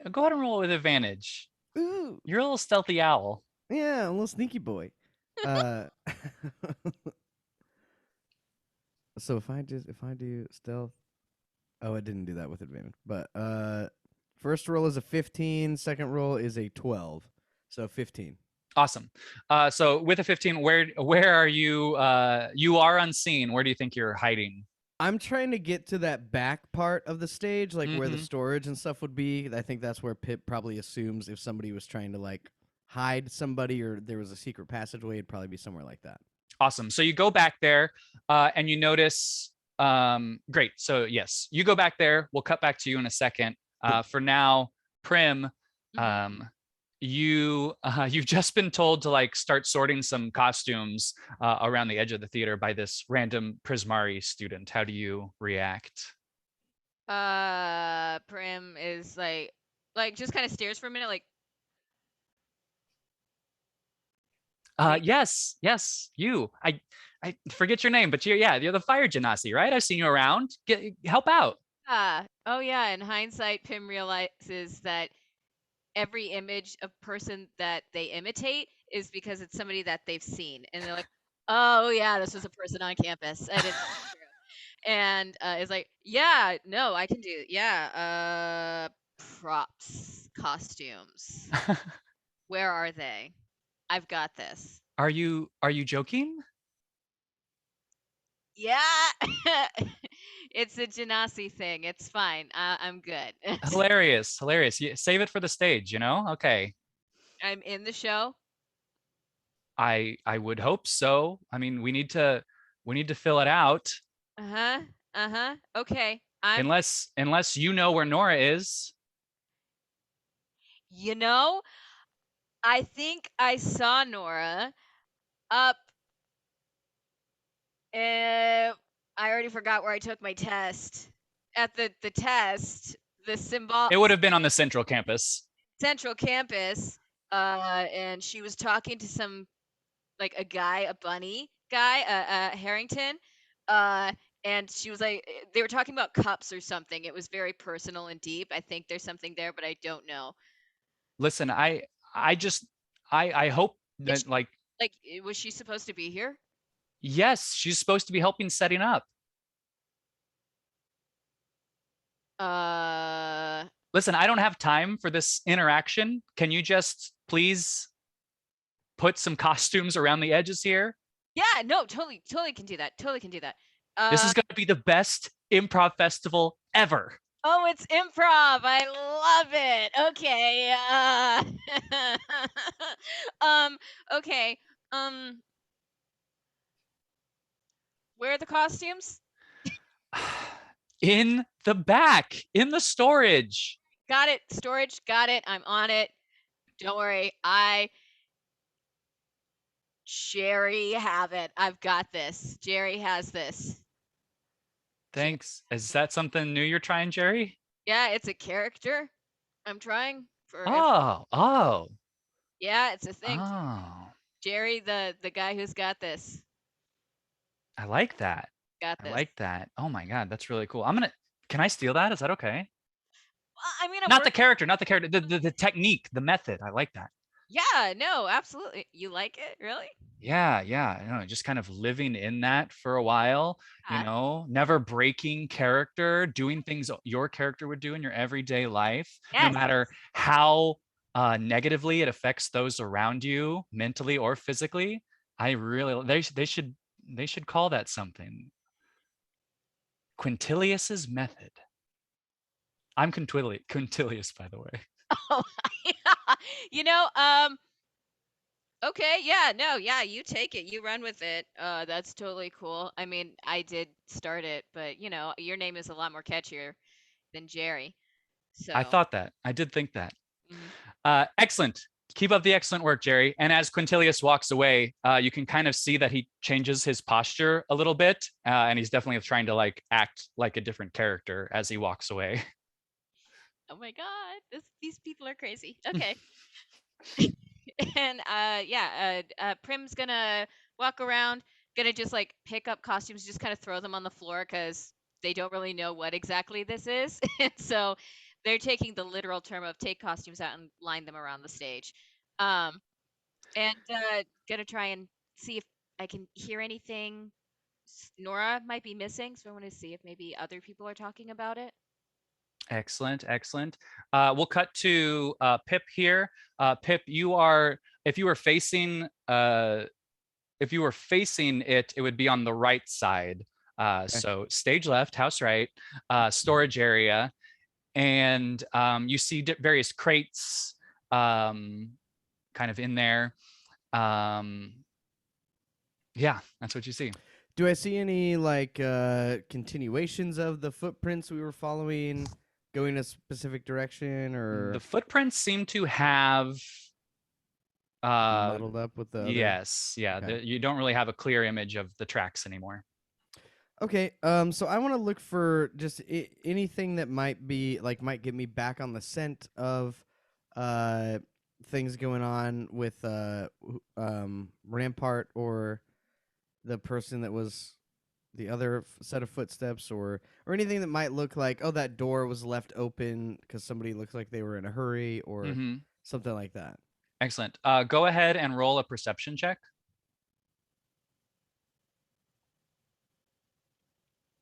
and roll with advantage. Ooh, You're a little stealthy owl. yeah, a little sneaky boy. So if I do stealth, oh, I didn't do that with advantage. But first roll is a 15, second roll is a 12, so 15. Awesome. So with a 15, where are you? You are unseen. Where do you think you're hiding? I'm trying to get to that back part of the stage, like where the Mhm. storage and stuff would be. I think that's where Pip probably assumes if somebody was trying to like hide somebody or there was a secret passageway, it'd probably be somewhere like that. Awesome. So you go back there and you notice, great. So yes, you go back there. We'll cut back to you in a second. For now, Prim, you've just been told to like start sorting some costumes around the edge of the theater by this random Prismari student. How do you react? Prim is like just kind of stares for a minute, like Yes, you. I forget your name, but you're the fire genasi, right? I've seen you around. Help out. oh yeah. In hindsight, Pim realizes that every image of person that they imitate is because it's somebody that they've seen, and they're like, oh yeah, this was a person on campus. I didn't. And it's like, yeah, no, I can do, yeah. Props, costumes. Where are they? I've got this. Are you joking? Yeah. It's a genasi thing. It's fine. I'm good. Hilarious. Save it for the stage, Okay. I'm in the show. I would hope so. I mean, we need to fill it out. Okay. Unless you know where Nora is. I think I saw Nora up. I already forgot where I took my test. At the test, the symbol. It would have been on the central campus. Central Campus, and she was talking to some like a guy, a bunny guy, Harrington, uh, and she was like, they were talking about cups or something. It was very personal and deep. I think there's something there, but I don't know. Listen, I just I hope Is that like like, was she supposed to be here? yes, she's supposed to be helping setting up. Uh, Listen, I don't have time for this interaction. Can you just please put some costumes around the edges here? yeah, no, totally can do that. Totally can do that. This Uh, is going to be the best improv festival ever. oh, it's improv. I love it. Okay. Um, okay. Um, where are the costumes? In the back, in the storage. Got it. Storage. Got it. I'm on it. Don't worry. Jerry have it. I've got this. Jerry has this. Thanks. Is that something new you're trying, Jerry? Yeah, it's a character. I'm trying for. Oh. Yeah, it's a thing. Oh. Jerry, the guy who's got this. I like that. Got I this. like that. Oh my God, that's really cool. Can I steal that? Is that okay? I mean, Not the character, the technique, the method. I like that. Yeah, no, absolutely. You like it, really? Yeah. Just kind of living in that for a while, never breaking character, doing things your character would do in your everyday life, no Yes. matter how negatively it affects those around you, mentally or physically. They should call that something. Quintilius's method. I'm Quintilius, by the way. Oh, yeah. You know, okay, yeah, no, yeah, you take it, you run with it. That's totally cool. I mean, I did start it, but your name is a lot more catchier than Jerry. So, I thought that. I did think that. mhm. Excellent. Keep up the excellent work, Jerry. And as Quintilius walks away, you can kind of see that he changes his posture a little bit, and he's definitely trying to like act like a different character as he walks away. Oh my God, these people are crazy. Okay. And Prim's gonna walk around, gonna just like pick up costumes, just kind of throw them on the floor because they don't really know what exactly this is. And so they're taking the literal term of take costumes out and line them around the stage. Um, and gonna try and see if I can hear anything. Nora might be missing, so I want to see if maybe other people are talking about it. Excellent. We'll cut to Pip here. Pip, if you were facing it, it would be on the right side. So stage left, house right, storage area, and you see various crates kind of in there. Yeah, that's what you see. Do I see any like continuations of the footprints we were following, going a specific direction, or The footprints seem to have muddled up with the other? Yes, yeah. Okay. You don't really have a clear image of the tracks anymore. Okay, so I want to look for just anything that might get me back on the scent of things going on with Rampart or the person that was the other set of footsteps, or anything that might look like, oh, that door was left open because somebody looks like they were in a hurry, or something like that. Excellent. Go ahead and roll a perception check.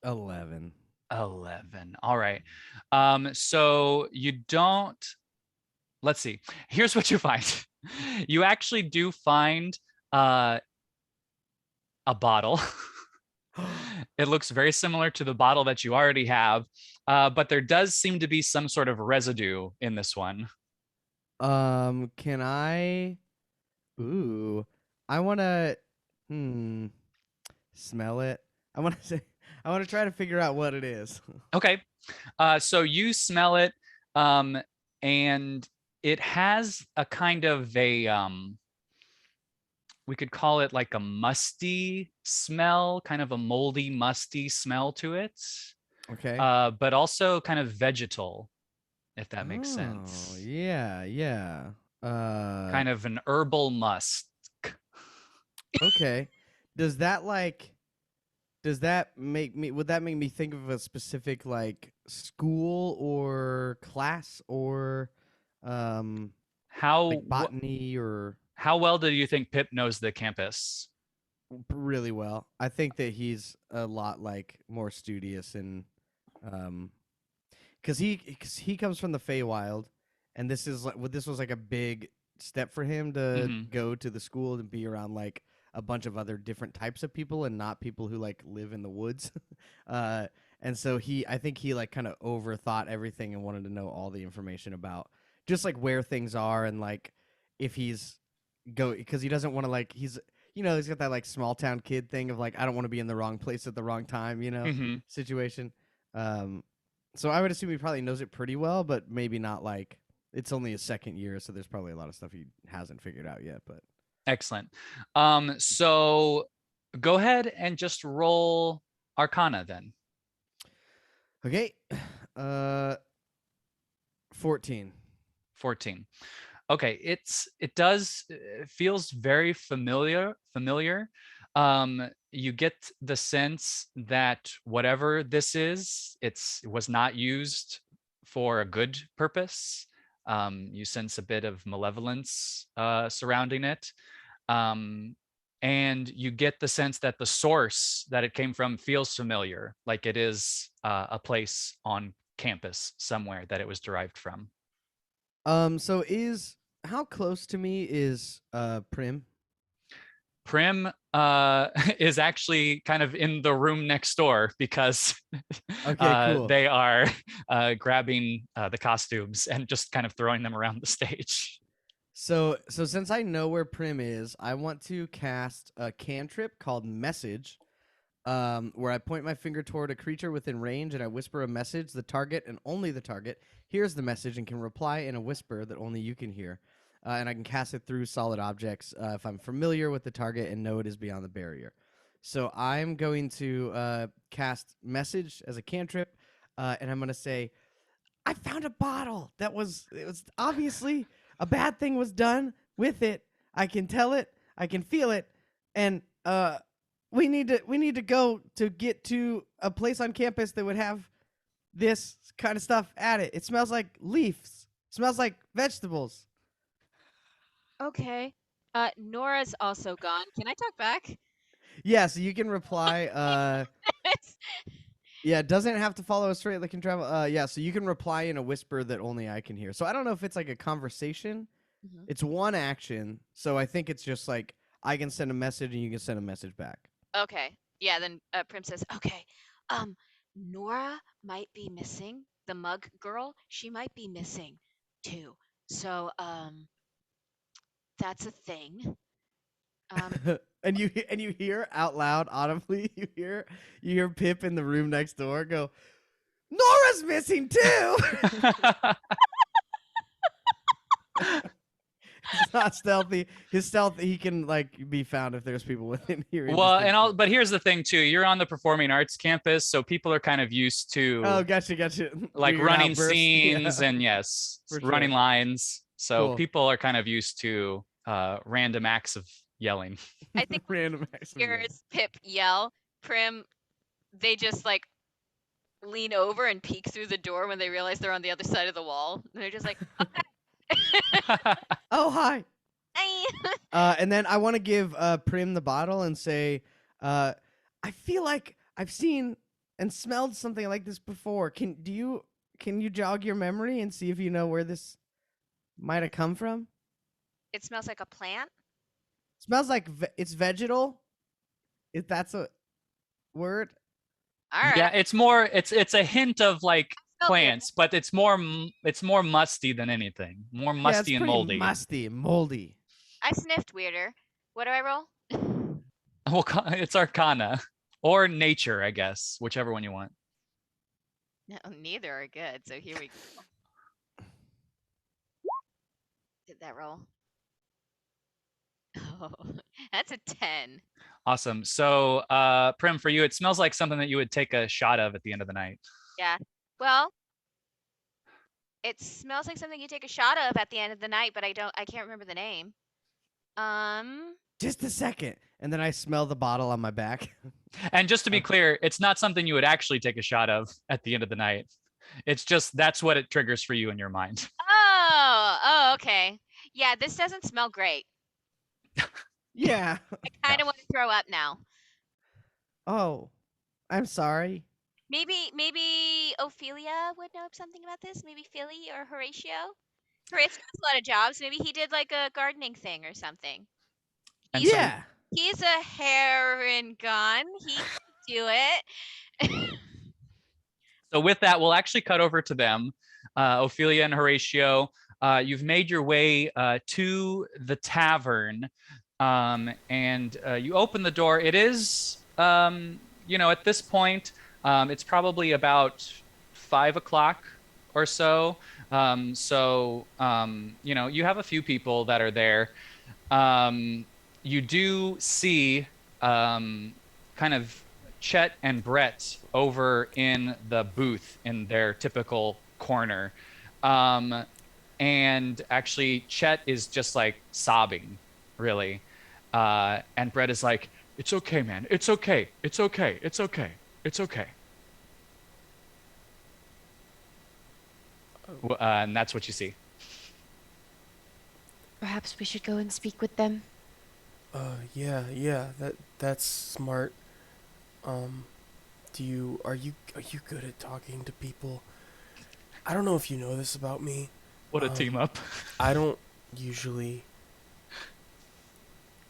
11. All right. So you don't. Let's see. Here's what you find. You actually do find a bottle. It looks very similar to the bottle that you already have, but there does seem to be some sort of residue in this one. Can I? Ooh, I want to. Smell it. I want to say. I want to try to figure out what it is. Okay. So you smell it, and it has a kind of a we could call it like a musty smell, kind of a moldy, musty smell to it. Okay. But also kind of vegetal. if that makes Oh, sense. yeah, yeah. Kind of an herbal musk. Okay. Does that like does that make me would that make me think of a specific like school or class or um How like botany or how well do you think Pip knows the campus? really well? I think that he's a lot like more studious and um cuz he comes from the Feywild and this was like a big step for him to Hmm. go to the school and be around like a bunch of other different types of people and not people who like live in the woods. uh and so I think he like kind of overthought everything and wanted to know all the information about just like where things are and like if he's go because he doesn't want to like he's got that like small town kid thing of like I don't want to be in the wrong place at the wrong time, Hmm. situation. Um, so I would assume he probably knows it pretty well, but maybe not like it's only his second year, so there's probably a lot of stuff he hasn't figured out yet. But Excellent. So go ahead and just roll Arcana then. okay, uh, 14. 14. Okay, it feels very familiar. You get the sense that whatever this is, it was not used for a good purpose. You sense a bit of malevolence surrounding it. And you get the sense that the source that it came from feels familiar, like it is a place on campus somewhere that it was derived from. So is how close to me is Prim? Prim is actually kind of in the room next door because Okay, cool. they are grabbing the costumes and just kind of throwing them around the stage. So since I know where Prim is, I want to cast a cantrip called Message, where I point my finger toward a creature within range and I whisper a message. The target and only the target hears the message and can reply in a whisper that only you can hear. And I can cast it through solid objects if I'm familiar with the target and know it is beyond the barrier. So I'm going to cast Message as a cantrip, and I'm going to say, I found a bottle it was obviously a bad thing was done with it. I can tell it, I can feel it, and we need to go to get to a place on campus that would have this kind of stuff at it. It smells like leaves. Smells like vegetables. Okay. Nora's also gone. Can I talk back? Yeah, so you can reply yeah, it doesn't have to follow a straight like in travel. Yeah, so you can reply in a whisper that only I can hear. So I don't know if it's like a conversation. Mhm. It's one action, so I think it's just like I can send a message and you can send a message back. Okay. Yeah, then Prim says, okay, Nora might be missing. The mug girl, she might be missing too. So, that's a thing. And you hear out loud audibly, you hear Pip in the room next door go, Nora's missing too. It's not stealthy. His stealth, he can like be found if there's people within here. But here's the thing too. You're on the performing arts campus, so people are kind of used to Oh, gotcha. like Weird running outbursts. scenes Yeah, and yes, for running sure. lines. So Cool. people are kind of used to random acts of yelling. I think Random accident. hears Pip yell, Prim, they just like lean over and peek through the door when they realize they're on the other side of the wall. And they're just like, Oh, hi. "Hey." And then I want to give Prim the bottle and say, I feel like I've seen and smelled something like this before. Can you jog your memory and see if you know where this might have come from? It smells like a plant. Smells like it's vegetal. If that's a word. All right. Yeah, it's a hint of like Smell weird. plants, but it's more musty than anything. More Yeah, it's musty and pretty moldy. musty, moldy. I sniffed weirder. What do I roll? Well, it's Arcana or Nature, I guess, whichever one you want. No, neither are good. So here we go. Did that roll? Oh, that's a 10. Awesome. So, Prim, for you, it smells like something that you would take a shot of at the end of the night. Yeah. Well, It smells like something you take a shot of at the end of the night, but I can't remember the name. Just a second. And then I smell the bottle on my back. And just to be Okay. clear, it's not something you would actually take a shot of at the end of the night. It's just that's what it triggers for you in your mind. Oh, okay. Yeah, this doesn't smell great. Yeah. I kind of want to throw up now. Oh, I'm sorry. Maybe Ophelia would know something about this. Maybe Philly or Horatio. Horatio has a lot of jobs. Maybe he did like a gardening thing or something. And He's so Yeah. he's a heron gun. He can do it. So with that, we'll actually cut over to them, Ophelia and Horatio. You've made your way to the tavern, and you open the door. It is, at this point, it's probably about 5 o'clock or so. You have a few people that are there. You do see kind of Chet and Brett over in the booth in their typical corner. Um, and actually, Chet is just like sobbing, really. And Brett is like, "It's okay, man. It's okay. It's okay. It's okay. It's okay." And that's what you see. Perhaps we should go and speak with them. Yeah, that's smart. Um, are you good at talking to people? I don't know if you know this about me. What a team up. I don't usually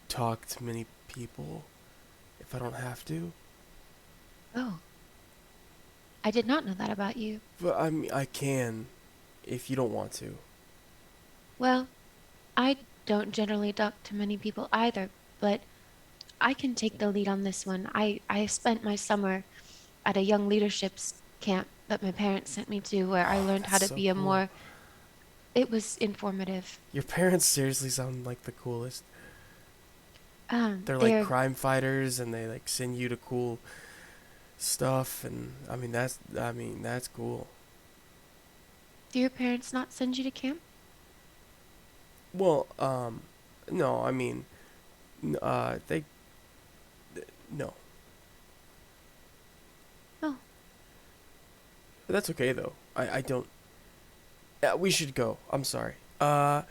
talk to many people if I don't have to. Oh, I did not know that about you. But I mean, I can if you don't want to. Well, I don't generally talk to many people either, but I can take the lead on this one. I spent my summer at a young leadership's camp that my parents sent me to where I learned how That's to so be a cool. more. It was informative. Your parents seriously sound like the coolest. They're like They're. crime fighters and they like send you to cool stuff and that's cool. Do your parents not send you to camp? Well, no, I mean, they no. Oh, But that's okay though. I don't. Yeah, we should go. I'm sorry. sorry.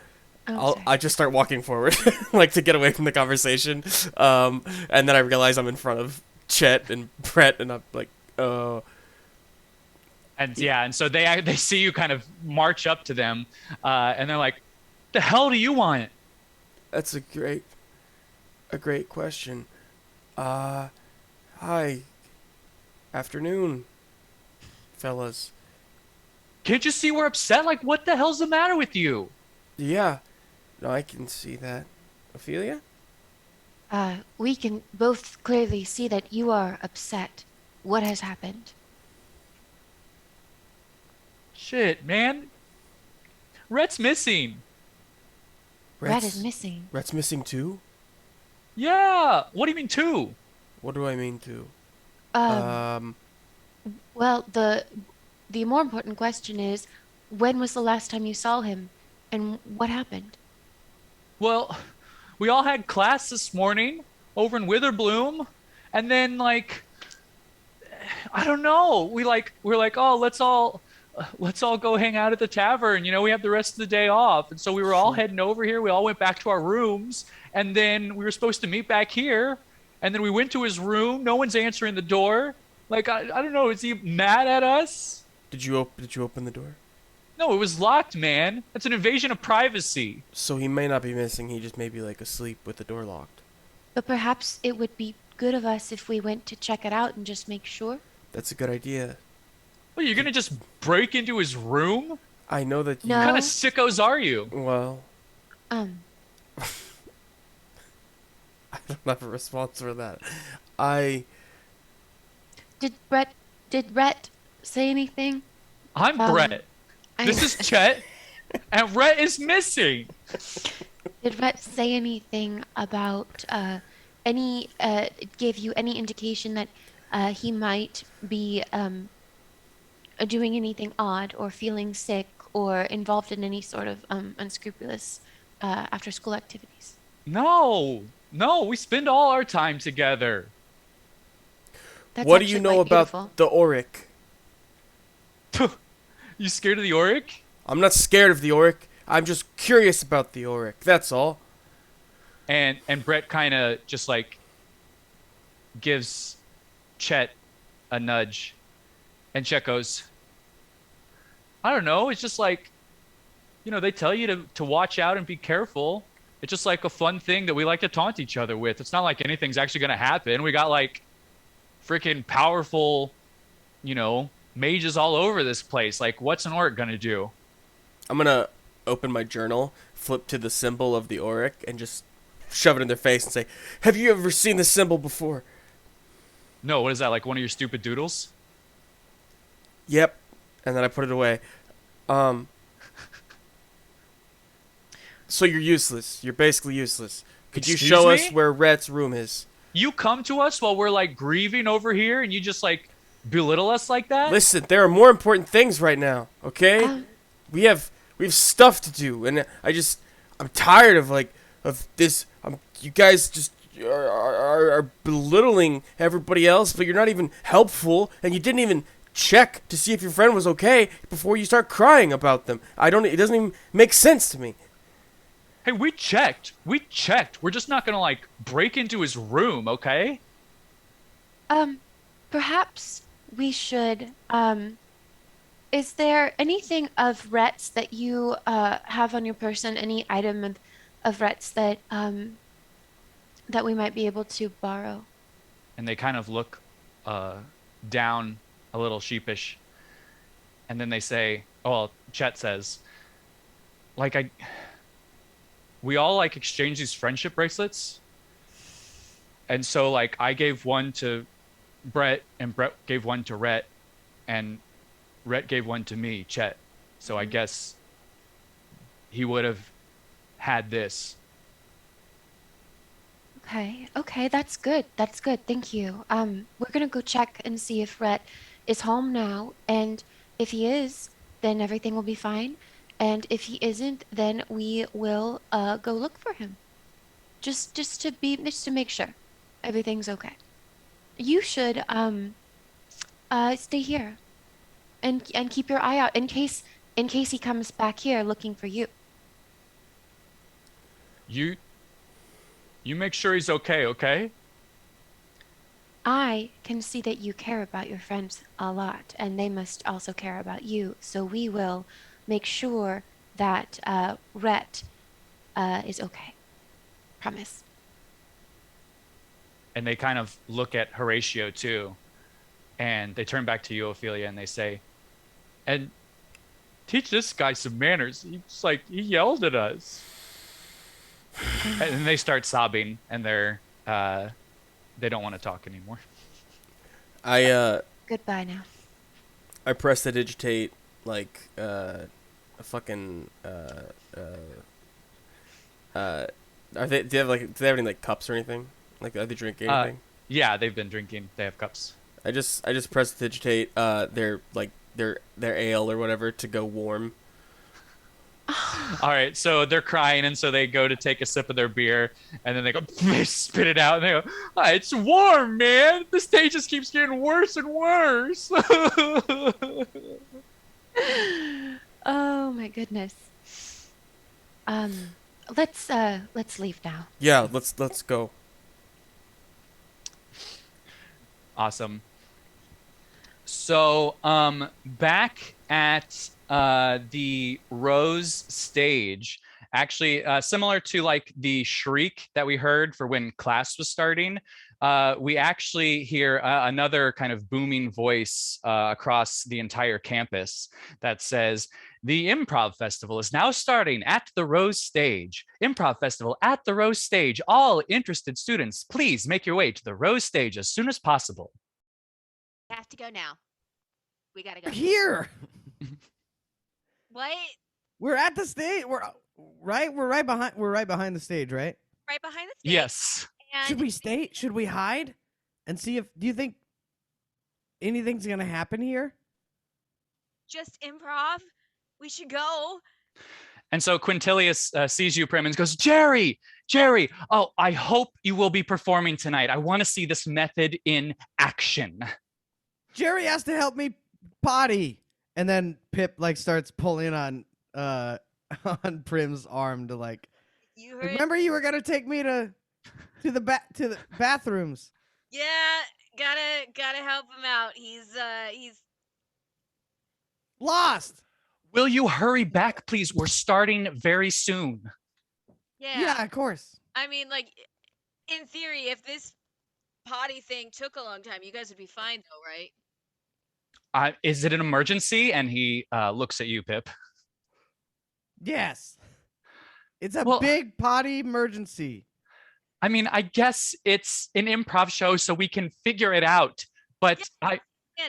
I just start walking forward, like to get away from the conversation. And then I realize I'm in front of Chet and Brett, and I'm like, oh, And so they see you kind of march up to them, and they're like, "The hell do you want?" that's a great question. Hi, afternoon, fellas. Can't you see we're upset? Like, what the hell's the matter with you? Yeah, no, I can see that. Ophelia? We can both clearly see that you are upset. What has happened? Shit, man. Rhett's missing. Red is missing. Rhett's missing too? Yeah. What do you mean two? What do I mean too? Um, well, the more important question is, when was the last time you saw him, and what happened? Well, we all had class this morning over in Witherbloom, and then like I don't know. We're like, oh, let's all go hang out at the tavern. We have the rest of the day off, and so we were all heading over here. We all went back to our rooms, and then we were supposed to meet back here, and then we went to his room. No one's answering the door. Like I don't know. Is he mad at us? Did you open the door? No, it was locked, man. That's an invasion of privacy. So he may not be missing. He just may be like asleep with the door locked. But perhaps it would be good of us if we went to check it out and just make sure. That's a good idea. Well, you're gonna just break into his room? I know that you. No. What kind of sickos are you? Well, Um, I don't have a response for that. I. did Rhett say anything? I'm Um, Brett. This is Chet, and Rhett is missing. Did Rhett say anything about give you any indication that he might be doing anything odd or feeling sick or involved in any sort of unscrupulous after-school activities. No, no, we spend all our time together. That's What do you actually know quite about beautiful. the Auric? You scared of the Auric? I'm not scared of the Auric. I'm just curious about the Auric. That's all. And Brett kind of just like gives Chet a nudge, and Chet goes, I don't know. It's just like, they tell you to watch out and be careful. It's just like a fun thing that we like to taunt each other with. It's not like anything's actually going to happen. We got like freaking powerful, mages all over this place. Like, what's an orc going to do? I'm gonna open my journal, flip to the symbol of the Auric, and just shove it in their face and say, "Have you ever seen this symbol before?" No, what is that? Like one of your stupid doodles? Yep. And then I put it away. So you're useless. You're basically useless. Could you Excuse show me? us where Rhett's room is? You come to us while we're like grieving over here and you just like belittle us like that? Listen, there are more important things right now, okay? Um, We have stuff to do, and I'm tired of this. You guys just are belittling everybody else, but you're not even helpful, and you didn't even check to see if your friend was okay before you start crying about them. It doesn't even make sense to me. Hey, we checked. We checked. We're just not gonna like break into his room, okay? Perhaps we should, is there anything of Rhett's that you have on your person? Any item of Rhett's that we might be able to borrow? And they kind of look down a little sheepish. And then they say, oh, well, Chet says, like we all like exchange these friendship bracelets. And so like I gave one to Brett and Brett gave one to Rhett and Rhett gave one to me, Chet. So I guess he would have had this. Okay, that's good. That's good. Thank you. We're gonna go check and see if Rhett is home now, and if he is, then everything will be fine. And if he isn't, then we will go look for him. Just to make sure everything's okay. You should stay here and keep your eye out in case he comes back here looking for you. You make sure he's okay, okay? I can see that you care about your friends a lot, and they must also care about you. So we will make sure that Rhett is okay. Promise. And they kind of look at Horatio too. And they turn back to you, Ophelia, and they say, and teach this guy some manners. He yelled at us. And then they start sobbing, and they don't want to talk anymore. Goodbye now. I press to digitate like a fucking are they do they have any like cups or anything? Like are they drinking anything? Yeah, they've been drinking. They have cups. I just press to digitate their ale or whatever to go warm. All right, so they're crying, and so they go to take a sip of their beer, and then they go, they spit it out, and they go, "Ah, it's warm, man. The stage just keeps getting worse and worse." Oh my goodness. Let's leave now. Yeah, let's go. Awesome. So, back at the Rose stage, actually, similar to like the shriek that we heard for when class was starting, we actually hear another kind of booming voice across the entire campus that says, "The Improv Festival is now starting at the Rose stage. Improv Festival at the Rose stage. All interested students, please make your way to the Rose stage as soon as possible." We have to go now. We gotta go. Here. What? We're at the stage. We're right behind the stage, right? Right behind the stage. Yes. And Should we stay? Should we hide and see if do you think anything's going to happen here? just improv? We should go. And so Quintilius sees you, Prim, and goes, Jerry, oh, I hope you will be performing tonight. I want to see this method in action. Jerry has to help me potty. And then Pip like starts pulling on on Prim's arm to like, You heard? remember you were gonna take me to the bathrooms. Yeah, gotta help him out. He's Lost. Will you hurry back, please? We're starting very soon. Yeah, of course. I mean, like, in theory, if this potty thing took a long time, you guys would be fine, though, right? Is it an emergency? And he looks at you, Pip. Yes. It's a Well- big potty emergency. I mean, I guess it's an improv show, so we can figure it out. But And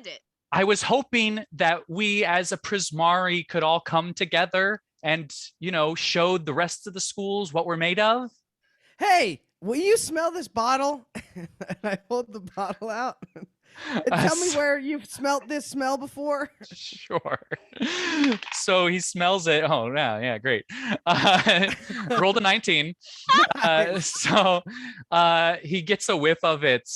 it. I was hoping that we as a Prismari could all come together and, show the rest of the schools what we're made of. Hey, will you smell this bottle? And I hold the bottle out. And tell me where you've smelt this smell before. Sure. So he smells it. Oh, yeah, great. Rolled a 19. So he gets a whiff of it.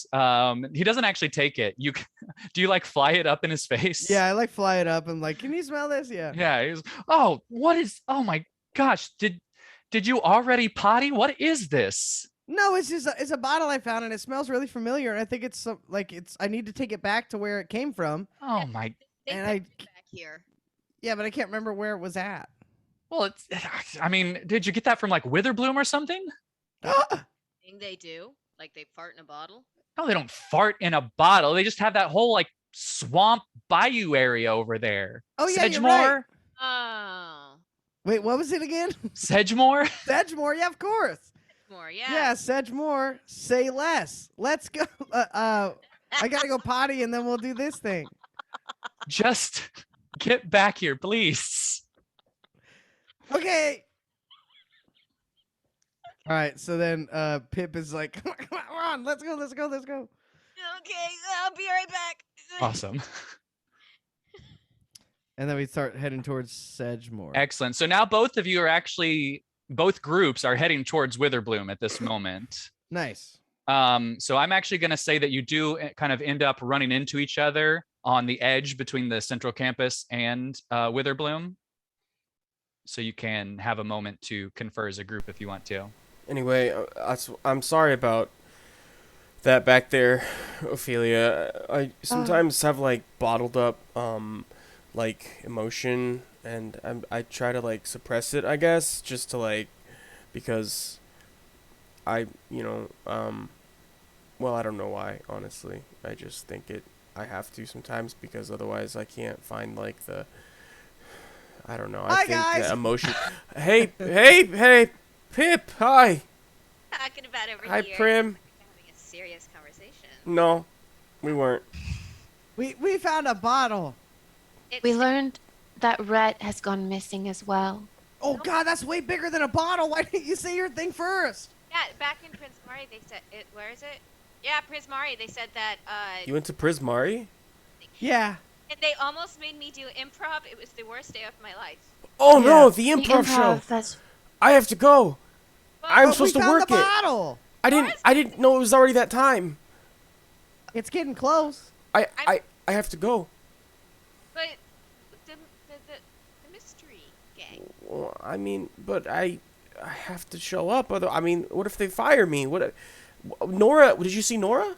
He doesn't actually take it. Do you like fly it up in his face? Yeah, I like fly it up and like, can you smell this? Yeah. Yeah. He's, oh my gosh. Did you already potty? What is this? No, it's just it's a bottle I found and it smells really familiar. And I think it's I need to take it back to where it came from. Oh my. And Back here. Yeah, but I can't remember where it was at. Well, I mean, did you get that from like Witherbloom or something? Thing they do, like they fart in a bottle. No, they don't fart in a bottle. They just have that whole like swamp bayou area over there. Oh yeah, you're Sedgemoor? right. Oh, Wait, what was it again? Sedgemoor? Sedgemoor, yeah, of course. more, yeah. Yeah, Sedgemoor, say less. Let's go. I gotta go potty and then we'll do this thing. Just get back here, please. Okay. All right, so then Pip is like, come on, let's go. Okay, I'll be right back. Awesome. And then we start heading towards Sedgemoor. Excellent. So now both groups are heading towards Witherbloom at this moment. Nice. So I'm actually going to say that you do kind of end up running into each other on the edge between the central campus and Witherbloom. So you can have a moment to confer as a group if you want to. Anyway, I'm sorry about that back there, Ophelia. I sometimes have like bottled up like emotion, and I try to like suppress it, I guess, just to like, because I well, I don't know why, honestly. I just think I have to sometimes, because otherwise I can't find like I don't know. I think guys. the emotion. Hey, Pip, hi. Talking about over Hi, here. Prim. Having a serious conversation. No, we weren't. We found a bottle. We learned that Rhett has gone missing as well. Oh God, that's way bigger than a bottle. Why didn't you say your thing first? Yeah, back in Prismari, they said it. Where is it? Yeah, Prismari. They said that. You went to Prismari? Yeah. And they almost made me do improv. It was the worst day of my life. Oh Yeah. no, the improv show. That's I have to go. Well, I'm But supposed we to found work the it. bottle. I didn't know it was already that time. It's getting close. I have to go. But the mystery gang. Well, I mean, but I have to show up. I mean, what if they fire me? Nora, did you see Nora?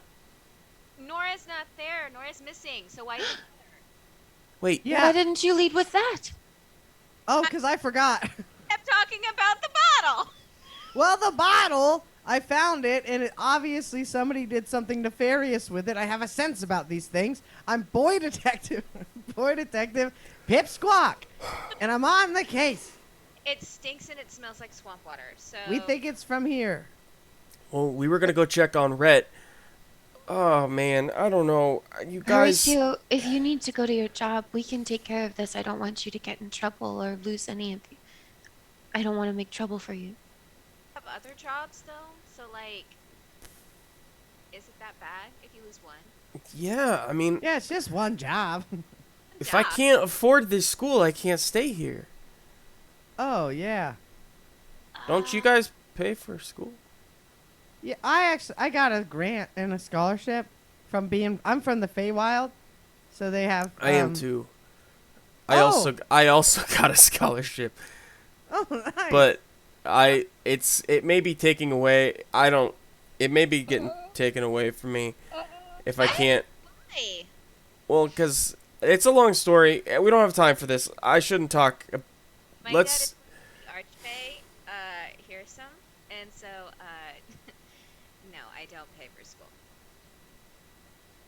Nora's not there. Nora's missing. So why? Wait. Yeah. Why didn't you lead with that? Oh, because I forgot. Kept talking about the bottle. Well, the bottle, I found it, and obviously somebody did something nefarious with it. I have a sense about these things. I'm boy detective, Pip Squawk, and I'm on the case. It stinks and it smells like swamp water. So We think it's from here. Well, we were gonna go check on Rhett. Oh man, I don't know. You guys. Horatio, if you need to go to your job, we can take care of this. I don't want you to get in trouble or lose any of you. I don't want to make trouble for you. have other jobs though. So like, is it that bad if you lose one? Yeah, I mean, Yeah, it's just one job. If I can't afford this school, I can't stay here. Oh yeah. Don't you guys pay for school? Yeah, I got a grant and a scholarship from being. I'm from the Feywild, so they have. I am too. Oh. I also got a scholarship, Oh, nice. but it may be taking away. I don't. It may be getting taken away from me if I can't. Hey. Well, because it's a long story. We don't have time for this. I shouldn't talk. My Let's. dad is the Archfey, Hearsome, and so, no, I don't pay for school.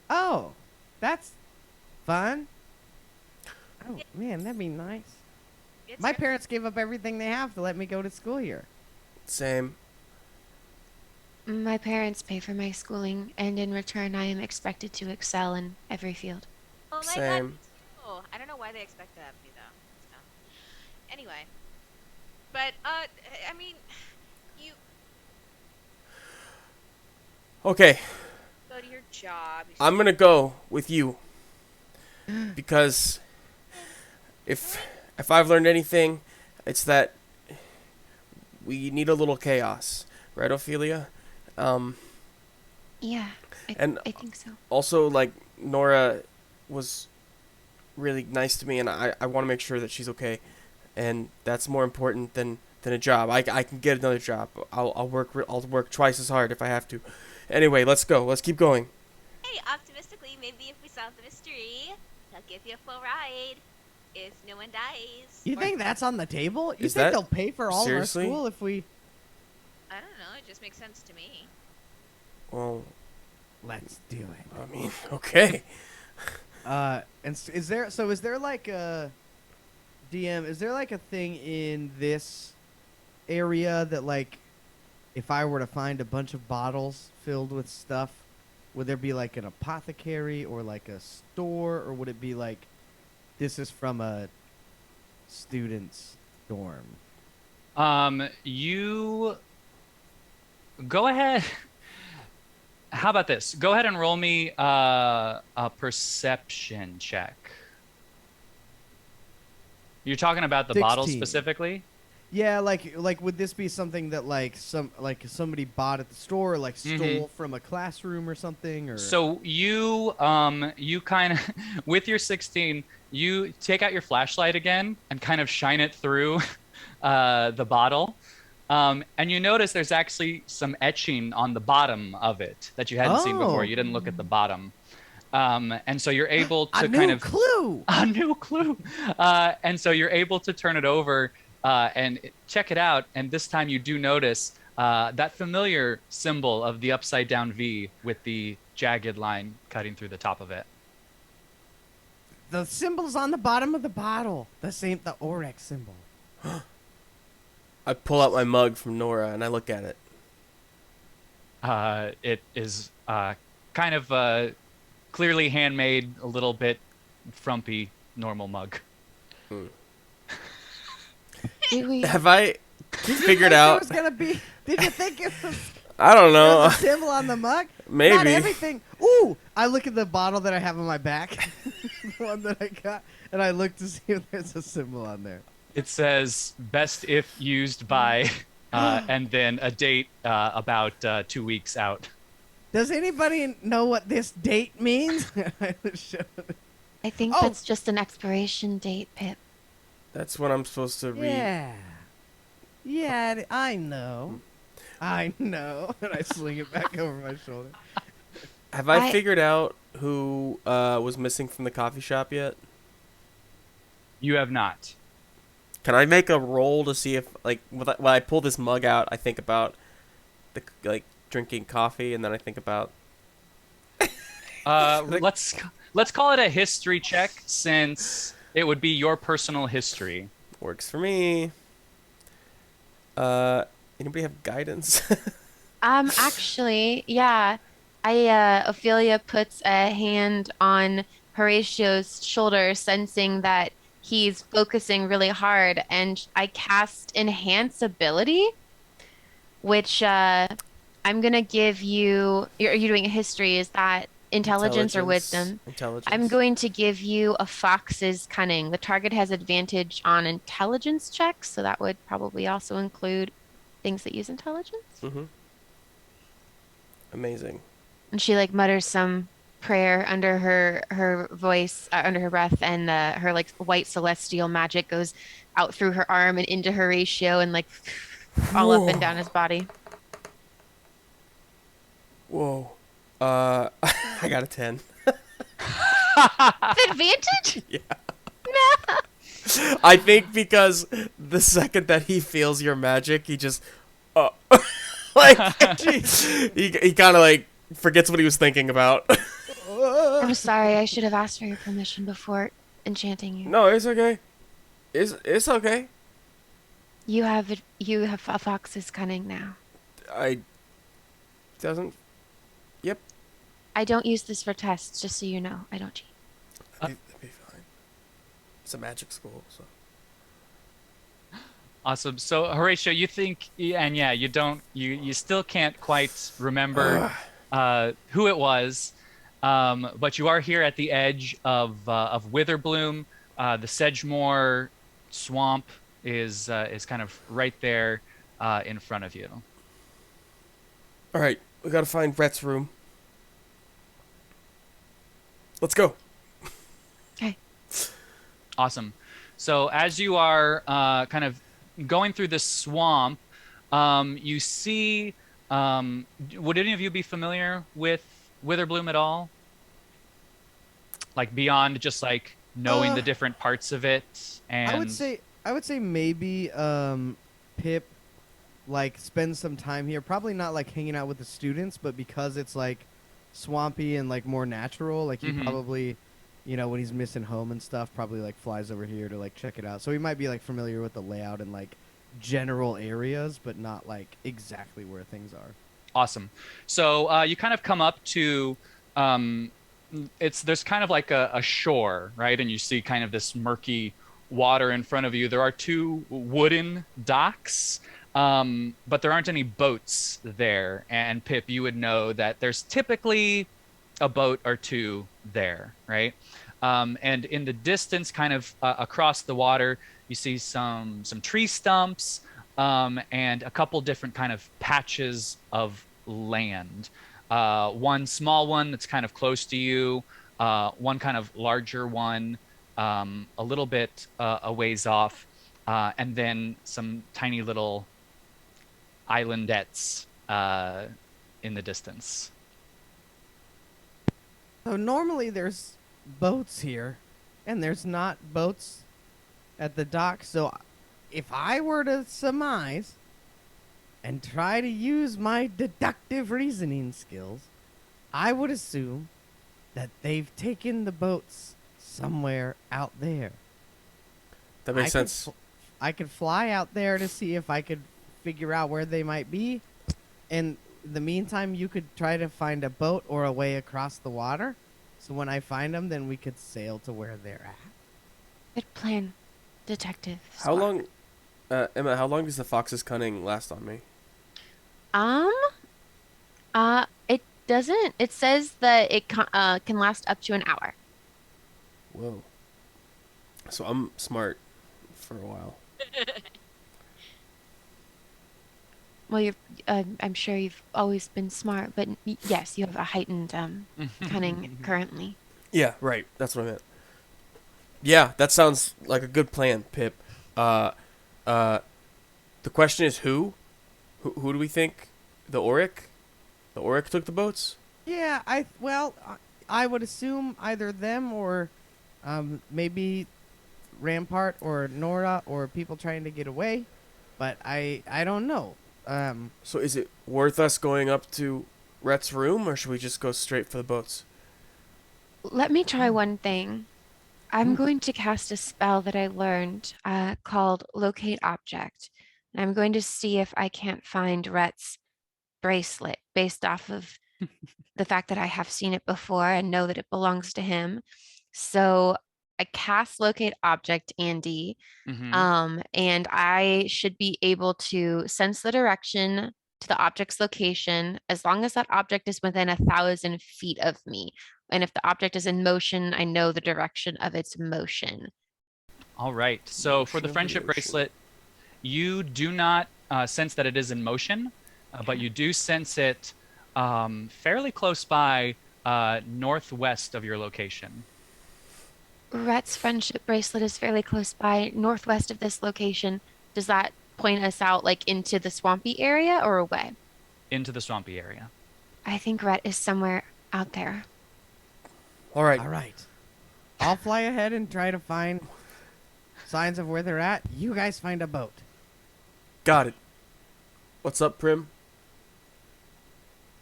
Oh, that's fun. Oh man, that'd be nice. It's My your- parents gave up everything they have to let me go to school here. Same. My parents pay for my schooling, and in return, I am expected to excel in every field. Oh, my Same. God. Oh, I don't know why they expect that of me, though. It's dumb. Anyway. But, I mean, you Okay, go to your job. You I'm gonna go with you because if I've learned anything, it's that we need a little chaos, right, Ophelia? Yeah, And I think so. also, like, Nora was really nice to me, and I want to make sure that she's okay, and that's more important than a job. I can get another job. I'll work twice as hard if I have to. Anyway, let's go. Let's keep going. Hey, optimistically, maybe if we solve the mystery, they'll give you a full ride. If no one dies. You Or- think that's on the table? You Is think that- they'll pay for all seriously? of our school if we? I don't know. It just makes sense to me. Well, Let's do it. I mean, okay. Is there like a DM? Is there like a thing in this area that, like, if I were to find a bunch of bottles filled with stuff, would there be like an apothecary or like a store, or would it be like this is from a student's dorm? You go ahead. How about this? Go ahead and roll me a perception check. You're talking about the bottle 16. specifically? Yeah, like would this be something that like somebody bought at the store, or like stole from a classroom or something, or So you kind of with your 16, you take out your flashlight again and kind of shine it through the bottle. And you notice there's actually some etching on the bottom of it that you hadn't seen before. Oh. You didn't look at the bottom. And so you're able to a kind new of clue. a new clue. And so you're able to turn it over and check it out. And this time you do notice that familiar symbol of the upside down V with the jagged line cutting through the top of it. The symbol's on the bottom of the bottle. The Orex symbol. I pull out my mug from Nora and I look at it. It is kind of clearly handmade, a little bit frumpy, normal mug. Do we? Have I figured It out? was gonna be. Did you think it was I don't know. a symbol on the mug? Not Maybe. everything. Ooh! I look at the bottle that I have on my back, the one that I got, and I look to see if there's a symbol on there. It says best if used by, and then a date about 2 weeks out. Does anybody know what this date means? I think Oh. that's just an expiration date, Pip. That's what I'm supposed to read. Yeah. Yeah, I know. I know. And I sling it back over my shoulder. Have I I- figured out who was missing from the coffee shop yet? You have not. Can I make a roll to see if, like, when I pull this mug out, I think about the drinking coffee, and then I think about Let's call it a history check, since it would be your personal history. works for me. Anybody have guidance? Actually, yeah. Ophelia puts a hand on Horatio's shoulder, sensing that he's focusing really hard, and I cast Enhance Ability, which I'm gonna give you. Are you doing a history? Is that Intelligence or wisdom. Intelligence. I'm going to give you a fox's cunning. The target has advantage on intelligence checks, so that would probably also include things that use intelligence. Mm-hmm. Amazing. And she like mutters some prayer under her voice, under her breath, and her like white celestial magic goes out through her arm and into Horatio and like all up and down his body. Whoa. I got a 10. With advantage? Yeah. I think because the second that he feels your magic, he just like he kind of like forgets what he was thinking about. I'm sorry, I should have asked for your permission before enchanting you. No, it's okay. It's okay. You have a fox's cunning now. I doesn't. Yep. I don't use this for tests, just so you know. I don't cheat. That'd be fine. It's a magic school, so. Awesome. So Horatio, you think, and yeah, you still can't quite remember who it was, but you are here at the edge of Witherbloom. The Sedgemoor swamp is kind of right there in front of you. All right, we gotta find Rhett's room. Let's go. Okay. Awesome. So as you are kind of going through the swamp, you see. Would any of you be familiar with Witherbloom at all? Like beyond just like knowing the different parts of it, and I would say maybe Pip like spends some time here. Probably not like hanging out with the students, but because it's like swampy and like more natural, like he probably, you know, when he's missing home and stuff, probably like flies over here to like check it out. So he might be like familiar with the layout and like general areas, but not like exactly where things are. Awesome. So you kind of come up to there's kind of like a shore, right? And you see kind of this murky water in front of you. There are two wooden docks, but there aren't any boats there. And Pip, you would know that there's typically a boat or two there, right? And in the distance, kind of across the water, you see some tree stumps and a couple different kind of patches of land. One small one that's kind of close to you, one kind of larger one a little bit a ways off, and then some tiny little islandettes in the distance. So normally there's boats here, and there's not boats at the dock. So if I were to surmise and try to use my deductive reasoning skills, I would assume that they've taken the boats somewhere out there. That makes sense. I could fly out there to see if I could figure out where they might be. And in the meantime, you could try to find a boat or a way across the water. So when I find them, then we could sail to where they're at. Good plan, Detective. How long, Emma, how long does the fox's cunning last on me? It doesn't. It says that it can last up to an hour. Whoa. So I'm smart for a while. Well, I'm sure you've always been smart, but yes, you have a heightened cunning currently. Yeah, right. That's what I meant. Yeah, that sounds like a good plan, Pip. The question is who? Who do we think? The Auric? The Auric took the boats? Yeah, I would assume either them or maybe Rampart or Nora or people trying to get away, but I don't know. So is it worth us going up to Rhett's room, or should we just go straight for the boats? Let me try one thing. I'm going to cast a spell that I learned called Locate Object. And I'm going to see if I can't find Rhett's bracelet based off of the fact that I have seen it before and know that it belongs to him. So I cast Locate Object, Andy, and I should be able to sense the direction to the object's location as long as that object is within 1,000 feet of me. And if the object is in motion, I know the direction of its motion. All right. So for the Motion of the friendship ocean. bracelet, you do not sense that it is in motion, but you do sense it fairly close by, northwest of your location. Rhett's friendship bracelet is fairly close by, northwest of this location. Does that point us out like into the swampy area or away? Into the swampy area. I think Rhett is somewhere out there. All right. All right. I'll fly ahead and try to find signs of where they're at. You guys find a boat. Got it. What's up, Prim?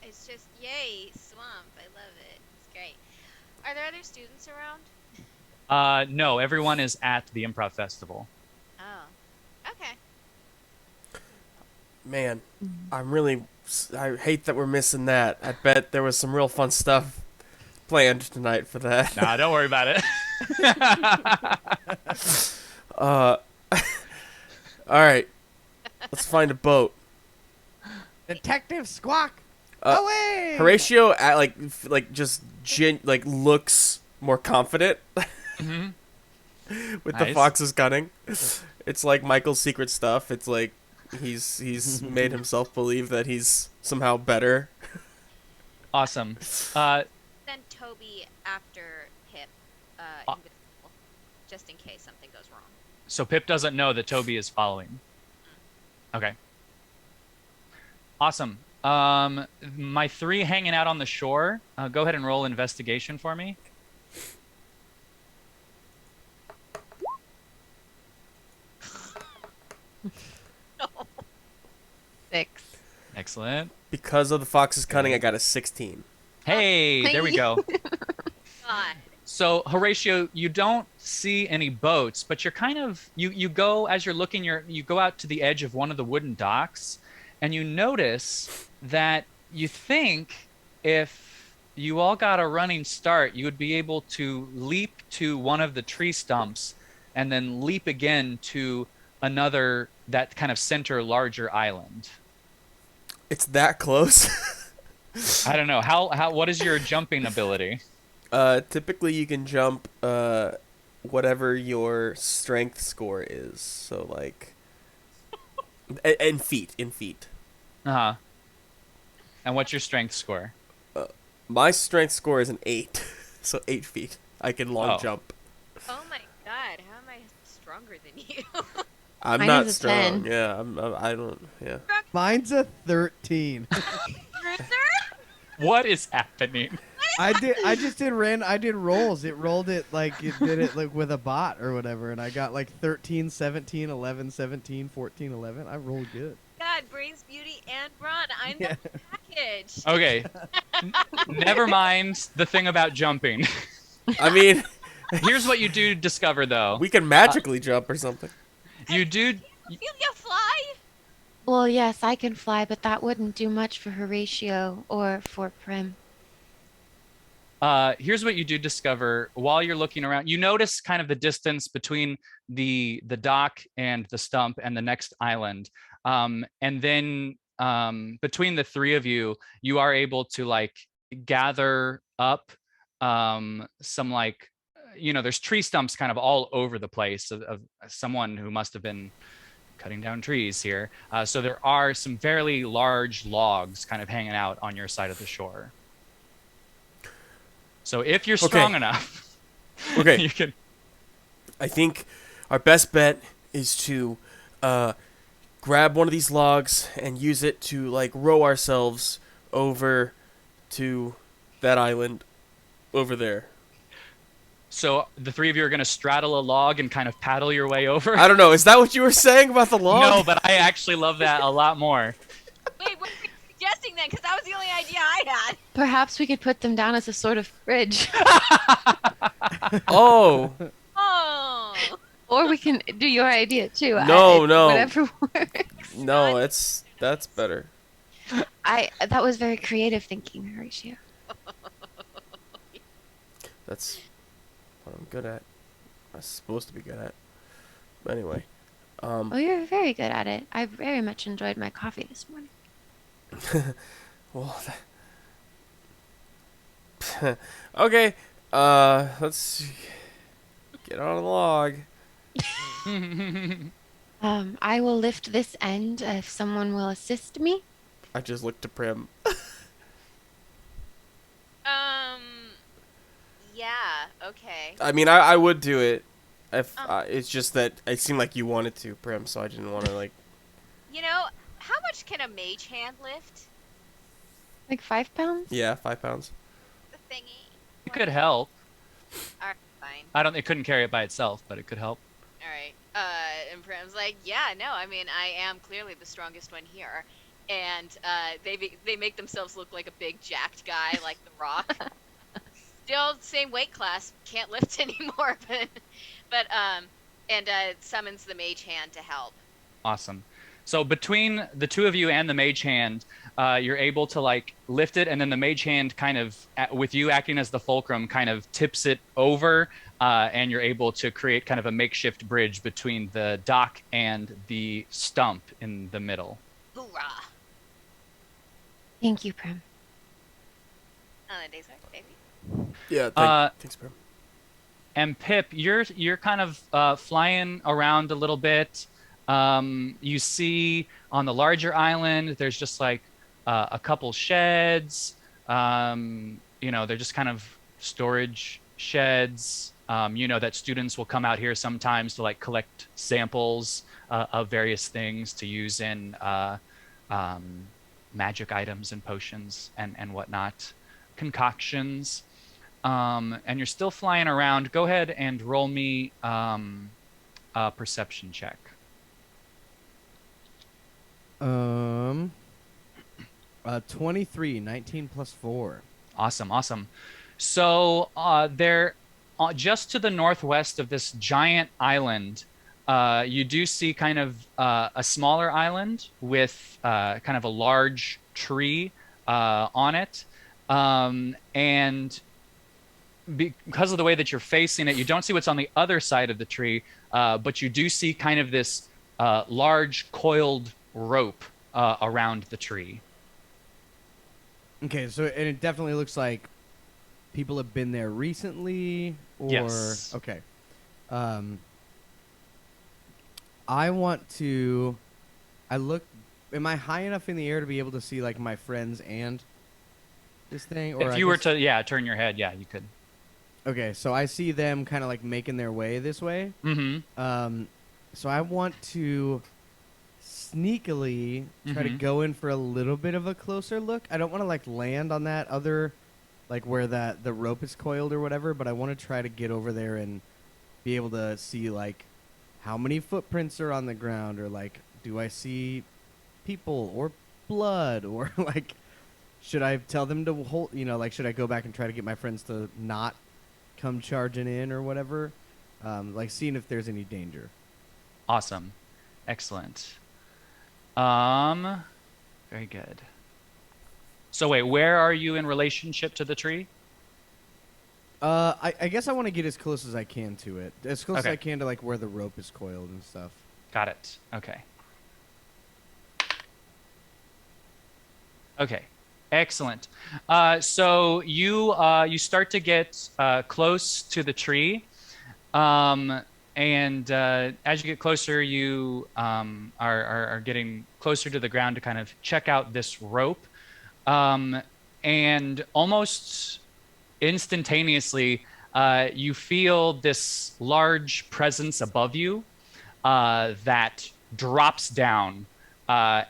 It's just, yay, swamp. I love it. It's great. Are there other students around? No, everyone is at the improv festival. Oh, okay. Man, I hate that we're missing that. I bet there was some real fun stuff planned tonight for that. Nah, don't worry about it. All right. Let's find a boat. Detective Squawk, Uh, away! Horatio looks more confident hmm with the Nice. fox's cunning. It's like Michael's secret stuff. It's like he's made himself believe that he's somehow better. Awesome. Then Toby after Pip, invisible, just in case something goes wrong. So Pip doesn't know that Toby is following. Okay. Awesome. My three hanging out on the shore. Go ahead and roll investigation for me. Six. Excellent. Because of the fox's cunning, I got a 16. Hey, there we go. God. So Horatio, you don't see any boats, but you're kind of you go as you're looking. You go out to the edge of one of the wooden docks, and you notice that you think if you all got a running start, you would be able to leap to one of the tree stumps, and then leap again to another that kind of center larger island. It's that close. I don't know how. What is your jumping ability? Typically you can jump whatever your strength score is. So like in feet. Uh-huh. And what's your strength score? My strength score is an 8. So 8 feet. I can long Oh. jump. Oh my God, how am I stronger than you? I'm Mine not is a strong. 10. Yeah, I don't. Yeah. Mine's a 13. Hruza? What is happening? I did rolls. It rolled it like it did it like with a bot or whatever, and I got like 13, 17, 11, 17, 14, 11. I rolled good. God, brains, beauty, and brawn. I'm Yeah. the package. Okay. Never mind the thing about jumping. I mean, Here's what you do discover, though. we can magically jump or something. You do. You fly? Well, yes, I can fly, but that wouldn't do much for Horatio or for Prim. Here's what you do discover while you're looking around. You notice kind of the distance between the dock and the stump and the next island, and then between the three of you, you are able to like gather up some like there's tree stumps kind of all over the place of someone who must have been cutting down trees here. So there are some fairly large logs kind of hanging out on your side of the shore. So if you're strong enough, Okay. you can. I think our best bet is to grab one of these logs and use it to like row ourselves over to that island over there. So the three of you are going to straddle a log and kind of paddle your way over. I don't know. Is that what you were saying about the log? No, but I actually love that a lot more. Wait, what are you suggesting then? Because that was the only idea I had. Perhaps we could put them down as a sort of bridge. Oh. Oh. Or we can do your idea too. No, no. Whatever works. No, that's better. That was very creative thinking, Horatio. That's what I'm good at. I'm supposed to be good at. But anyway. Oh, you're very good at it. I very much enjoyed my coffee this morning. Well, okay. Let's get on the log. I will lift this end if someone will assist me. I just looked to Prim. Um, yeah, okay. I mean, I would do it if Um, it's just that it seemed like you wanted to, Prim, so I didn't want to like. you know, how much can a mage hand lift? Like 5 pounds? Yeah, 5 pounds. The thingy? It could help. Alright, fine. I don't. It couldn't carry it by itself, but it could help. Alright. And Prim's like, yeah, no, I mean, I am clearly the strongest one here. And, they make themselves look like a big jacked guy, like The Rock. Still same weight class, can't lift anymore, but summons the mage hand to help. Awesome. So between the two of you and the mage hand, you're able to like lift it, and then the mage hand kind of, with you acting as the fulcrum, kind of tips it over, and you're able to create kind of a makeshift bridge between the dock and the stump in the middle. Hoorah! Thank you, Prim. On a day's work, baby. Yeah, thanks, Prim. And Pip, you're kind of flying around a little bit. You see on the larger island, there's just like a couple sheds. They're just kind of storage sheds. That students will come out here sometimes to like collect samples of various things to use in magic items and potions and whatnot, concoctions. And you're still flying around. Go ahead and roll me a perception check. 23, 19 plus 4. Awesome. So they're just to the northwest of this giant island. You do see kind of a smaller island with kind of a large tree on it. And because of the way that you're facing it, you don't see what's on the other side of the tree, but you do see kind of this large coiled rope around the tree. Okay, so and it definitely looks like people have been there recently, or Yes. okay. I want to. I look. Am I high enough in the air to be able to see like my friends and this thing? Or If I you were guess- to, turn your head, you could. Okay, so I see them kind of like making their way this way. Mm-hmm. So I want to sneakily try to Mhm. go in for a little bit of a closer look. I don't want to like land on that other, like where the rope is coiled or whatever, but I want to try to get over there and be able to see like how many footprints are on the ground, or like do I see people or blood, or like should I tell them to hold, like should I go back and try to get my friends to not come charging in or whatever, like seeing if there's any danger. Awesome. Excellent. Very good. So wait, where are you in relationship to the tree? I guess I want to get as close as I can to it, as close as Okay. I can to like where the rope is coiled and stuff. Got it. Okay. Okay. Excellent. So you start to get close to the tree, and as you get closer, you are getting closer to the ground to kind of check out this rope, and almost instantaneously, you feel this large presence above you that drops down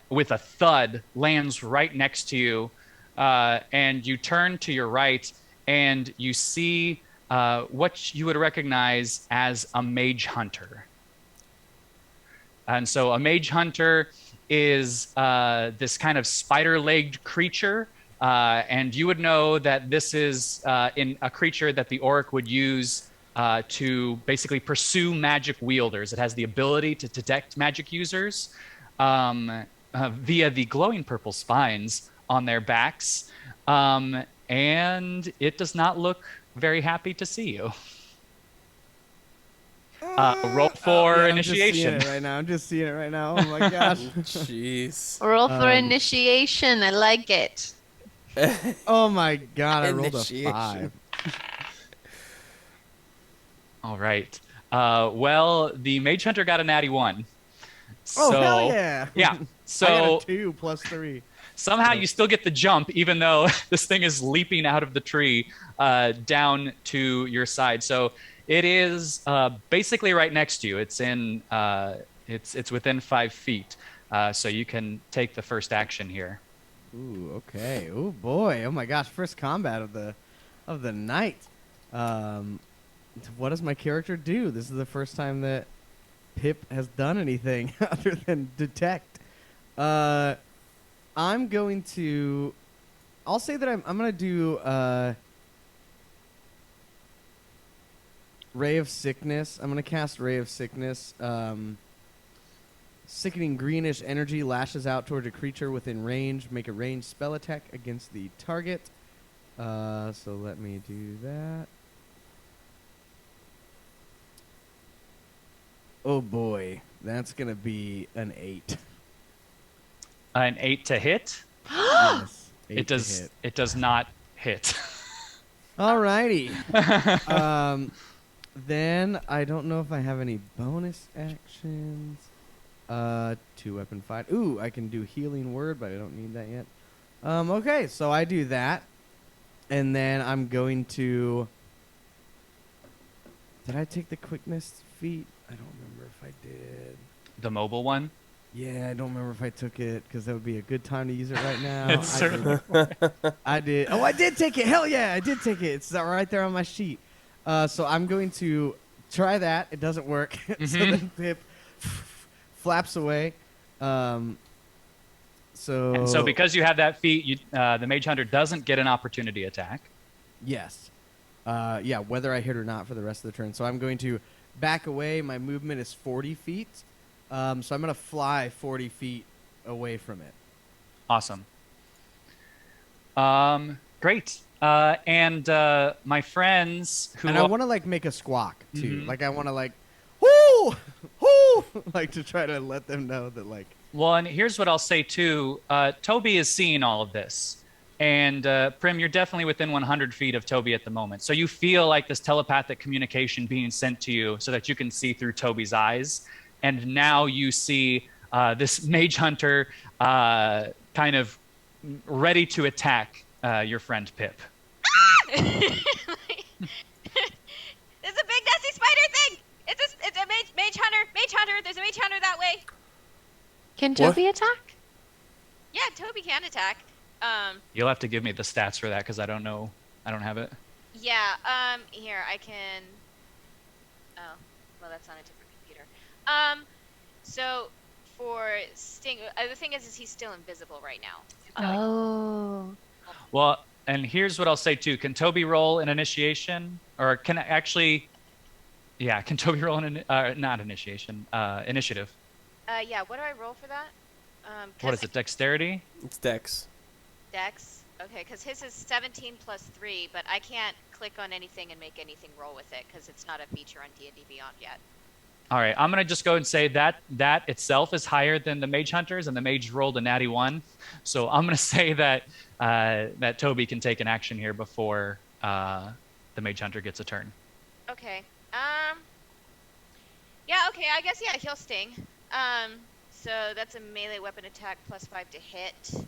with a thud, lands right next to you, and you turn to your right, and you see what you would recognize as a mage hunter. And so a mage hunter is this kind of spider-legged creature, and you would know that this is in a creature that the orc would use to basically pursue magic wielders. It has the ability to detect magic users via the glowing purple spines on their backs, and it does not look very happy to see you. Roll Oh for man, I'm just seeing initiation. it right now. I'm just seeing it right now. Oh my gosh. Jeez. Roll for Um, initiation. I like it. Oh my god, I rolled a Initiation. 5. All right. Well, the Mage Hunter got a natty 1. Oh hell So, yeah! yeah. I got a So 2 plus 3. somehow So you still get the jump, even though this thing is leaping out of the tree down to your side. So it is basically right next to you. It's in it's within 5 feet. So you can take the first action here. ooh, okay. Oh boy. Oh my gosh, first combat of the night. Um what does my character do? This is the first time that Pip has done anything other than detect. Uh I'm going to I'll say that I'm going to do Ray of Sickness. I'm going to cast Ray of Sickness. Sickening greenish energy lashes out toward a creature within range. Make a ranged spell attack against the target. So let me do that. Oh boy, that's going to be an 8. An 8 to hit. Yes, 8 It to does. hit. It does not hit. Alrighty. Then I don't know if I have any bonus actions. 2-weapon fight. Ooh, I can do healing word, but I don't need that yet. Okay, so I do that, and then I'm going to. Did I take the quickness feat? I don't remember if I did. The mobile one. Yeah, I don't remember if I took it because that would be a good time to use it right now. It's I certainly. did. I did. Oh, I did take it. Hell yeah, I did take it. It's right there on my sheet. So I'm going to try that. It doesn't work. So then Pip flaps away. And so because you have that feat, the Mage Hunter doesn't get an opportunity attack. Yes. Yeah, whether I hit or not for the rest of the turn. So I'm going to back away. My movement is 40 feet. So I'm going to fly 40 feet away from it. Awesome. Great. And my friends who And I are- want to like make a squawk too. Mhm. Like I want to like, whoo, whoo, like to try to let them know that like. well, and here's what I'll say too. Toby is seeing all of this. And Prim, you're definitely within 100 feet of Toby at the moment. So you feel like this telepathic communication being sent to you so that you can see through Toby's eyes. And now you see this Mage Hunter kind of ready to attack your friend Pip. There's a big nasty spider thing. It's a mage hunter. Mage hunter. There's a mage hunter that way. Can What? Toby attack? Yeah, Toby can attack. You'll have to give me the stats for that because I don't know. I don't have it. Yeah. Here I can. Oh, well, that's on a different computer. So for Sting, the thing is he's still invisible right now. So, like, Oh. Well, and here's what I'll say too. Can Toby roll an initiation? Or can actually. Yeah, can Toby roll an. Not initiation. Initiative. yeah. What do I roll for that? What is it? Dexterity? It's Dex. Dex. Okay, because his is 17 plus 3, but I can't click on anything and make anything roll with it because it's not a feature on D&D Beyond yet. All right, I'm gonna just go and say that that itself is higher than the Mage Hunters, and the Mage rolled a natty 1. So I'm gonna say that that Toby can take an action here before the Mage Hunter gets a turn. Okay. Yeah. Okay. I guess yeah. He'll sting. So that's a melee weapon attack plus 5 to hit.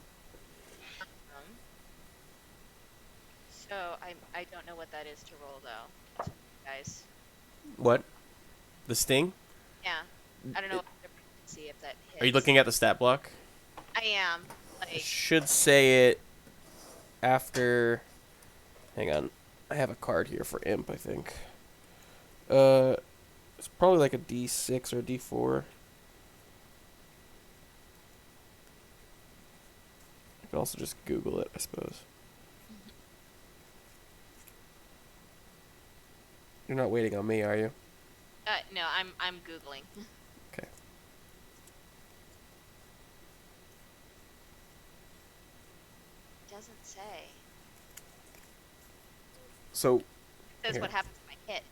So I don't know what that is to roll though, guys. What? The sting? Yeah. I don't know. See if that hits. Are you looking at the stat block? I am. I Like. should say it after. Hang on. I have a card here for imp, I think. It's probably like a D6 or a D4. You can also just Google it, I suppose. You're not waiting on me, are you? No. I'm googling. Okay. Doesn't say. So, It says Here. what happens if I hit.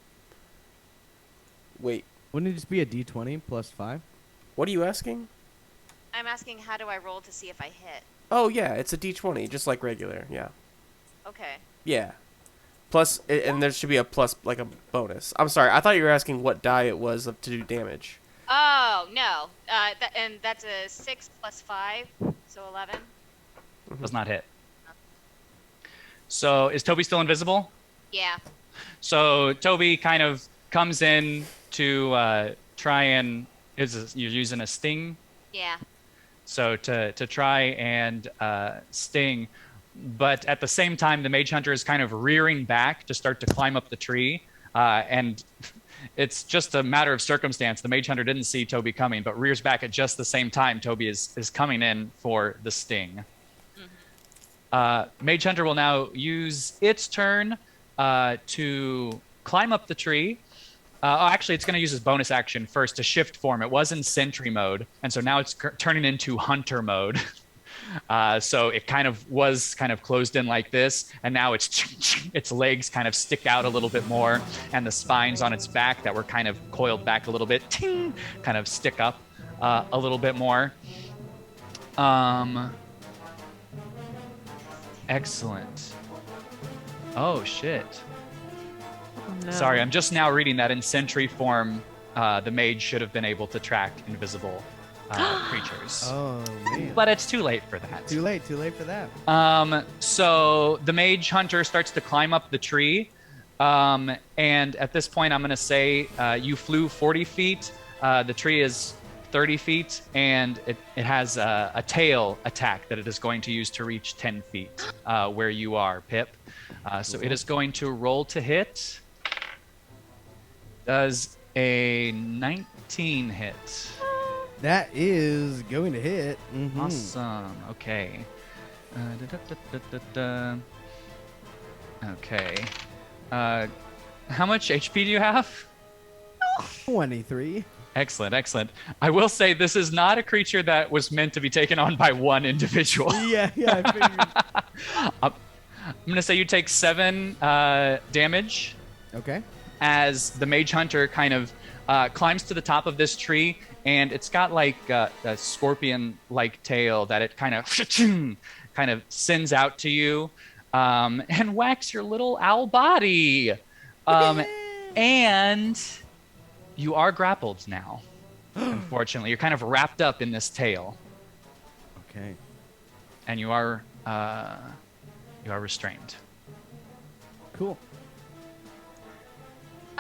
wait. Wouldn't it just be a D20 plus 5? What are you asking? I'm asking how do I roll to see if I hit? Oh yeah, it's a D20, just like regular. Yeah. Okay. Yeah. Plus, and there should be a plus, like a bonus. I'm sorry, I thought you were asking what die it was to do damage. Oh no. And that's a 6 plus 5, so 11. Does not hit. So is Toby still invisible? Yeah. So Toby kind of comes in to try and you're using a sting. Yeah. So to try and sting, but at the same time, the mage hunter is kind of rearing back to start to climb up the tree, and it's just a matter of circumstance. The mage hunter didn't see Toby coming, but rears back at just the same time Toby is coming in for the sting. Mage hunter will now use its turn to climb up the tree. Actually, it's going to use its bonus action first to shift form. It was in sentry mode, and so now it's turning into hunter mode. So it was closed in like this, and now its legs kind of stick out a little bit more, and the spines on its back that were kind of coiled back a little bit, kind of stick up a little bit more. Excellent. Oh shit. Oh, no. Sorry, I'm just now reading that in sentry form, the mage should have been able to track invisible creatures. Oh, man. But it's too late for that. Too late for that. So the mage hunter starts to climb up the tree. And at this point, I'm going to say you flew 40 feet. The tree is 30 feet, and it has a tail attack that it is going to use to reach 10 feet where you are, Pip. So it is going to roll to hit. Does a 19 hit? That is going to hit. Awesome. Okay. Okay. How much HP do you have? 23. Excellent, excellent. I will say this is not a creature that was meant to be taken on by one individual. Yeah, I figured. I'm going to say you take 7 damage Okay. as the mage hunter kind of climbs to the top of this tree, and it's got like a scorpion-like tail that it kind of sends out to you and whacks your little owl body. And you are grappled now. Unfortunately, you're kind of wrapped up in this tail, Okay. and you are restrained. Cool.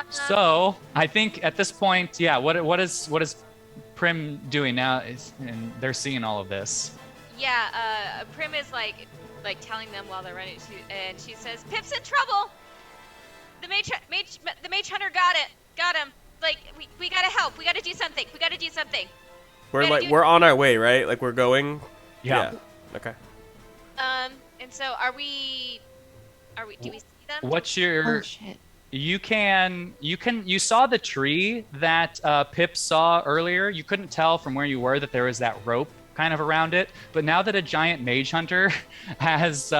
So I think at this point, yeah. What is Prim doing now? And they're seeing all of this. Yeah, Prim is like telling them while they're running, and she says, "Pip's in trouble. The mage hunter got him. Like we gotta help. We gotta do something. We're on our way, right? Like we're going. Yeah. Okay. And so are we? Do we see them? What's your? Oh shit. You saw the tree that Pip saw earlier. You couldn't tell from where you were that there was that rope kind of around it. But now that a giant mage hunter has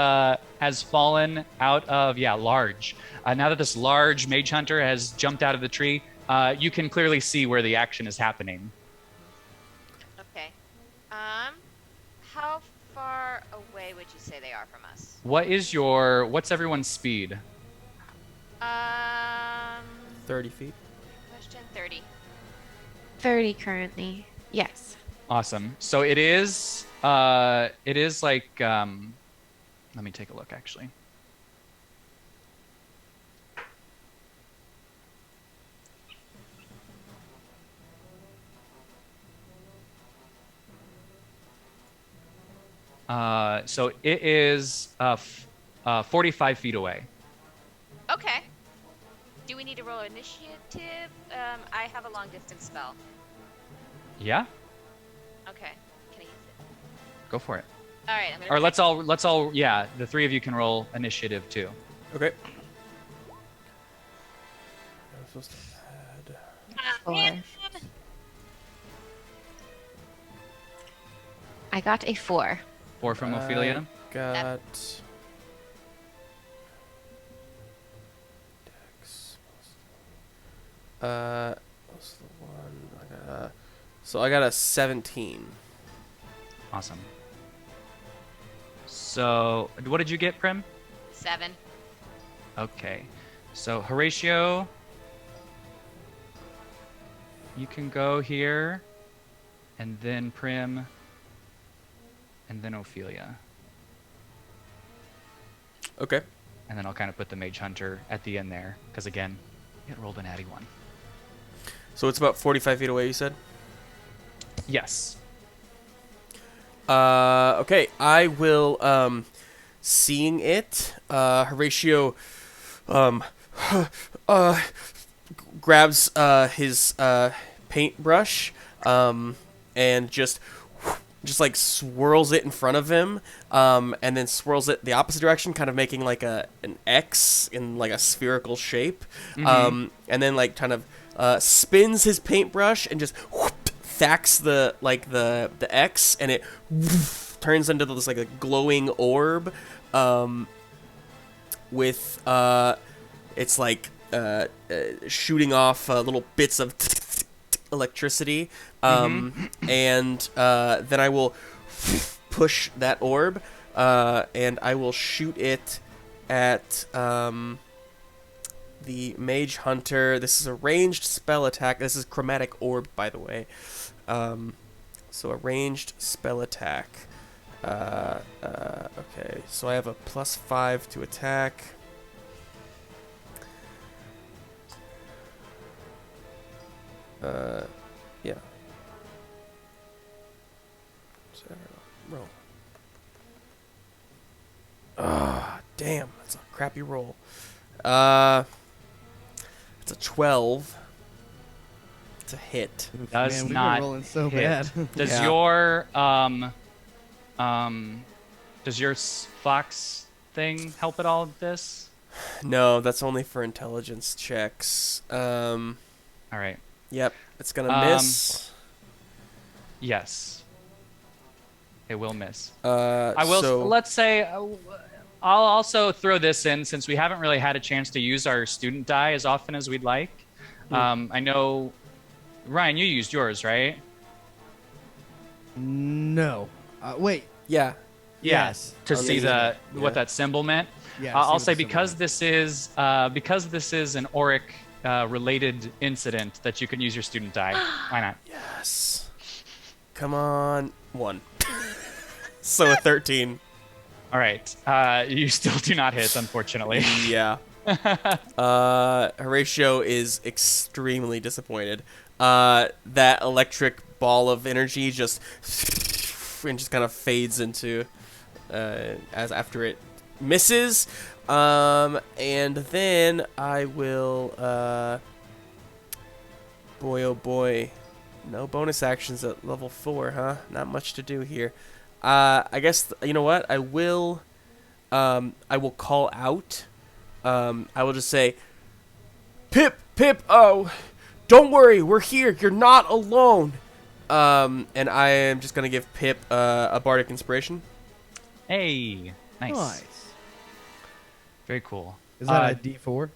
fallen out of large. Now that this large mage hunter has jumped out of the tree, you can clearly see where the action is happening. Okay. How far away would you say they are from us? What's everyone's speed? 30 feet. Question 30. 30 currently. Yes. Awesome. So it is like let me take a look actually. So it is 45 feet away. Okay. Do we need to roll initiative? I have a long distance spell. Yeah, Okay. Can I use it? go for it. All right. I'm gonna Or let's all the 3 of you can roll initiative too. Okay. I'm supposed to add. 4. I got a 4. 4 from Ophelia. Got. Dex. plus the 1. So I got a 17. Awesome. So, what did you get, Prim? 7. Okay. So, Horatio, you can go here, and then Prim, and then Ophelia. Okay. And then I'll kind of put the Mage Hunter at the end there, because again, it rolled an natty 1. So it's about 45 feet away, you said? Yes. Okay, I will, seeing it, Horatio, grabs, his, paintbrush, and just like swirls it in front of him, and then swirls it the opposite direction, kind of making like an X in like a spherical shape, and then like kind of, spins his paintbrush and just thacks the X, and it turns into this like a glowing orb, with it's like shooting off little bits of electricity, and then I will push that orb, and I will shoot it at the Mage Hunter. This is a ranged spell attack. This is chromatic orb, by the way. So a ranged spell attack. Okay, so I have a +5 to attack. Yeah. So, roll. Ah, damn, that's a crappy roll. It's a 12. It's a hit. Does Man, we not were rolling so hit. bad. Does Yeah. your does your fox thing help at all with this? No, that's only for intelligence checks. All right. Yep, it's gonna miss. Yes. It will miss. I will. So, Let's say I'll also throw this in since we haven't really had a chance to use our student die as often as we'd like. I know, Ryan, you used yours, right? No. Wait. yeah. Yes. To On see the- what yeah. that symbol meant. Yeah. I'll see say what the because symbol this is an auric related incident that you can use your student die. Why not? Yes. Come on. 1. So a 13. All right. You still do not hit, unfortunately. Yeah. Horatio is extremely disappointed. That electric ball of energy just kind of fades into as after it misses. And then I will boy oh boy. No bonus actions at level 4, huh? Not much to do here. I guess you know what? I will call out. I will just say, Pip, oh, don't worry, we're here. You're not alone. And I am just gonna give Pip a bardic inspiration. Hey, nice. Nice. Very cool. Is that a D4?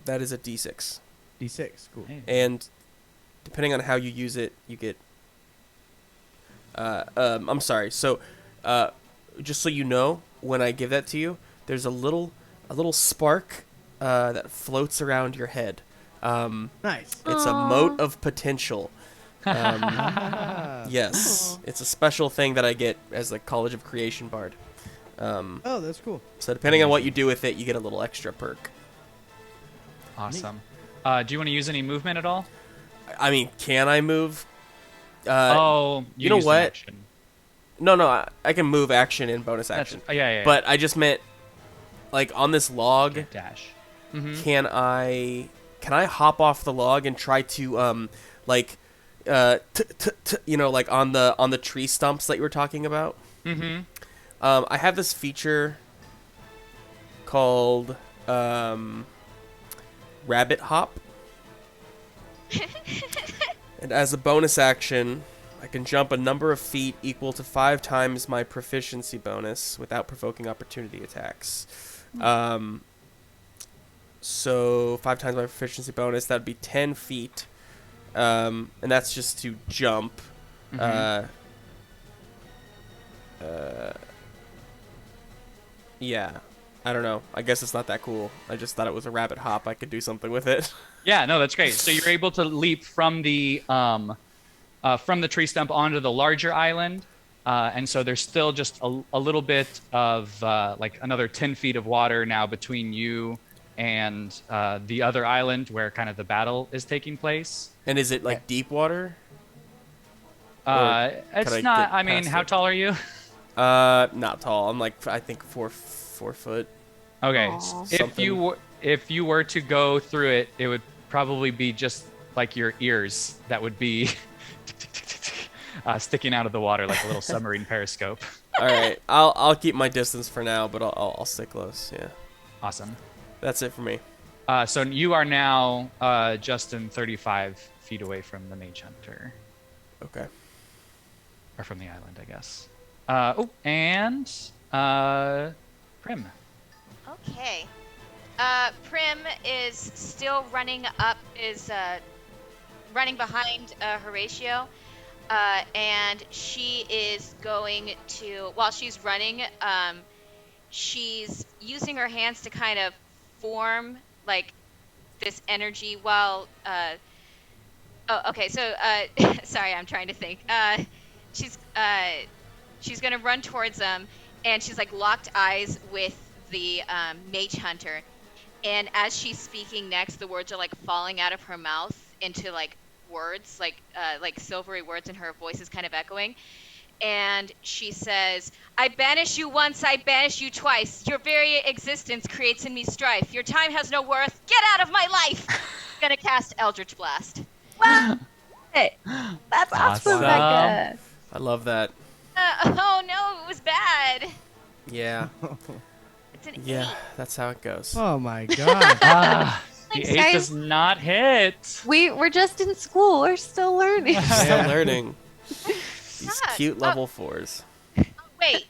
That is a D6, D6. Cool. Hey. and depending on how you use it, you get. I'm sorry. So, just so you know, when I give that to you, there's a little spark that floats around your head. Nice. It's a mote of potential. Ah. Yes, it's a special thing that I get as a College of Creation bard. Oh, that's cool. So depending on what you do with it, you get a little extra perk. Awesome. Do you want to use any movement at all? I mean, can I move? You know used an what? action. No, I can move action and bonus action. Yeah. But I just meant, like, on this log, dash. can I hop off the log and try to like like on the tree stumps that you were talking about? I have this feature called Rabbit Hop. And as a bonus action, I can jump a number of feet equal to 5 times my proficiency bonus without provoking opportunity attacks. So 5 times my proficiency bonus, that'd be 10 feet. and that's just to jump. Mhm. Yeah. I don't know. I guess it's not that cool. I just thought it was a rabbit hop. I could do something with it. Yeah, no, that's great. So you're able to leap from the tree stump onto the larger island. And so there's still just a little bit of like another 10 feet of water now between you and the other island where kind of the battle is taking place. And is it like deep water? Or could It's I not, get I mean, past how it? tall are you? Not tall. I'm like I think 4 foot. Okay, Aw. if you were to go through it, it would probably be just like your ears that would be sticking out of the water like a little submarine periscope. All right. I'll keep my distance for now, but I'll stay close. Yeah. Awesome. That's it for me. So you are now Justin 35 feet away from the Mage Hunter, Okay. or from the island, I guess. And Prim. Okay. Prim is still running behind Horatio. And she is going to, while she's running, she's using her hands to kind of form like this energy while, okay, so, sorry, I'm trying to think. She's going to run towards them, and she's like locked eyes with the mage hunter. And as she's speaking next, the words are like falling out of her mouth into like words, like silvery words, and her voice is kind of echoing. And she says, "I banish you once, I banish you twice. Your very existence creates in me strife. Your time has no worth. Get out of my life!" I'm gonna cast Eldritch Blast. Hey, that's awesome, Awesome. Rebecca. I love that. Oh no, it was bad. Yeah. It's an Yeah. 8. That's how it goes. Oh my god. The Thanks, 8 guys. does not hit. We're just in school. We're still learning. Still learning. These God. cute level 4s. Wait.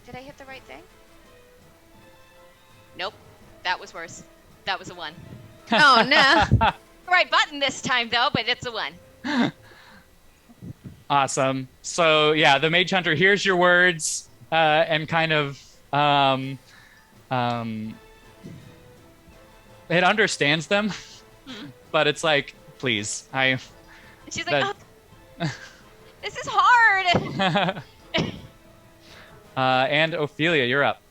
Did I hit the right thing? Nope. That was worse. That was a 1. Oh no. Right button this time though, but it's a 1. Awesome. So yeah, the Mage Hunter hears your words and kind of it understands them, but it's like, please, And she's like, That- "Oh, this is hard." and Ophelia, you're up.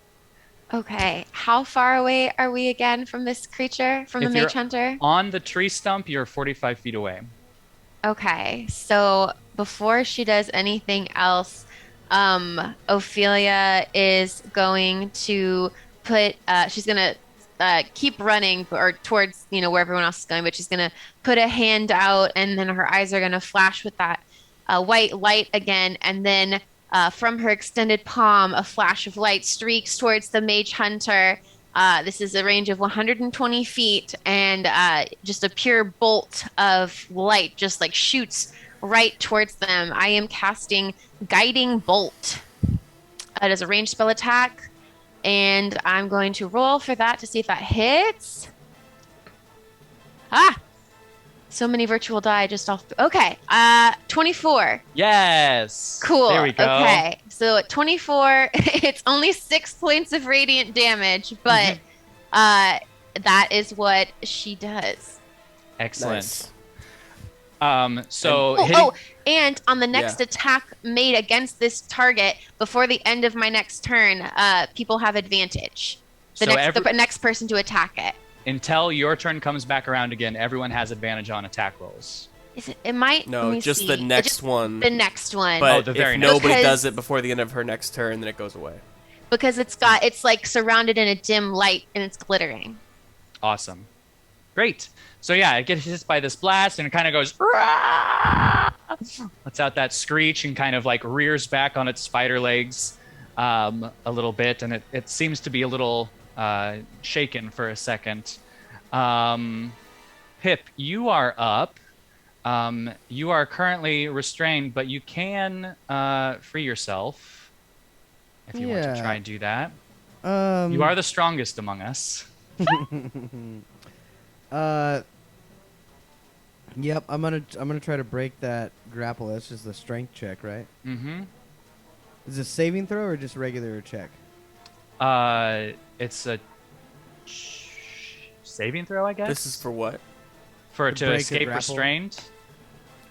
Okay. How far away are we again from this creature, from If the you're mage hunter? on the tree stump, you're 45 feet away. Okay. So before she does anything else, Ophelia is going to put, she's going to keep running or towards, where everyone else is going, but she's going to put a hand out and then her eyes are going to flash with that white light again. And then from her extended palm, a flash of light streaks towards the mage hunter. This is a range of 120 feet, and just a pure bolt of light just like shoots right towards them. I am casting Guiding Bolt. It is a ranged spell attack, and I'm going to roll for that to see if that hits. So many virtual die just off. Okay, 24. Yes. Cool. There we go. Okay. So at 24, it's only 6 points of radiant damage, but that is what she does. Excellent. Nice. So Oh, hitting, and on the next Yeah. attack made against this target before the end of my next turn, people have advantage. The next person to attack it. until your turn comes back around again, everyone has advantage on attack rolls. Is it? It might. No, let me just see. the It next just- one. The next one. But the if very next nobody one. does it before the end of her next turn, then it goes away. because it's like surrounded in a dim light and it's glittering. Awesome. Great. So yeah, it gets hit by this blast and it kind of goes, "Rah!" lets out that screech and kind of like rears back on its spider legs a little bit, and it seems to be a little shaken for a second. Pip, you are up. You are currently restrained, but you can free yourself if you want to Yeah. try and do that. You You are the strongest among us. Yep, I'm gonna try to break that grapple. That's just a strength check, right? Mm-hmm. Is it a saving throw or just a regular check? It's a saving throw, I guess. This is for what? For To to break a escape grapple? restrained.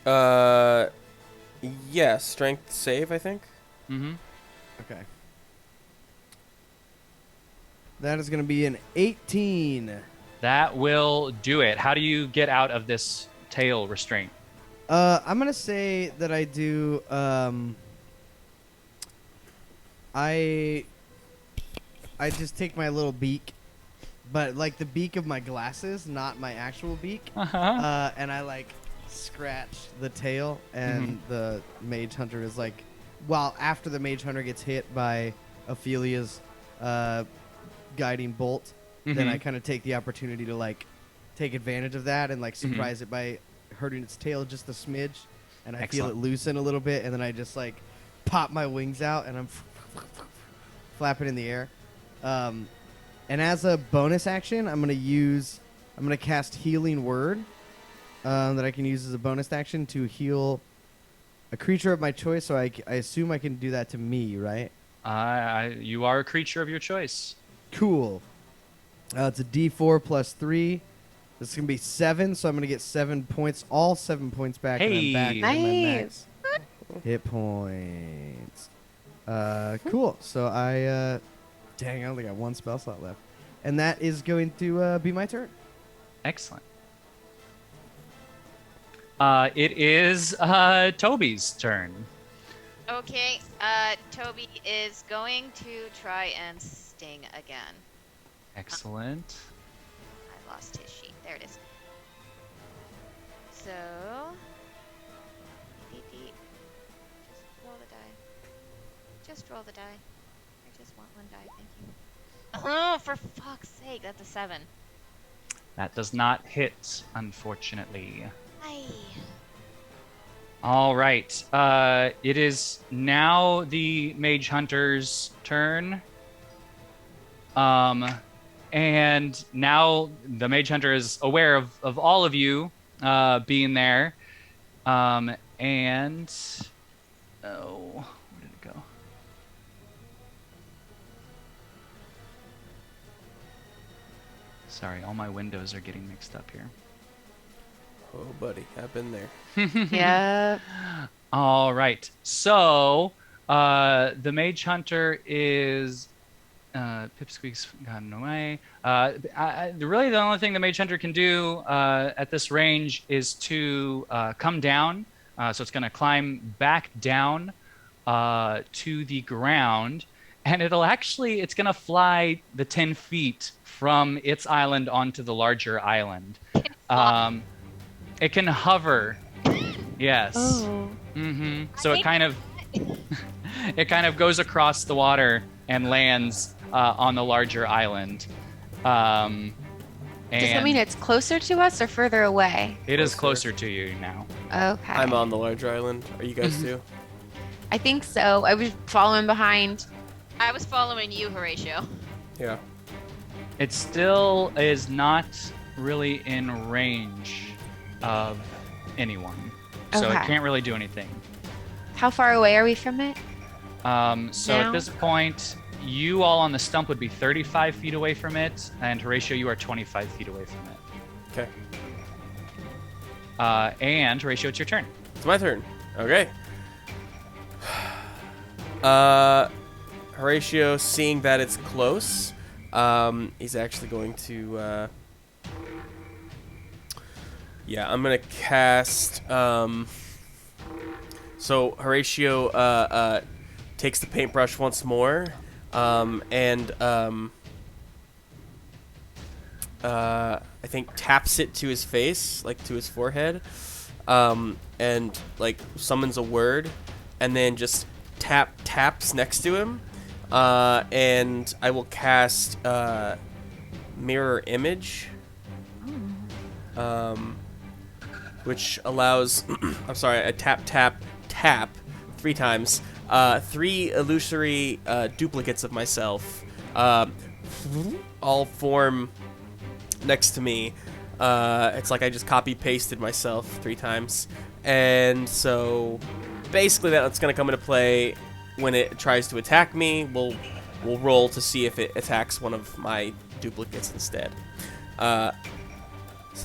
Yeah, strength save, I think. Mm-hmm. Okay. That is gonna be an 18. That will do it. How do you get out of this tail restraint? I'm gonna say that I do. I just take my little beak, but like the beak of my glasses, not my actual beak. Uh-huh. And I like scratch the tail, and the mage hunter is like, well, after the mage hunter gets hit by Ophelia's guiding bolt, then I kind of take the opportunity to like take advantage of that and like surprise it by hurting its tail just a smidge, and I feel it loosen a little bit, and then I just like pop my wings out and I'm flapping in the air. And as a bonus action, I'm gonna cast Healing Word that I can use as a bonus action to heal a creature of my choice. So I assume I can do that to me, right? You are a creature of your choice. Cool. It's a D4 plus 3. This is gonna be 7, so I'm gonna get 7 points, all 7 points back, and I'm back Hey. to my Nice. max hit points. Cool. So dang, I only got 1 spell slot left, and that is going to be my turn. Excellent. It is Toby's turn. Okay, Toby is going to try and sting again. Excellent. I lost his sheet. There it is. So, just roll the die. Just roll the die. I just want 1 die, thank you. Oh, for fuck's sake, that's a 7. That does not hit, unfortunately. Aye. All right. It is now the Mage Hunter's turn. And now the Mage Hunter is aware of all of you being there. And oh, where did it go? Sorry, all my windows are getting mixed up here. Oh, buddy, I've been there. Yeah. All right. So the Mage Hunter is Pipsqueak's gotten away. Really, the only thing the Mage Hunter can do at this range is to come down. So it's going to climb back down to the ground, and it's going to fly the 10 feet from its island onto the larger island. It can hover. Yes. Oh. So it kind of goes across the water and lands on the larger island. Does that mean it's closer to us or further away? It is closer to you now. Okay. I'm on the larger island. Are you guys too? I think so. I was following behind. I was following you, Horatio. Yeah. It still is not really in range of anyone, so it Okay. can't really do anything. How far away are we from it? So Now? at this point, you all on the stump would be 35 feet away from it, and Horatio, you are 25 feet away from it. Okay. And Horatio, it's your turn. It's my turn. Okay. Horatio, seeing that it's close, he's actually going to. Yeah, I'm gonna cast. So Horatio takes the paintbrush once more, and I think taps it to his face, like to his forehead, and like summons a word, and then just taps next to him, and I will cast mirror image, which allows I'm sorry, I tap 3 times, 3 illusory duplicates of myself all form next to me, It's like I just copy-pasted myself 3 times. And so basically that's going to come into play when it tries to attack me. We'll roll to see if it attacks one of my duplicates instead. So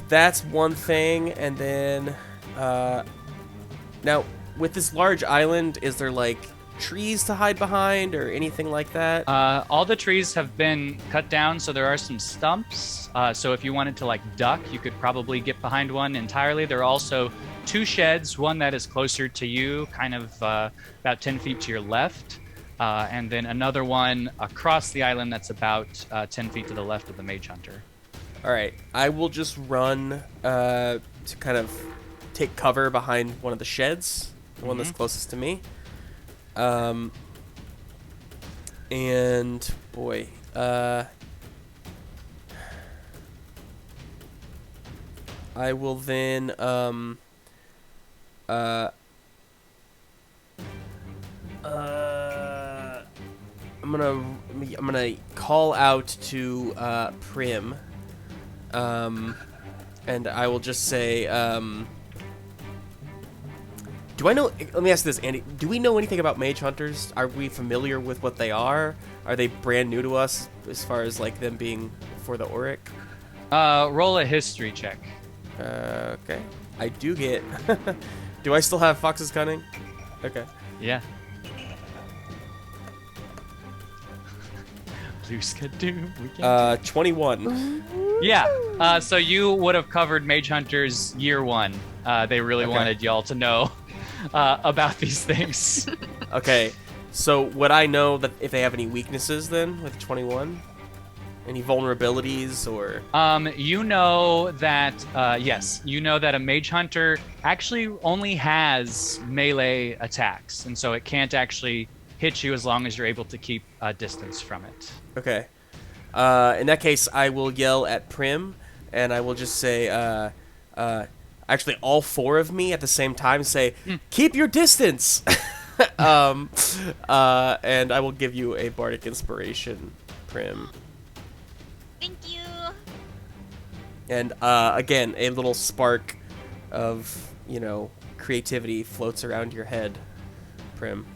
that's one thing. And then now with this large island, is there like trees to hide behind or anything like that? All the trees have been cut down, so there are some stumps. So if you wanted to like duck, you could probably get behind one entirely. There are also 2 sheds, one that is closer to you, kind of about 10 feet to your left, and then another one across the island that's about 10 feet to the left of the Mage Hunter. All right, I will just run to kind of take cover behind one of the sheds, the one that's closest to me. And boy, I will then I'm gonna call out to Prim, and I will just say, do I know? Let me ask this, Andy. Do we know anything about mage hunters? Are we familiar with what they are? Are they brand new to us as far as like them being for the Auric? Roll a history check. Okay. I do get. Do I still have Fox's Cunning? Okay. Yeah. Blue Skidoo. 21. Yeah. So you would have covered Mage Hunters year 1. They really wanted y'all to know about these things. Okay. So would I know that if they have any weaknesses then with 21? Any vulnerabilities or? You know that yes, you know that a Mage Hunter actually only has melee attacks, and so it can't actually hit you as long as you're able to keep a distance from it. Okay. In that case, I will yell at Prim, and I will just say, actually, all 4 of me at the same time say, "Keep your distance," and I will give you a bardic inspiration, Prim. Thank you. And again, a little spark of creativity floats around your head, Prim.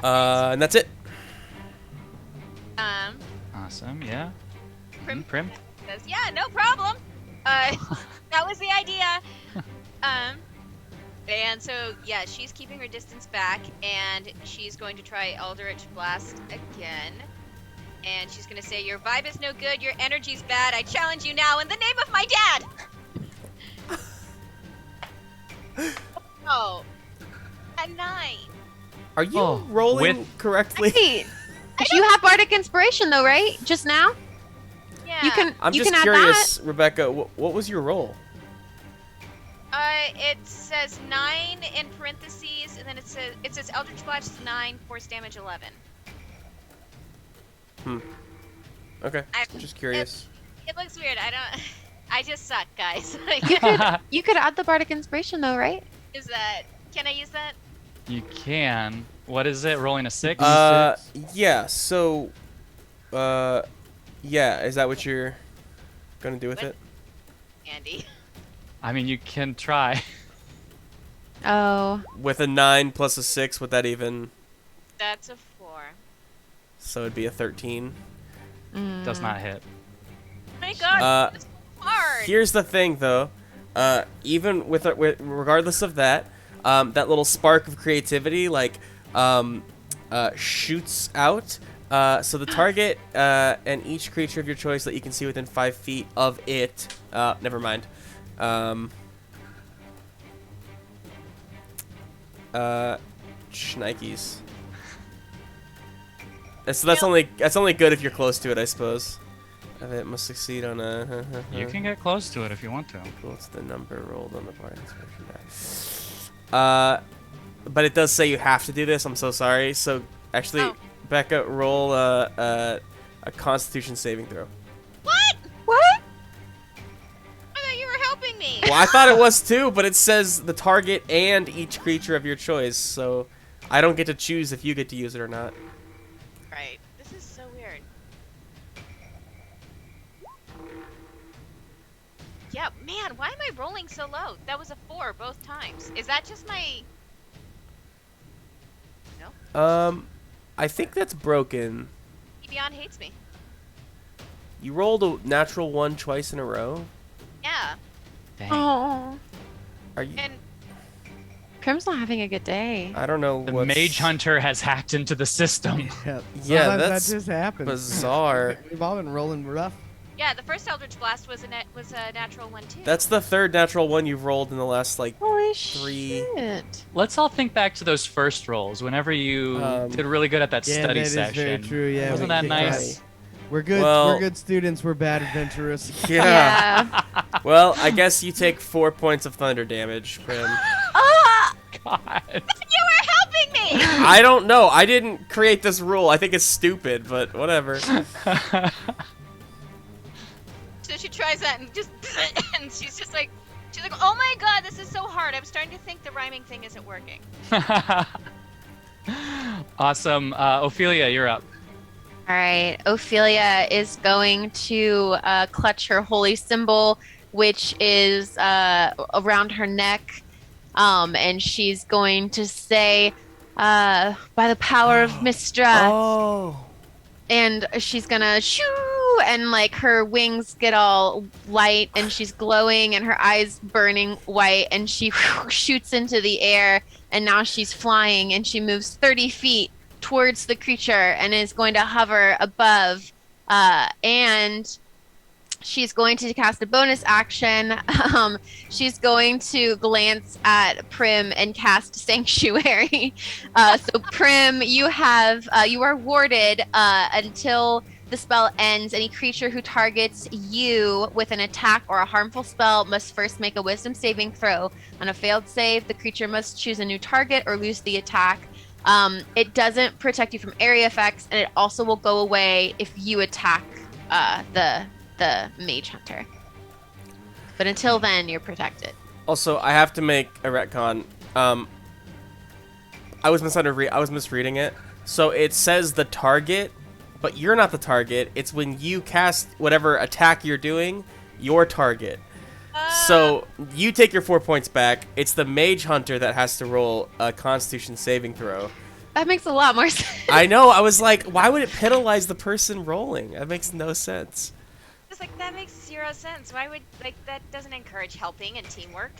And that's it. Awesome. Yeah. Prim Prim. says, "Yeah, no problem. That was the idea." And so yeah, she's keeping her distance back, and she's going to try Eldritch Blast again. And she's gonna say, "Your vibe is no good. Your energy's bad. I challenge you now in the name of my dad." Oh, a 9. Are you rolling correctly? Wait, you have bardic inspiration though, right? Just now? Yeah. You can. I'm you just can curious, add Rebecca. What was your roll? It says 9 in parentheses, and then it says Eldritch Blast is 9, force damage 11. Okay. Just curious. It looks weird. I just suck, guys. that. You could add the bardic inspiration though, right? Can I use that? You can. What is it? Rolling a 6? Yeah. So, yeah. Is that what you're gonna do with it? Andy. I mean, you can try. Oh. With a 9 plus a 6, would that even? That's a 4. So it'd be a 13. Does not hit. Oh my god, it's hard. Here's the thing, though. Even with regardless of that, that little spark of creativity, like, shoots out. So the target and each creature of your choice that you can see within 5 feet of it. Never mind. Shnikes. So that's only good if you're close to it, I suppose. It must succeed on a. You can get close to it if you want to. What's the number rolled on the bardic inspiration die? But it does say you have to do this. I'm so sorry. So actually, Becca, roll a Constitution saving throw. What? What? I thought you were helping me. Well, I thought it was too, but it says the target and each creature of your choice. So I don't get to choose if you get to use it or not. Right. This is so weird. Yeah, man, why am I rolling so low? That was a 4 both times. Is that just my... No? I think that's broken. Beyond hates me. You rolled a natural 1 twice in a row? Yeah. Dang. Oh, Are you... And Prim's not having a good day. I don't know The what's... Mage Hunter has hacked into the system. Yeah, Yeah, sometimes that's that just happens. bizarre. We've all been rolling rough. yeah, the first Eldritch Blast was a natural 1 too. That's the third natural 1 you've rolled in the last, like... Holy 3. shit. Let's all think back to those first rolls. Whenever you did really good at that Yeah, study that is session. very true. Yeah, Wasn't we that kicked nice? butt. We're good. Well- We're good students. We're bad adventurers. Yeah. Well, I guess you take 4 points of thunder damage, Prim. Ah! God. You were helping me! I don't know. I didn't create this rule. I think it's stupid, but whatever. So she tries that and just... and she's just like... She's like, oh my god, this is so hard. I'm starting to think the rhyming thing isn't working. Awesome. Ophelia, you're up. All right, Ophelia is going to clutch her holy symbol, which is around her neck, and she's going to say, by the power of mistrust, Oh. and she's gonna shoo, and like her wings get all light, and she's glowing, and her eyes burning white, and she shoots into the air, and now she's flying, and she moves 30 feet towards the creature and is going to hover above, and she's going to cast a bonus action. She's going to glance at Prim and cast Sanctuary. So Prim, you are warded until the spell ends. Any creature who targets you with an attack or a harmful spell must first make a Wisdom saving throw. On a failed save, the creature must choose a new target or lose the attack. It doesn't protect you from area effects, and it also will go away if you attack the Mage Hunter. But until then, you're protected. Also, I have to make a retcon. I was misreading it. So it says the target, but you're not the target. It's when you cast whatever attack you're doing, your target. So you take your 4 points back. It's the Mage Hunter that has to roll a Constitution saving throw. That makes a lot more sense. I know. I was like, why would it penalize the person rolling? That makes no sense. It's like, that makes 0 sense. Why would, like, that doesn't encourage helping and teamwork.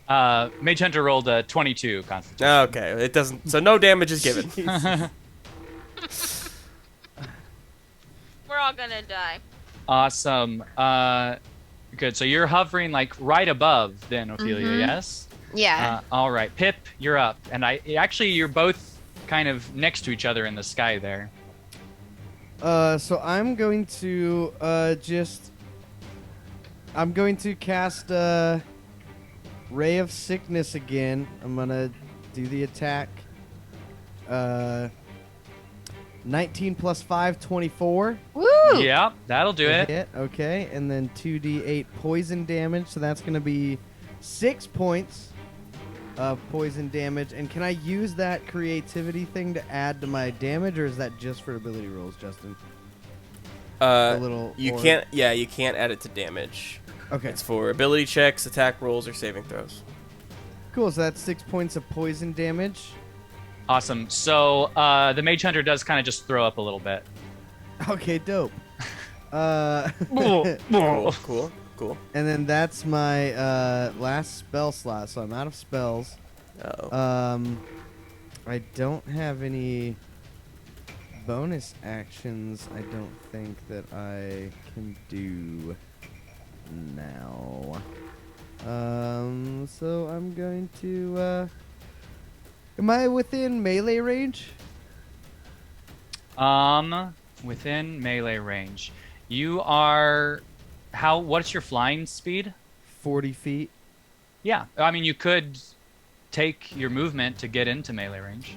Mage Hunter rolled a 22 Constitution. Okay, it doesn't. So no damage is given. We're all gonna die. Awesome. Good. So you're hovering like right above then, Ophelia, Mhm. yes? Yeah. All right. Pip, you're up. And you're both kind of next to each other in the sky there. So I'm going to I'm going to cast Ray of Sickness again. I'm gonna do the attack. 19 plus 5, 24. Woo! Yeah, that'll do it. Hit. Okay, and then 2d8 poison damage. So that's gonna be 6 points of poison damage. And can I use that creativity thing to add to my damage, or is that just for ability rolls, Justin? A little. You orb. can't. Yeah, you can't add it to damage. Okay. It's for ability checks, attack rolls, or saving throws. Cool. So that's 6 points of poison damage. Awesome. So the Mage Hunter does kind of just throw up a little bit. Okay, dope. Cool. And then that's my last spell slot, so I'm out of spells. Uh-oh. I don't have any bonus actions. I don't think that I can do now. So I'm going to. Am I within melee range? Within melee range. You are what's your flying speed? 40 feet. Yeah. I mean, you could take your movement to get into melee range.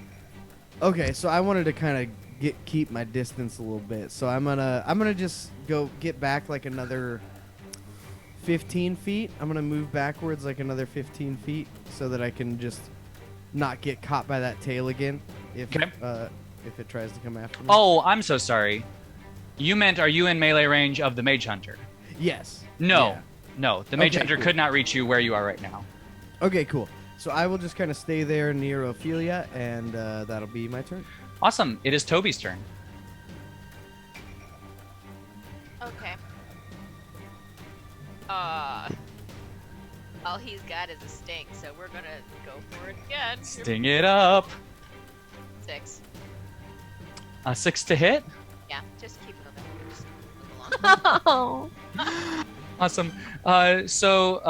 Okay, so I wanted to kind of keep my distance a little bit. So I'm gonna just go get back like another 15 feet. I'm gonna move backwards like another 15 feet so that I can just not get caught by that tail again if it tries to come after me. Oh, I'm so sorry. You meant, are you in melee range of the Mage Hunter? Yes. No. Yeah. No, the Mage Okay, Hunter cool. could not reach you where you are right now. Okay, cool. So I will just kind of stay there near Ophelia, and that'll be my turn. Awesome. It is Toby's turn. Okay. All he's got is a sting, so we're gonna go for it again. Sting it up. 6. A 6 to hit. Yeah, just keep moving. Just move along. Oh. Awesome. So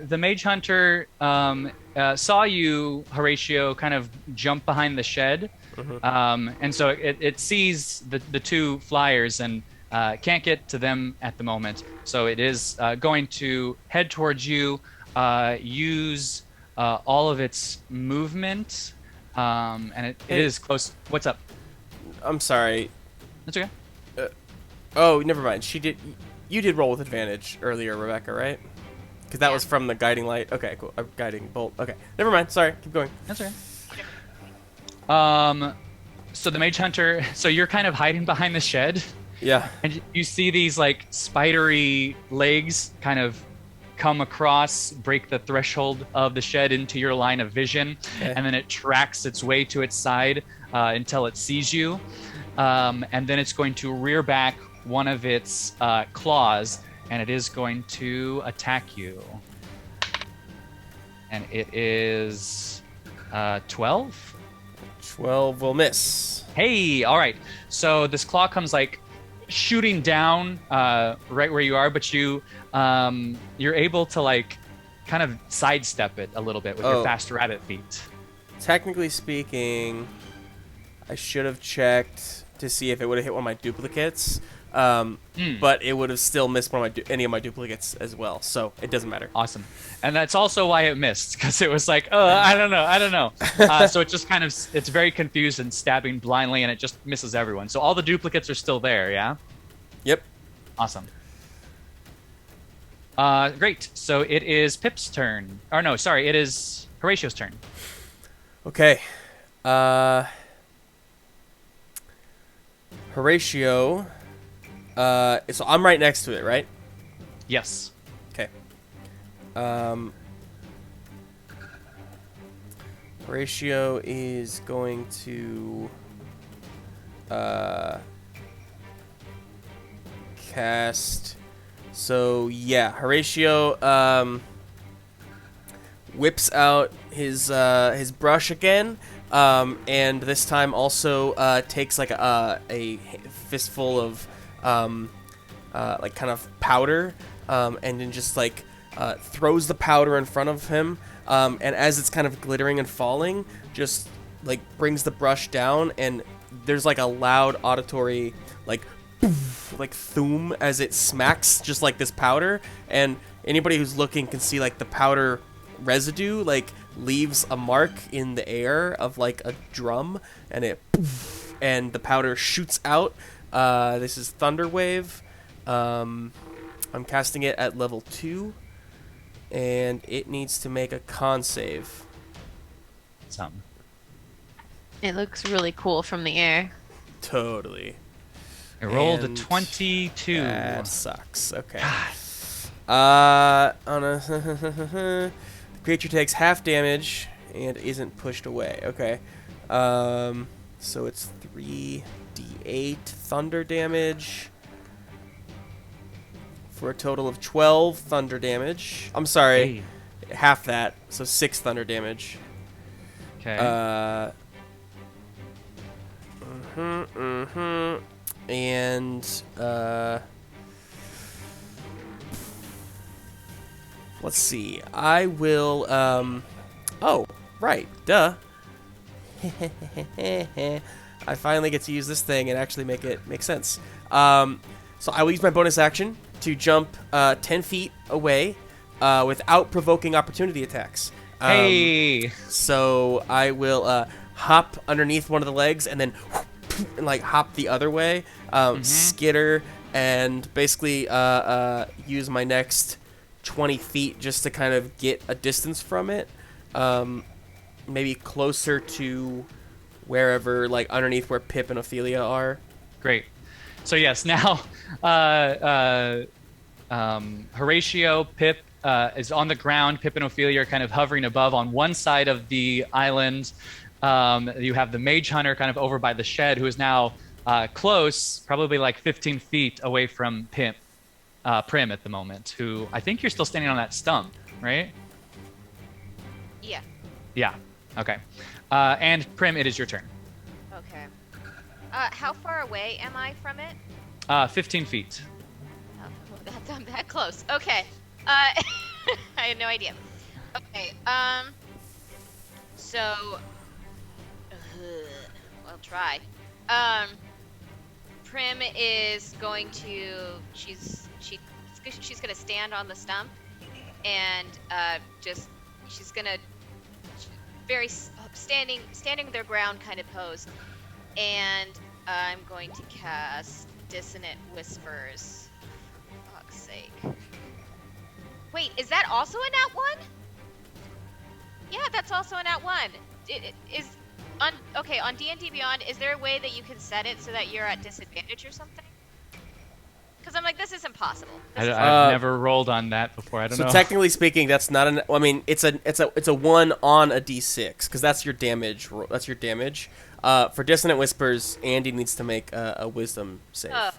the Mage Hunter saw you, Horatio, kind of jump behind the shed. And so it sees the two flyers and can't get to them at the moment. So it is going to head towards you, use all of its movement, and it is close. What's up? I'm sorry. That's okay. Oh, never mind. She did. You did roll with advantage earlier, Rebecca, right? Because that was from the guiding light. Okay, cool. Guiding bolt. Okay, never mind. Sorry. Keep going. That's okay. So the Mage Hunter. So you're kind of hiding behind the shed. Yeah. And you see these like spidery legs kind of come across, break the threshold of the shed into your line of vision, and then it tracks its way to its side until it sees you. And then it's going to rear back one of its claws, and it is going to attack you. And it is 12. 12 will miss. Hey, all right. So this claw comes like shooting down right where you are, but you're able to like kind of sidestep it a little bit with your fast rabbit feet. Technically speaking, I should have checked to see if it would have hit one of my duplicates, but it would have still missed any of my duplicates as well, so it doesn't matter. Awesome. And that's also why it missed, because it was like, I don't know. So it just kind of, it's very confused and stabbing blindly, and it just misses everyone. So all the duplicates are still there, yeah? Yep. Awesome. Great. So it is Pip's turn. Or no, sorry, it is Horatio's turn. Okay. Horatio. So I'm right next to it, right? Yes. Okay. Horatio is going to cast. So yeah, Horatio whips out his brush again, and this time also takes like a fistful of like kind of powder, and then just like throws the powder in front of him, and as it's kind of glittering and falling, just like brings the brush down, and there's like a loud auditory like poof, like thoom as it smacks just like this powder, and anybody who's looking can see like the powder residue like leaves a mark in the air of like a drum, and it poof, and the powder shoots out. This is Thunder Wave. I'm casting it at level 2, and it needs to make a con save. Something. It looks really cool from the air. Totally. It rolled And a 22. That sucks. Okay. The creature takes half damage and isn't pushed away. Okay. So it's 3d8 thunder damage for a total of 12 thunder damage. I'm sorry, half that, so 6 thunder damage. Okay. And let's see. I will oh, right. Duh. I finally get to use this thing and actually make it make sense. So I will use my bonus action to jump 10 feet away without provoking opportunity attacks. Hey! So I will hop underneath one of the legs and then and like hop the other way, skitter, and basically use my next 20 feet just to kind of get a distance from it, maybe closer to wherever, like underneath where Pip and Ophelia are. Great. So yes, now Horatio, Pip is on the ground. Pip and Ophelia are kind of hovering above on one side of the island. You have the mage hunter kind of over by the shed, who is now close, probably like 15 feet away from Prim at the moment, who I think you're still standing on that stump, right? Yeah. Yeah. Okay. And Prim, it is your turn. Okay. How far away am I from it? 15 feet. Oh, I'm that close. Okay. I had no idea. Okay. So, I'll try. Prim is going to. She's gonna stand on the stump, and she's gonna standing their ground kind of pose, and I'm going to cast Dissonant Whispers. For fuck's sake. Wait, is that also a nat 1? Yeah, that's also a nat 1. On D&D Beyond, is there a way that you can set it so that you're at disadvantage or something? Because I'm like, this is impossible. I've never rolled on that before. I don't know. So technically speaking, that's not an. I mean, it's a 1 on a d6 because that's your damage. That's your damage. For Dissonant Whispers, Andy needs to make a Wisdom save. Oh,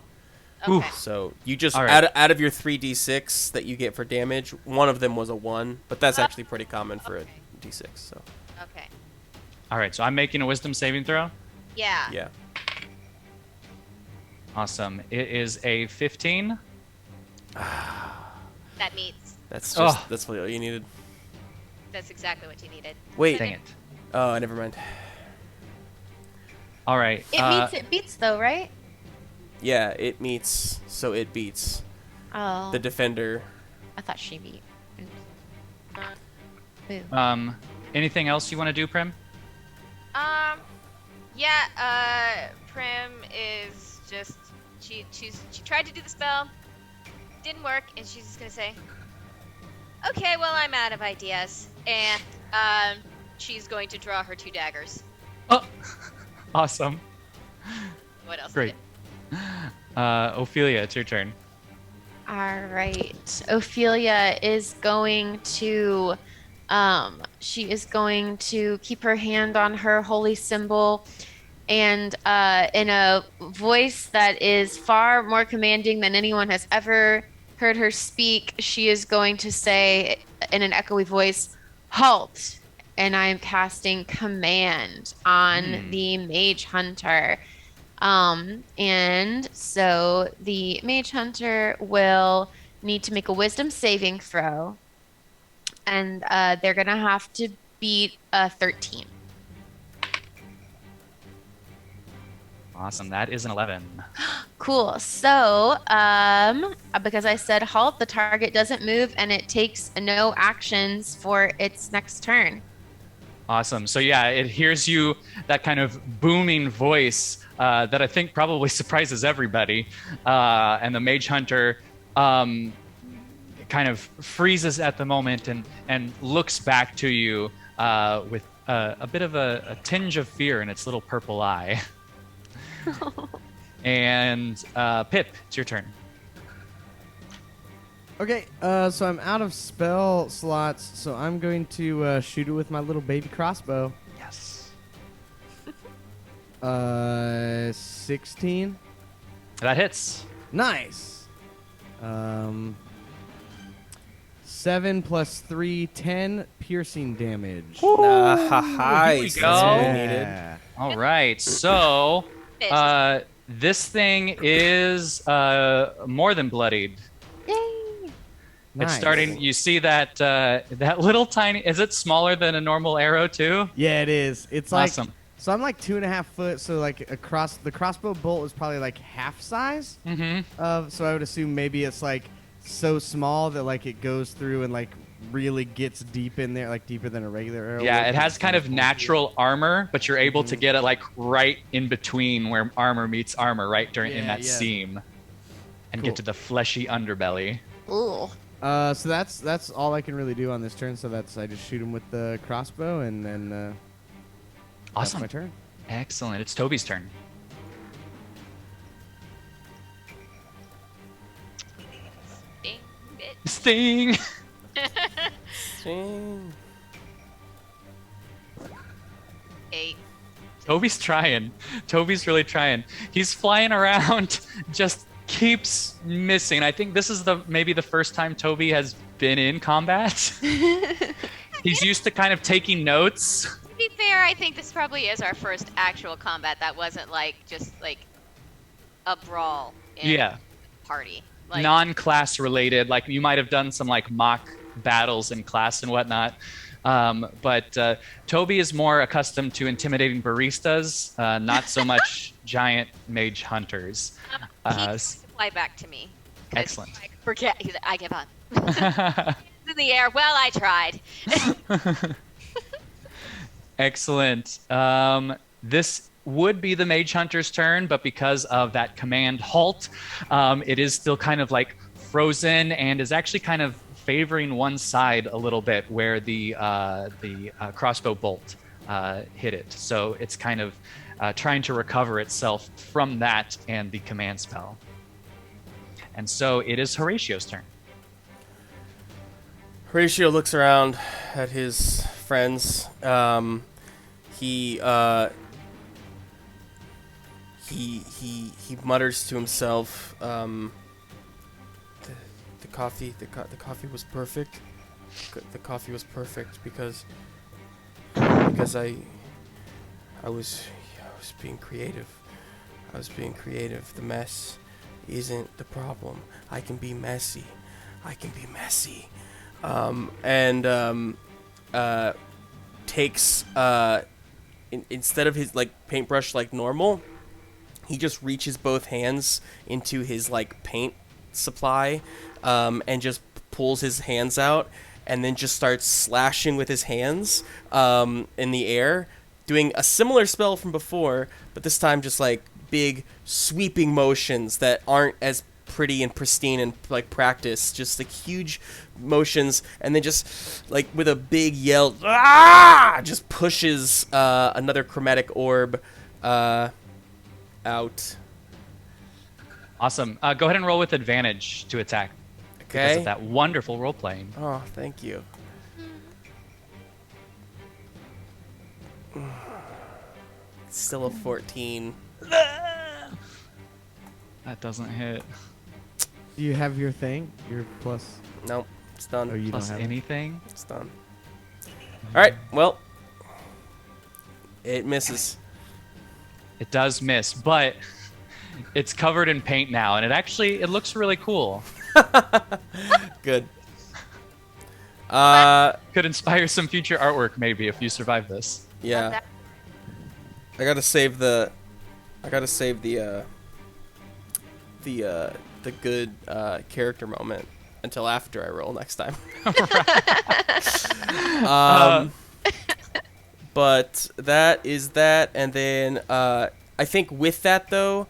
okay. So you just All right. out of your 3d6 that you get for damage, one of them was a 1, but that's actually pretty common for a d6. So Okay. All right, so I'm making a wisdom saving throw. Yeah. yeah. Awesome. It is a 15. That meets. That's just that's what you needed. That's exactly what you needed. Wait. Dang it. Oh, never mind. All right. It beats though, right? Yeah, it meets, so it beats Oh, the defender. I thought she beat. Boo. Anything else you want to do, Prim? Yeah. Prim is just she tried to do the spell, didn't work, and she's just gonna say, "Okay, well, I'm out of ideas," and she's going to draw her 2 daggers. Oh, awesome. What else? Great. Ophelia, it's your turn. All right. Ophelia is going to she is going to keep her hand on her holy symbol, and in a voice that is far more commanding than anyone has ever heard her speak, she is going to say in an echoey voice, "Halt." And I am casting command on the mage hunter. And so the mage hunter will need to make a wisdom saving throw, and they're gonna have to beat a 13. Awesome. That is an 11. Cool. So, because I said halt, the target doesn't move and it takes no actions for its next turn. Awesome. So yeah, it hears you, that kind of booming voice that I think probably surprises everybody. And the mage hunter kind of freezes at the moment and looks back to you with a bit of a tinge of fear in its little purple eye. And Pip, it's your turn. Okay, so I'm out of spell slots, so I'm going to shoot it with my little baby crossbow. Yes. 16. That hits. Nice. 7 plus 3, 10 piercing damage. Nice. go. That's what we needed. Yeah. All right. So this thing is more than bloodied. Yay! It's Nice. starting. You see that that little tiny. Is it smaller than a normal arrow too? Yeah, it is. It's like Awesome. so. I'm like 2.5 foot. So like across the crossbow bolt is probably like half size. Mm-hmm. So I would assume maybe it's like so small that like it goes through and like really gets deep in there, like deeper than a regular arrow. Yeah, would. it has kind of natural armor, but you're able to get it like right in between where armor meets armor, right in Yeah, that yeah. seam, and Cool. get to the fleshy underbelly. Ooh. So that's all I can really do on this turn. So I just shoot him with the crossbow and then that's Awesome. my turn. Excellent. It's Toby's turn. Bing. Sting. Sting. 8. Toby's trying. Toby's really trying. He's flying around, just keeps missing. I think this is maybe the first time Toby has been in combat. He's used to kind of taking notes. To be fair, I think this probably is our first actual combat that wasn't like just like a brawl in Yeah. party. Like, Non-class related. Like you might have done some like mock battles in class and whatnot. But Toby is more accustomed to intimidating baristas, not so much giant mage hunters. he can fly back to me. 'Cause Excellent. I forget. I give up. In the air. Well, I tried. Excellent. This would be the mage hunter's turn, but because of that command halt, it is still kind of like frozen and is actually kind of favoring one side a little bit where the crossbow bolt hit it. So it's kind of trying to recover itself from that and the command spell. And so it is Horatio's turn. Horatio looks around at his friends. He mutters to himself. The coffee was perfect. The coffee was perfect because I was being creative. I was being creative. The mess isn't the problem. I can be messy. Takes instead of his like paintbrush like normal, he just reaches both hands into his like paint supply, and just pulls his hands out and then just starts slashing with his hands in the air, doing a similar spell from before, but this time just like big sweeping motions that aren't as pretty and pristine and like practice, just like huge motions, and then just like with a big yell, just pushes another chromatic orb out. Awesome. Go ahead and roll with advantage to attack. Because Okay. of that wonderful role playing. Oh, thank you. Still a 14. That doesn't hit. Do you have your thing? Your plus? Nope, it's done. Oh, you Plus don't have it? anything. It's done. All right. Well, it misses. It does miss, but it's covered in paint now, and it looks really cool. Good. Could inspire some future artwork maybe if you survive this. Yeah. I gotta save the good character moment until after I roll next time. But that is that, and then I think with that though,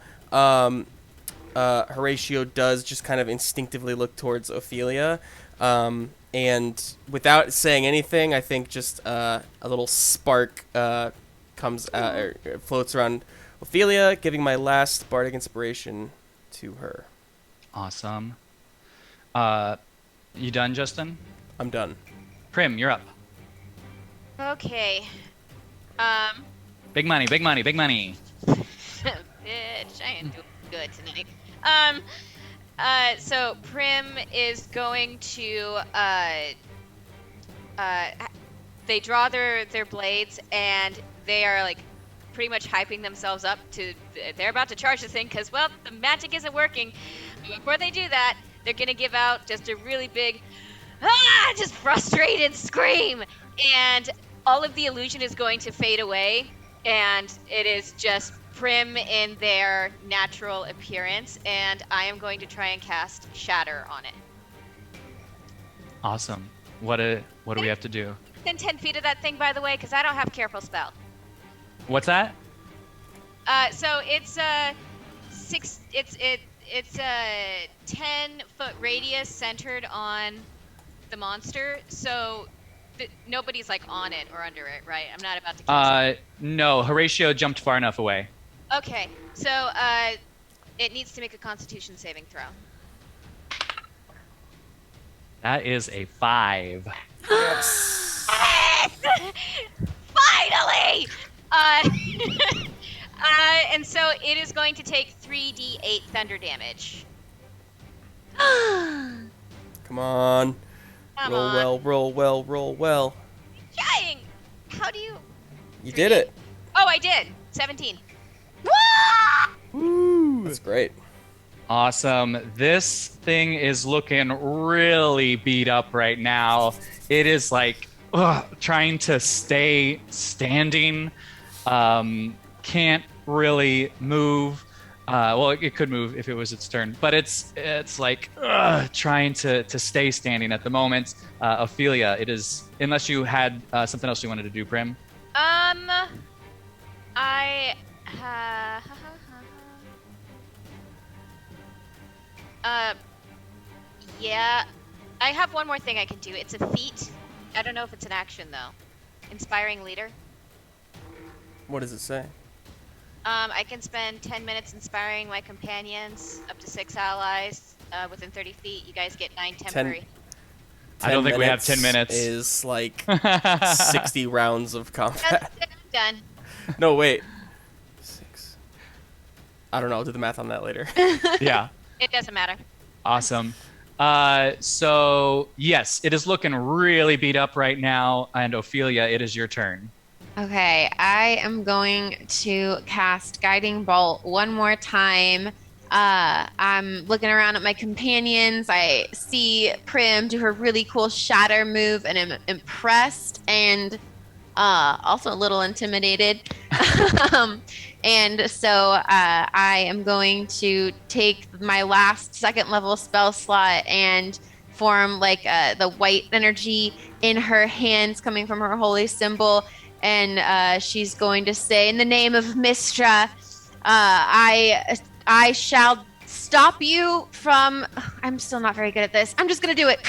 Horatio does just kind of instinctively look towards Ophelia, and without saying anything, I think just a little spark comes or floats around Ophelia, giving my last bardic inspiration to her. Awesome. You done, Justin? I'm done. Prim, you're up. Okay. Big money, big money, big money. Bitch, I ain't doing good tonight. So Prim is going to they draw their blades, and they are like pretty much hyping themselves up to they're about to charge the thing because, well, the magic isn't working. But before they do that, they're gonna give out just a really big just frustrated scream, and all of the illusion is going to fade away, and it is just Prim in their natural appearance, and I am going to try and cast Shatter on it. Awesome. What do we have to do? Within 10 feet of that thing, by the way, because I don't have Careful Spell. What's that? So it's a it's a 10-foot radius centered on the monster, so nobody's like on it or under it, right? I'm not about to kill No, Horatio jumped far enough away. Okay, so it needs to make a Constitution saving throw. That is a 5. Yes. Finally! Uh, and so it is going to take 3d8 thunder damage. Come on. Come Roll on. well, roll well, roll well. Trying! How do you... You did it. Oh, I did! 17. Woo! That's great. Awesome. This thing is looking really beat up right now. It is like trying to stay standing. Can't really move. Well, it could move if it was its turn, but it's like trying to stay standing at the moment. Ophelia, it is, unless you had something else you wanted to do, Prim. I yeah. I have one more thing I can do. It's a feat. I don't know if it's an action though. Inspiring leader. What does it say? I can spend 10 minutes inspiring my companions, up to 6 allies, within 30 feet. You guys get 9 temporary. I don't think we have 10 minutes. Is like 60 rounds of combat. That's it, I'm done. No, wait. 6. I don't know. I'll do the math on that later. Yeah. It doesn't matter. Awesome. So yes, it is looking really beat up right now. And Ophelia, it is your turn. Okay, I am going to cast Guiding Bolt one more time. I'm looking around at my companions. I see Prim do her really cool shatter move, and I'm impressed and also a little intimidated. And so I am going to take my last second level spell slot and form like the white energy in her hands coming from her holy symbol. And she's going to say, in the name of Mistra, I shall stop you from... I'm still not very good at this. I'm just going to do it.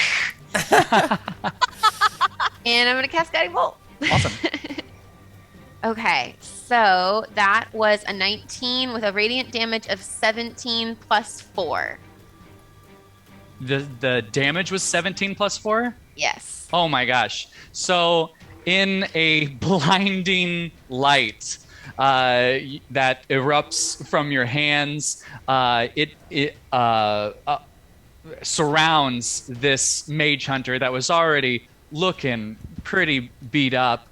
And I'm going to cast Guiding Bolt. Awesome. Okay, so that was a 19 with a radiant damage of 17 plus 4. The damage was 17 plus 4? Yes. Oh my gosh. So in a blinding light that erupts from your hands, it surrounds this mage hunter that was already looking pretty beat up.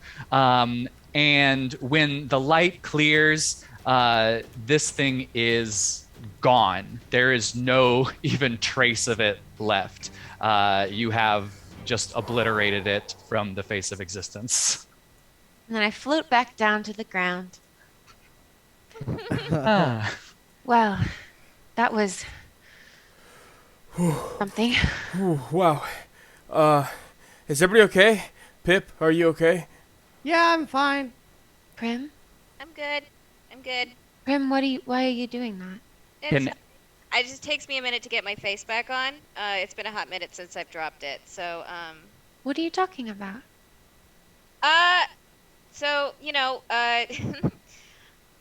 And when the light clears, this thing is gone. There is no even trace of it left. You have just obliterated it from the face of existence. And then I float back down to the ground. Ah. Well, that was something. Ooh, wow. Is everybody okay? Pip, are you okay? Yeah, I'm fine. Prim? I'm good. I'm good. Prim, why are you doing that? It just takes me a minute to get my face back on. It's been a hot minute since I've dropped it. So, What are you talking about? so,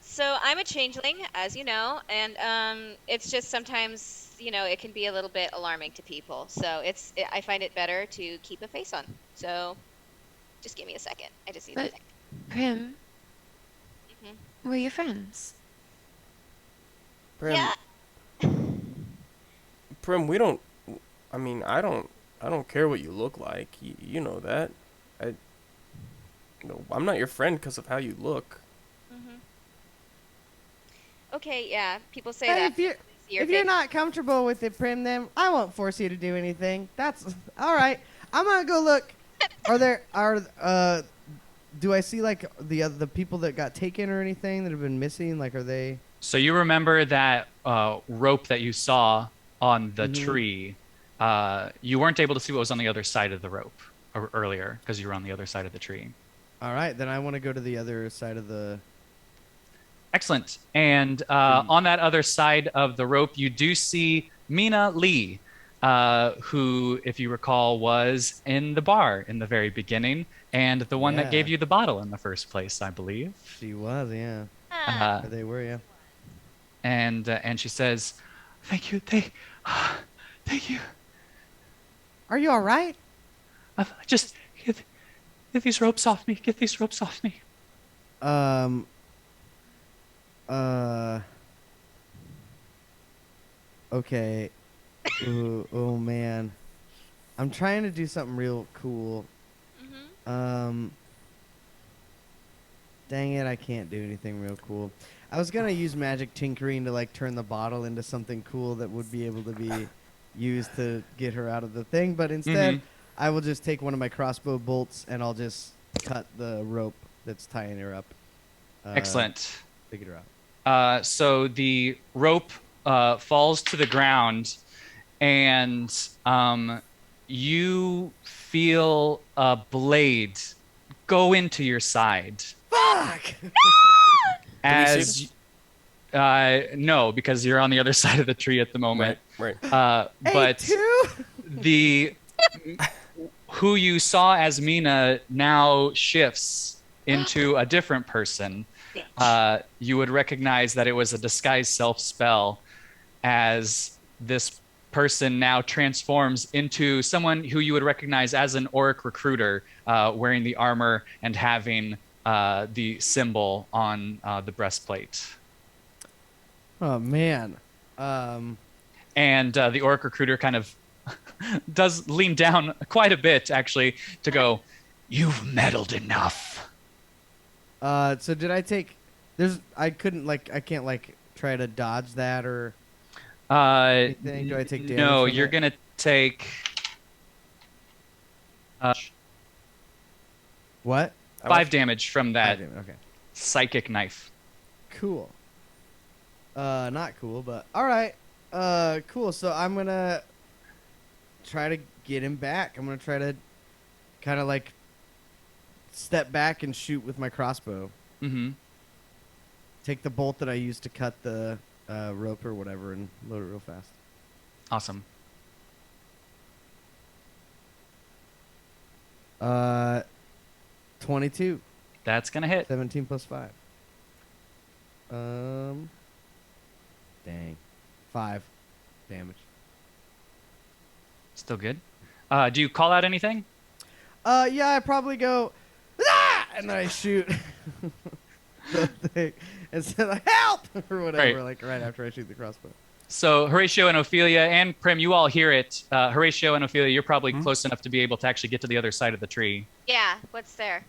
so I'm a changeling, as you know, and it's just sometimes, it can be a little bit alarming to people. So I find it better to keep a face on. So just give me a second. I just need a second. Prim, Mhm. we're your friends. Prim, Yeah. Prim, I don't care what you look like. You know that. No, I'm not your friend because of how you look. Okay, yeah. People say Hey, that. if you're not comfortable with it, Prim, then I won't force you to do anything. That's all right. I'm gonna go look. Do I see like the people that got taken or anything that have been missing? Like, are they? So you remember that rope that you saw on the tree? You weren't able to see what was on the other side of the rope earlier because you were on the other side of the tree. All right, then I want to go to the other side of the. Excellent. And on that other side of the rope, you do see Mina Lee, who, if you recall, was in the bar in the very beginning and the one that gave you the bottle in the first place, I believe. She was, yeah. Or they were, yeah. And she says, "Thank you, thank you." Are you all right? Just get these ropes off me. Get these ropes off me. Um. Okay. Ooh, oh man. I'm trying to do something real cool. Mm-hmm. Dang it, I can't do anything real cool. I was gonna use magic tinkering to like turn the bottle into something cool that would be able to be used to get her out of the thing, but instead I will just take one of my crossbow bolts and I'll just cut the rope that's tying her up. Excellent. To get her out. So the rope falls to the ground, and you feel a blade go into your side. Fuck! As no, because you're on the other side of the tree at the moment. Right. But A2? the who you saw as Mina now shifts into a different person. You would recognize that it was a disguise self spell, as this person now transforms into someone who you would recognize as an Auric recruiter, wearing the armor and having the symbol on the breastplate. Oh man. And the Auric recruiter kind of does lean down quite a bit, actually, to go, "You've meddled enough." So did I take? I can't like try to dodge that or anything. Do I take damage? No, from you're it? gonna take. What? 5 damage from that Okay. psychic knife. Cool. Not cool, but all right. Cool. So I'm gonna try to get him back. I'm gonna try to kind of like step back and shoot with my crossbow. Mm-hmm. Take the bolt that I used to cut the rope or whatever and load it real fast. Awesome. 22. That's gonna hit. 17 plus 5. Dang. 5 damage. Still good. Do you call out anything? Yeah, I probably go, "Ah!" and then I shoot the thing and say like, "Help!" or whatever, Right. like right after I shoot the crossbow. So Horatio and Ophelia and Prim, you all hear it. Horatio and Ophelia, you're probably close enough to be able to actually get to the other side of the tree. Yeah, what's there?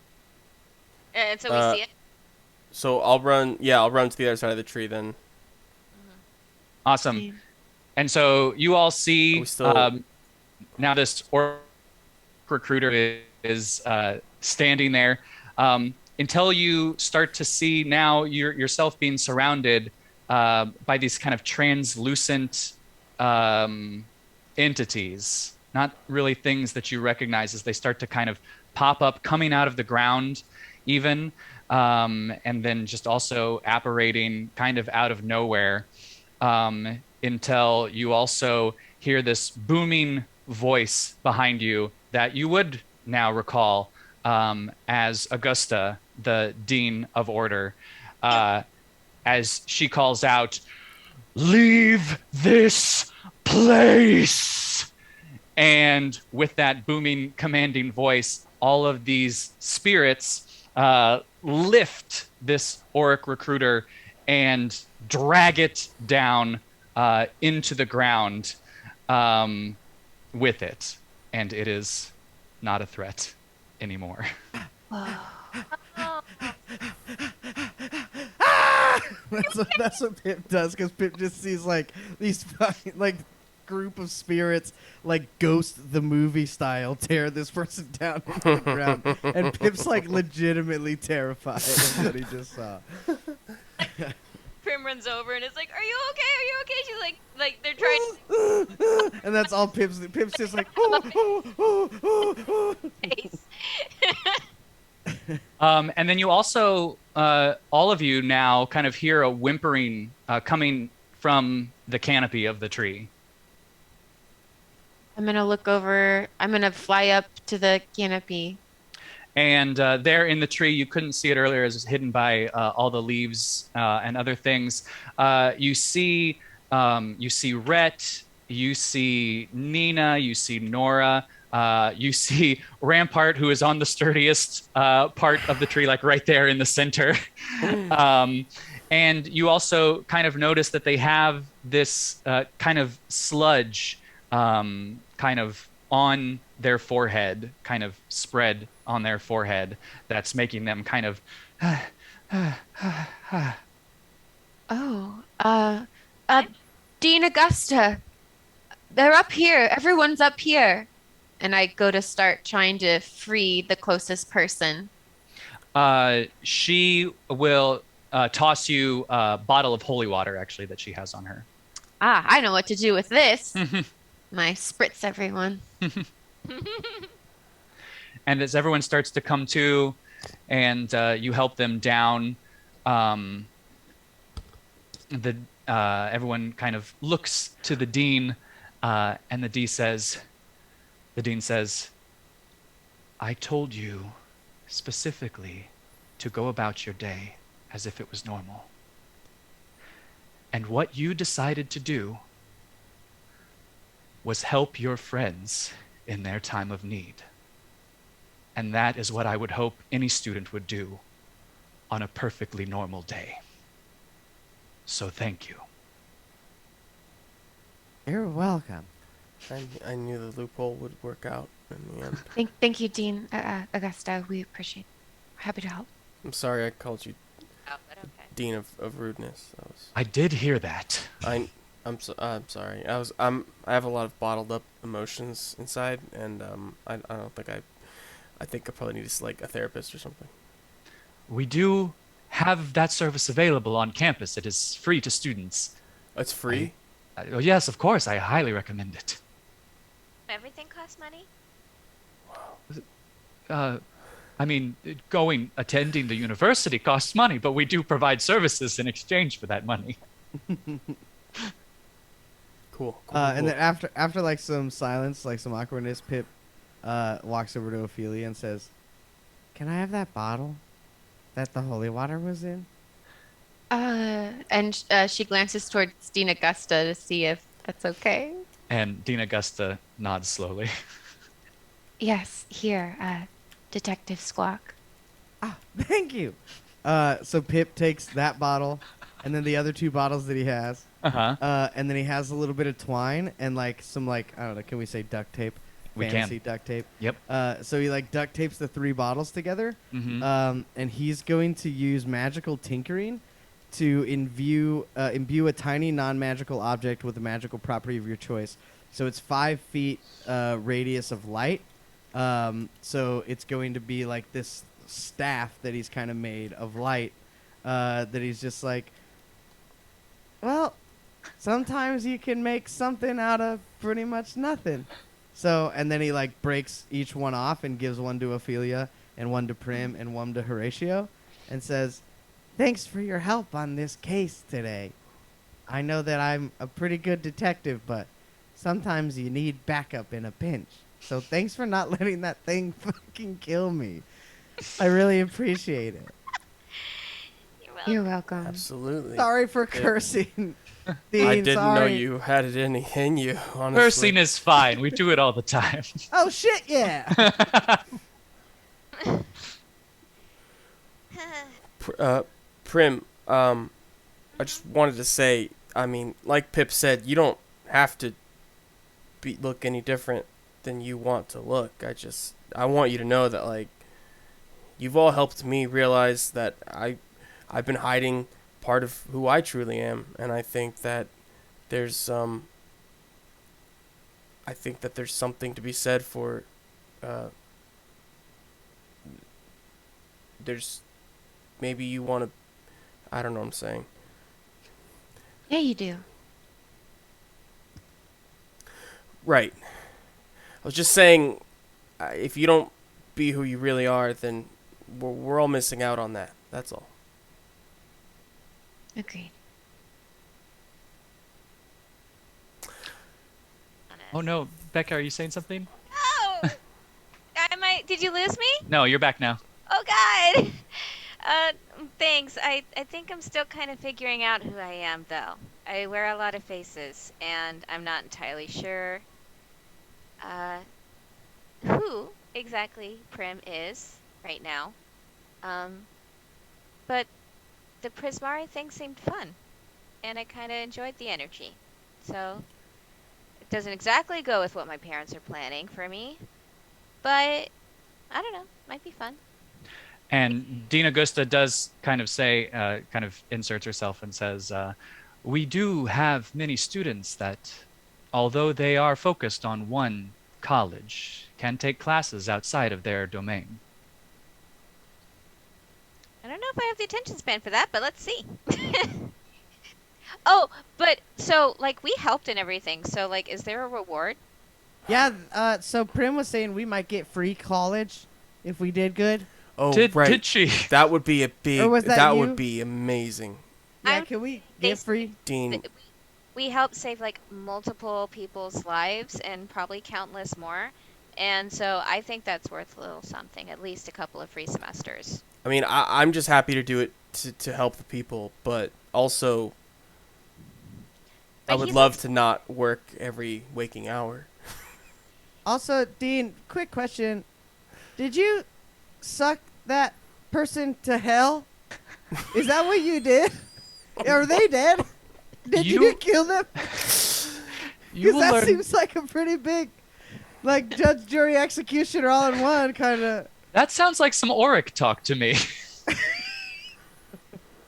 And so we see it. So I'll run. Yeah, I'll run to the other side of the tree then. Awesome. And so you all see Are we still- now this Orc recruiter is standing there, until you start to see now yourself being surrounded by these kind of translucent entities, not really things that you recognize, as they start to kind of pop up, coming out of the ground even, and then just also apparating kind of out of nowhere, until you also hear this booming voice behind you that you would now recall as Augusta, the Dean of Order, as she calls out, "Leave this place!" And with that booming, commanding voice, all of these spirits lift this Auric recruiter and drag it down into the ground with it. And it is not a threat anymore. That's what Pip does, because Pip just sees like these fucking like group of spirits like Ghost the movie style tear this person down into the ground, and Pip's like legitimately terrified of what he just saw. Prim runs over and is like, "Are you okay? Are you okay?" She's like they're trying And that's all Pip's just like face. And then you also, all of you now kind of hear a whimpering coming from the canopy of the tree. I'm gonna look over. I'm gonna fly up to the canopy. And there in the tree, you couldn't see it earlier as it's hidden by all the leaves and other things. You see Rhett you see Nina, you see Nora, you see Rampart, who is on the sturdiest part of the tree, like right there in the center. um, and you also kind of notice that they have this kind of sludge kind of on their forehead, kind of spread on their forehead, that's making them kind of. Oh, Dean Augusta, they're up here. Everyone's up here. And I go to start trying to free the closest person. She will toss you a bottle of holy water, actually, that she has on her. Ah, I know what to do with this. My spritz everyone. And as everyone starts to come to, and you help them down, everyone kind of looks to the dean, and the dean says, "I told you specifically to go about your day as if it was normal. And what you decided to do was help your friends in their time of need. And that is what I would hope any student would do on a perfectly normal day. So thank you." You're welcome. I knew the loophole would work out in the end. Thank you, Dean Augusta. We appreciate it. We're happy to help. I'm sorry I called you Oh, but okay. Dean of Rudeness. That was. I did hear that. I'm sorry. I have a lot of bottled up emotions inside, and I don't think I think I probably need like a therapist or something. We do have that service available on campus. It is free to students. It's free. Oh, yes, of course. I highly recommend it. Everything costs money? I mean, attending the university costs money, but we do provide services in exchange for that money. Cool. And then after like some silence, like some awkwardness, Pip walks over to Ophelia and says, "Can I have that bottle that the holy water was in?" And she glances towards Dean Augusta to see if that's okay. And Dean Augusta nods slowly. Yes, here, Detective Squawk. Ah, thank you. So Pip takes that bottle, and then the other two bottles that he has, and then he has a little bit of twine and like some like I don't know, can we say duct tape? We Fancy can. duct tape. Yep. So he like duct tapes the three bottles together, Mm-hmm. and he's going to use magical tinkering to imbue a tiny non-magical object with a magical property of your choice. So it's 5 feet radius of light. So it's going to be like this staff that he's kind of made of light, that he's just like, well, sometimes you can make something out of pretty much nothing. So, and then he like breaks each one off and gives one to Ophelia and one to Prim and one to Horatio and says, "Thanks for your help on this case today. I know that I'm a pretty good detective, but sometimes you need backup in a pinch. So thanks for not letting that thing fucking kill me. I really appreciate it. You're welcome. You're welcome. Absolutely. Sorry for cursing. Dean, I didn't know sorry. you had it in you, honestly. Cursing is fine. We do it all the time. Oh, shit, yeah. Prim, I just wanted to say, I mean, like Pip said, you don't have to look any different than you want to look. I want you to know that, like, you've all helped me realize that I've been hiding part of who I truly am, and I think that there's something to be said for there's maybe you want to, I don't know what I'm saying. Yeah, you do. Right. I was just saying, if you don't be who you really are, then we're all missing out on that. That's all. Agreed. Oh no, Becca, are you saying something? Oh! Did you lose me? No, you're back now. Oh, God! Thanks. I think I'm still kind of figuring out who I am, though. I wear a lot of faces, and I'm not entirely sure uh, who exactly Prim is right now. Um, but the Prismari thing seemed fun, and I kind of enjoyed the energy. So it doesn't exactly go with what my parents are planning for me, but I don't know, might be fun. And Dina Gusta does kind of say, kind of inserts herself and says, we do have many students that, although they are focused on one college, can take classes outside of their domain. I don't know if I have the attention span for that, but let's see. Oh, but so like we helped and everything. So like, is there a reward? Yeah. So Prim was saying we might get free college if we did good. Oh, Did right. she? That would be a big. Or was that you? would be amazing. Yeah. I'm- Can we they get free? Dean, We helped save like multiple people's lives and probably countless more. And so I think that's worth a little something, at least a couple of free semesters. I mean, I'm just happy to do it to help the people, but also I But would he's love like- to not work every waking hour. Also, Dean, quick question: did you suck that person to hell? Is that what you did? Are they dead? Did you, You- kill them? You Because will that learn. seems like a pretty big, like judge, jury, executioner all in one kind of. That sounds like some Auric talk to me.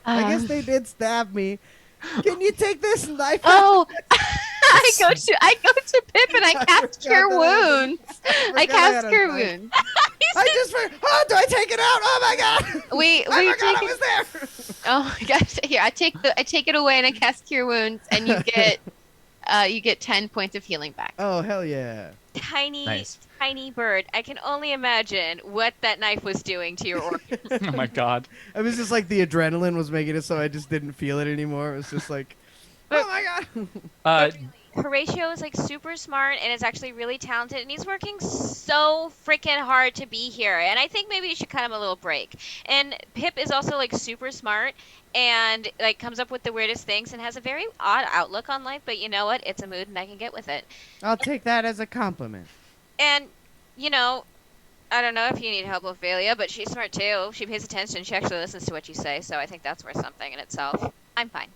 I guess they did stab me. Can you take this knife? Oh, I go to Pip and I cast Cure forgot that I Wounds. forgot I I cast had a Cure knife. Wounds. I just oh, do I take it out? Oh my god! We I forgot take I was there. Oh my gosh! Here, I take it away and I cast Cure Wounds, and you get 10 points of healing back. Oh hell yeah! Tiny, Nice. tiny bird. I can only imagine what that knife was doing to your organs. Oh my god. It was just like the adrenaline was making it so I just didn't feel it anymore. It was just like, oh my god! Uh, Horatio is like super smart and is actually really talented, and he's working so freaking hard to be here. And I think maybe you should cut him a little break. And Pip is also like super smart and like comes up with the weirdest things and has a very odd outlook on life. But you know what? It's a mood, and I can get with it. I'll take that as a compliment. And you know, I don't know if you need help, Ophelia, but she's smart too. She pays attention. She actually listens to what you say. So I think that's worth something in itself. I'm fine.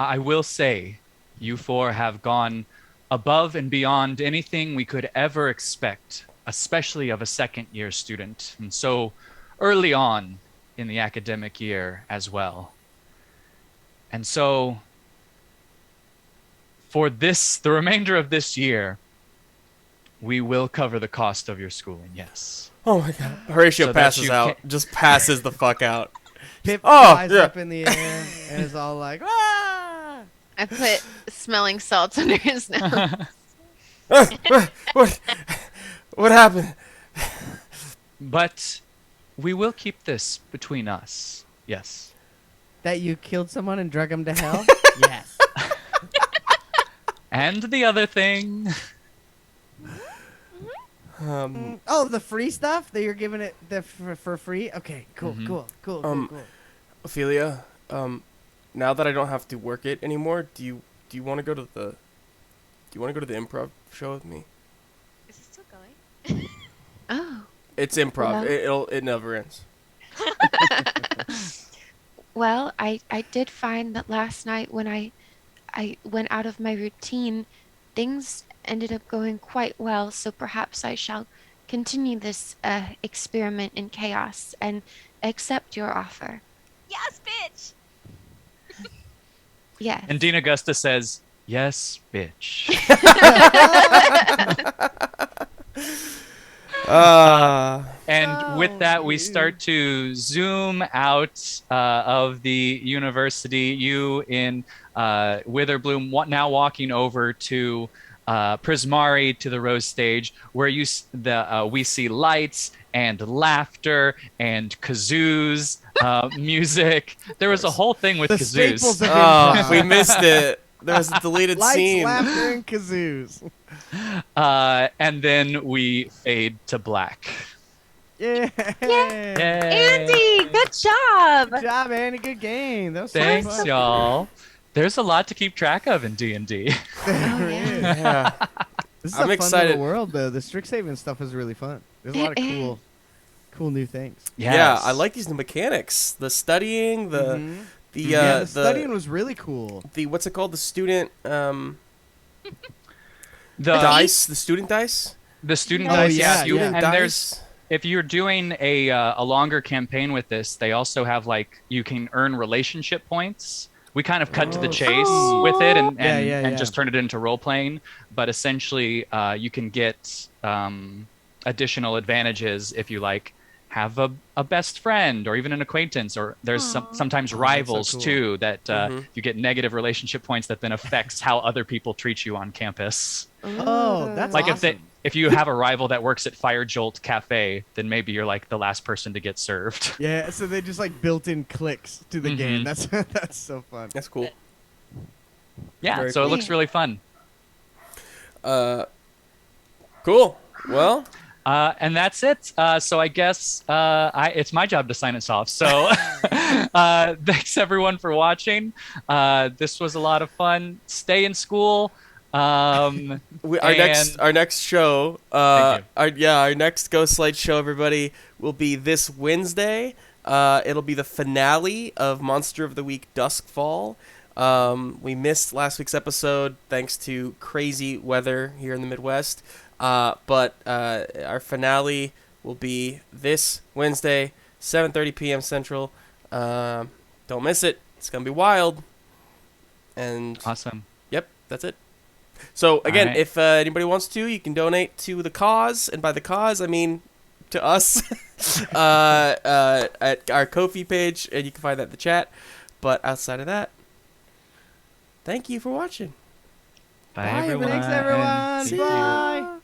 I will say, you four have gone above and beyond anything we could ever expect, especially of a second-year student, and so early on in the academic year as well. And so, for the remainder of this year, we will cover the cost of your schooling, yes. Oh my god. Horatio So that passes you out. can't- Just passes the fuck out. Pip Oh, flies yeah. up in the air and is all like, ah! I put smelling salts under his nose. What happened? But we will keep this between us, yes. That you killed someone and drug him to hell? Yes. And the other thing, Oh, the free stuff that you're giving it for free? Okay, cool, Mhm. cool. Ophelia, now that I don't have to work it anymore, do you want to go to the improv show with me? Is it still going? Oh. It's improv. Well. It never ends. Well, I did find that last night when I went out of my routine, things ended up going quite well, so perhaps I shall continue this experiment in chaos and accept your offer. Yes, bitch! Yes. and Dean Augusta says, yes, bitch. And with that, we start to zoom out of the university. You in Witherbloom, now walking over to Prismari, to the Rose stage, where we see lights and laughter and kazoos, music. There was a whole thing with The kazoos. staples of Oh, improv. we missed it. There was a deleted Lights, scene. laughter, and kazoos. And then we fade to black. Yeah. Andy, good job. Good job, Andy. Good game. That was so Thanks, fun. y'all. There's a lot to keep track of in D&D. There is. Yeah. This is I'm a excited. fun little world, though. The Strixhaven stuff is really fun. There's a lot of cool new things. Yeah, I like these new mechanics. The studying, Mhm. the The studying was really cool. the what's it called? The student the dice, the student dice. the student Oh, dice. yeah, you- yeah. and there's if you're doing a longer campaign with this, they also have like you can earn relationship points. We kind of cut to the Oh, chase sweet. with it and Yeah. just turn it into role playing. But essentially, you can get additional advantages if you like have a best friend or even an acquaintance, or there's sometimes Oh, that's so rivals cool. too that Mhm. you get negative relationship points that then affects how other people treat you on campus. Oh, that's Like awesome. if you have a rival that works at Fire Jolt Cafe, then maybe you're like the last person to get served. Yeah, so they just like built in clicks to the game. That's so fun. That's cool. Yeah, Very so cool. it looks really fun. Cool. Well, And that's it. So I guess it's my job to sign us off. So thanks everyone for watching. This was a lot of fun. Stay in school. our next show, Thank our next Ghostlight show, everybody, will be this Wednesday. It'll be the finale of Monster of the Week Duskfall. We missed last week's episode thanks to crazy weather here in the Midwest. But our finale will be this Wednesday, 7:30 p.m. Central. Don't miss it. It's gonna be wild. And Awesome. yep, that's it. So again, right. if anybody wants to, you can donate to the cause, and by the cause, I mean to us, at our Ko-fi page, and you can find that in the chat. But outside of that, thank you for watching. Bye, Bye, everyone. Thanks, everyone. See you. Bye.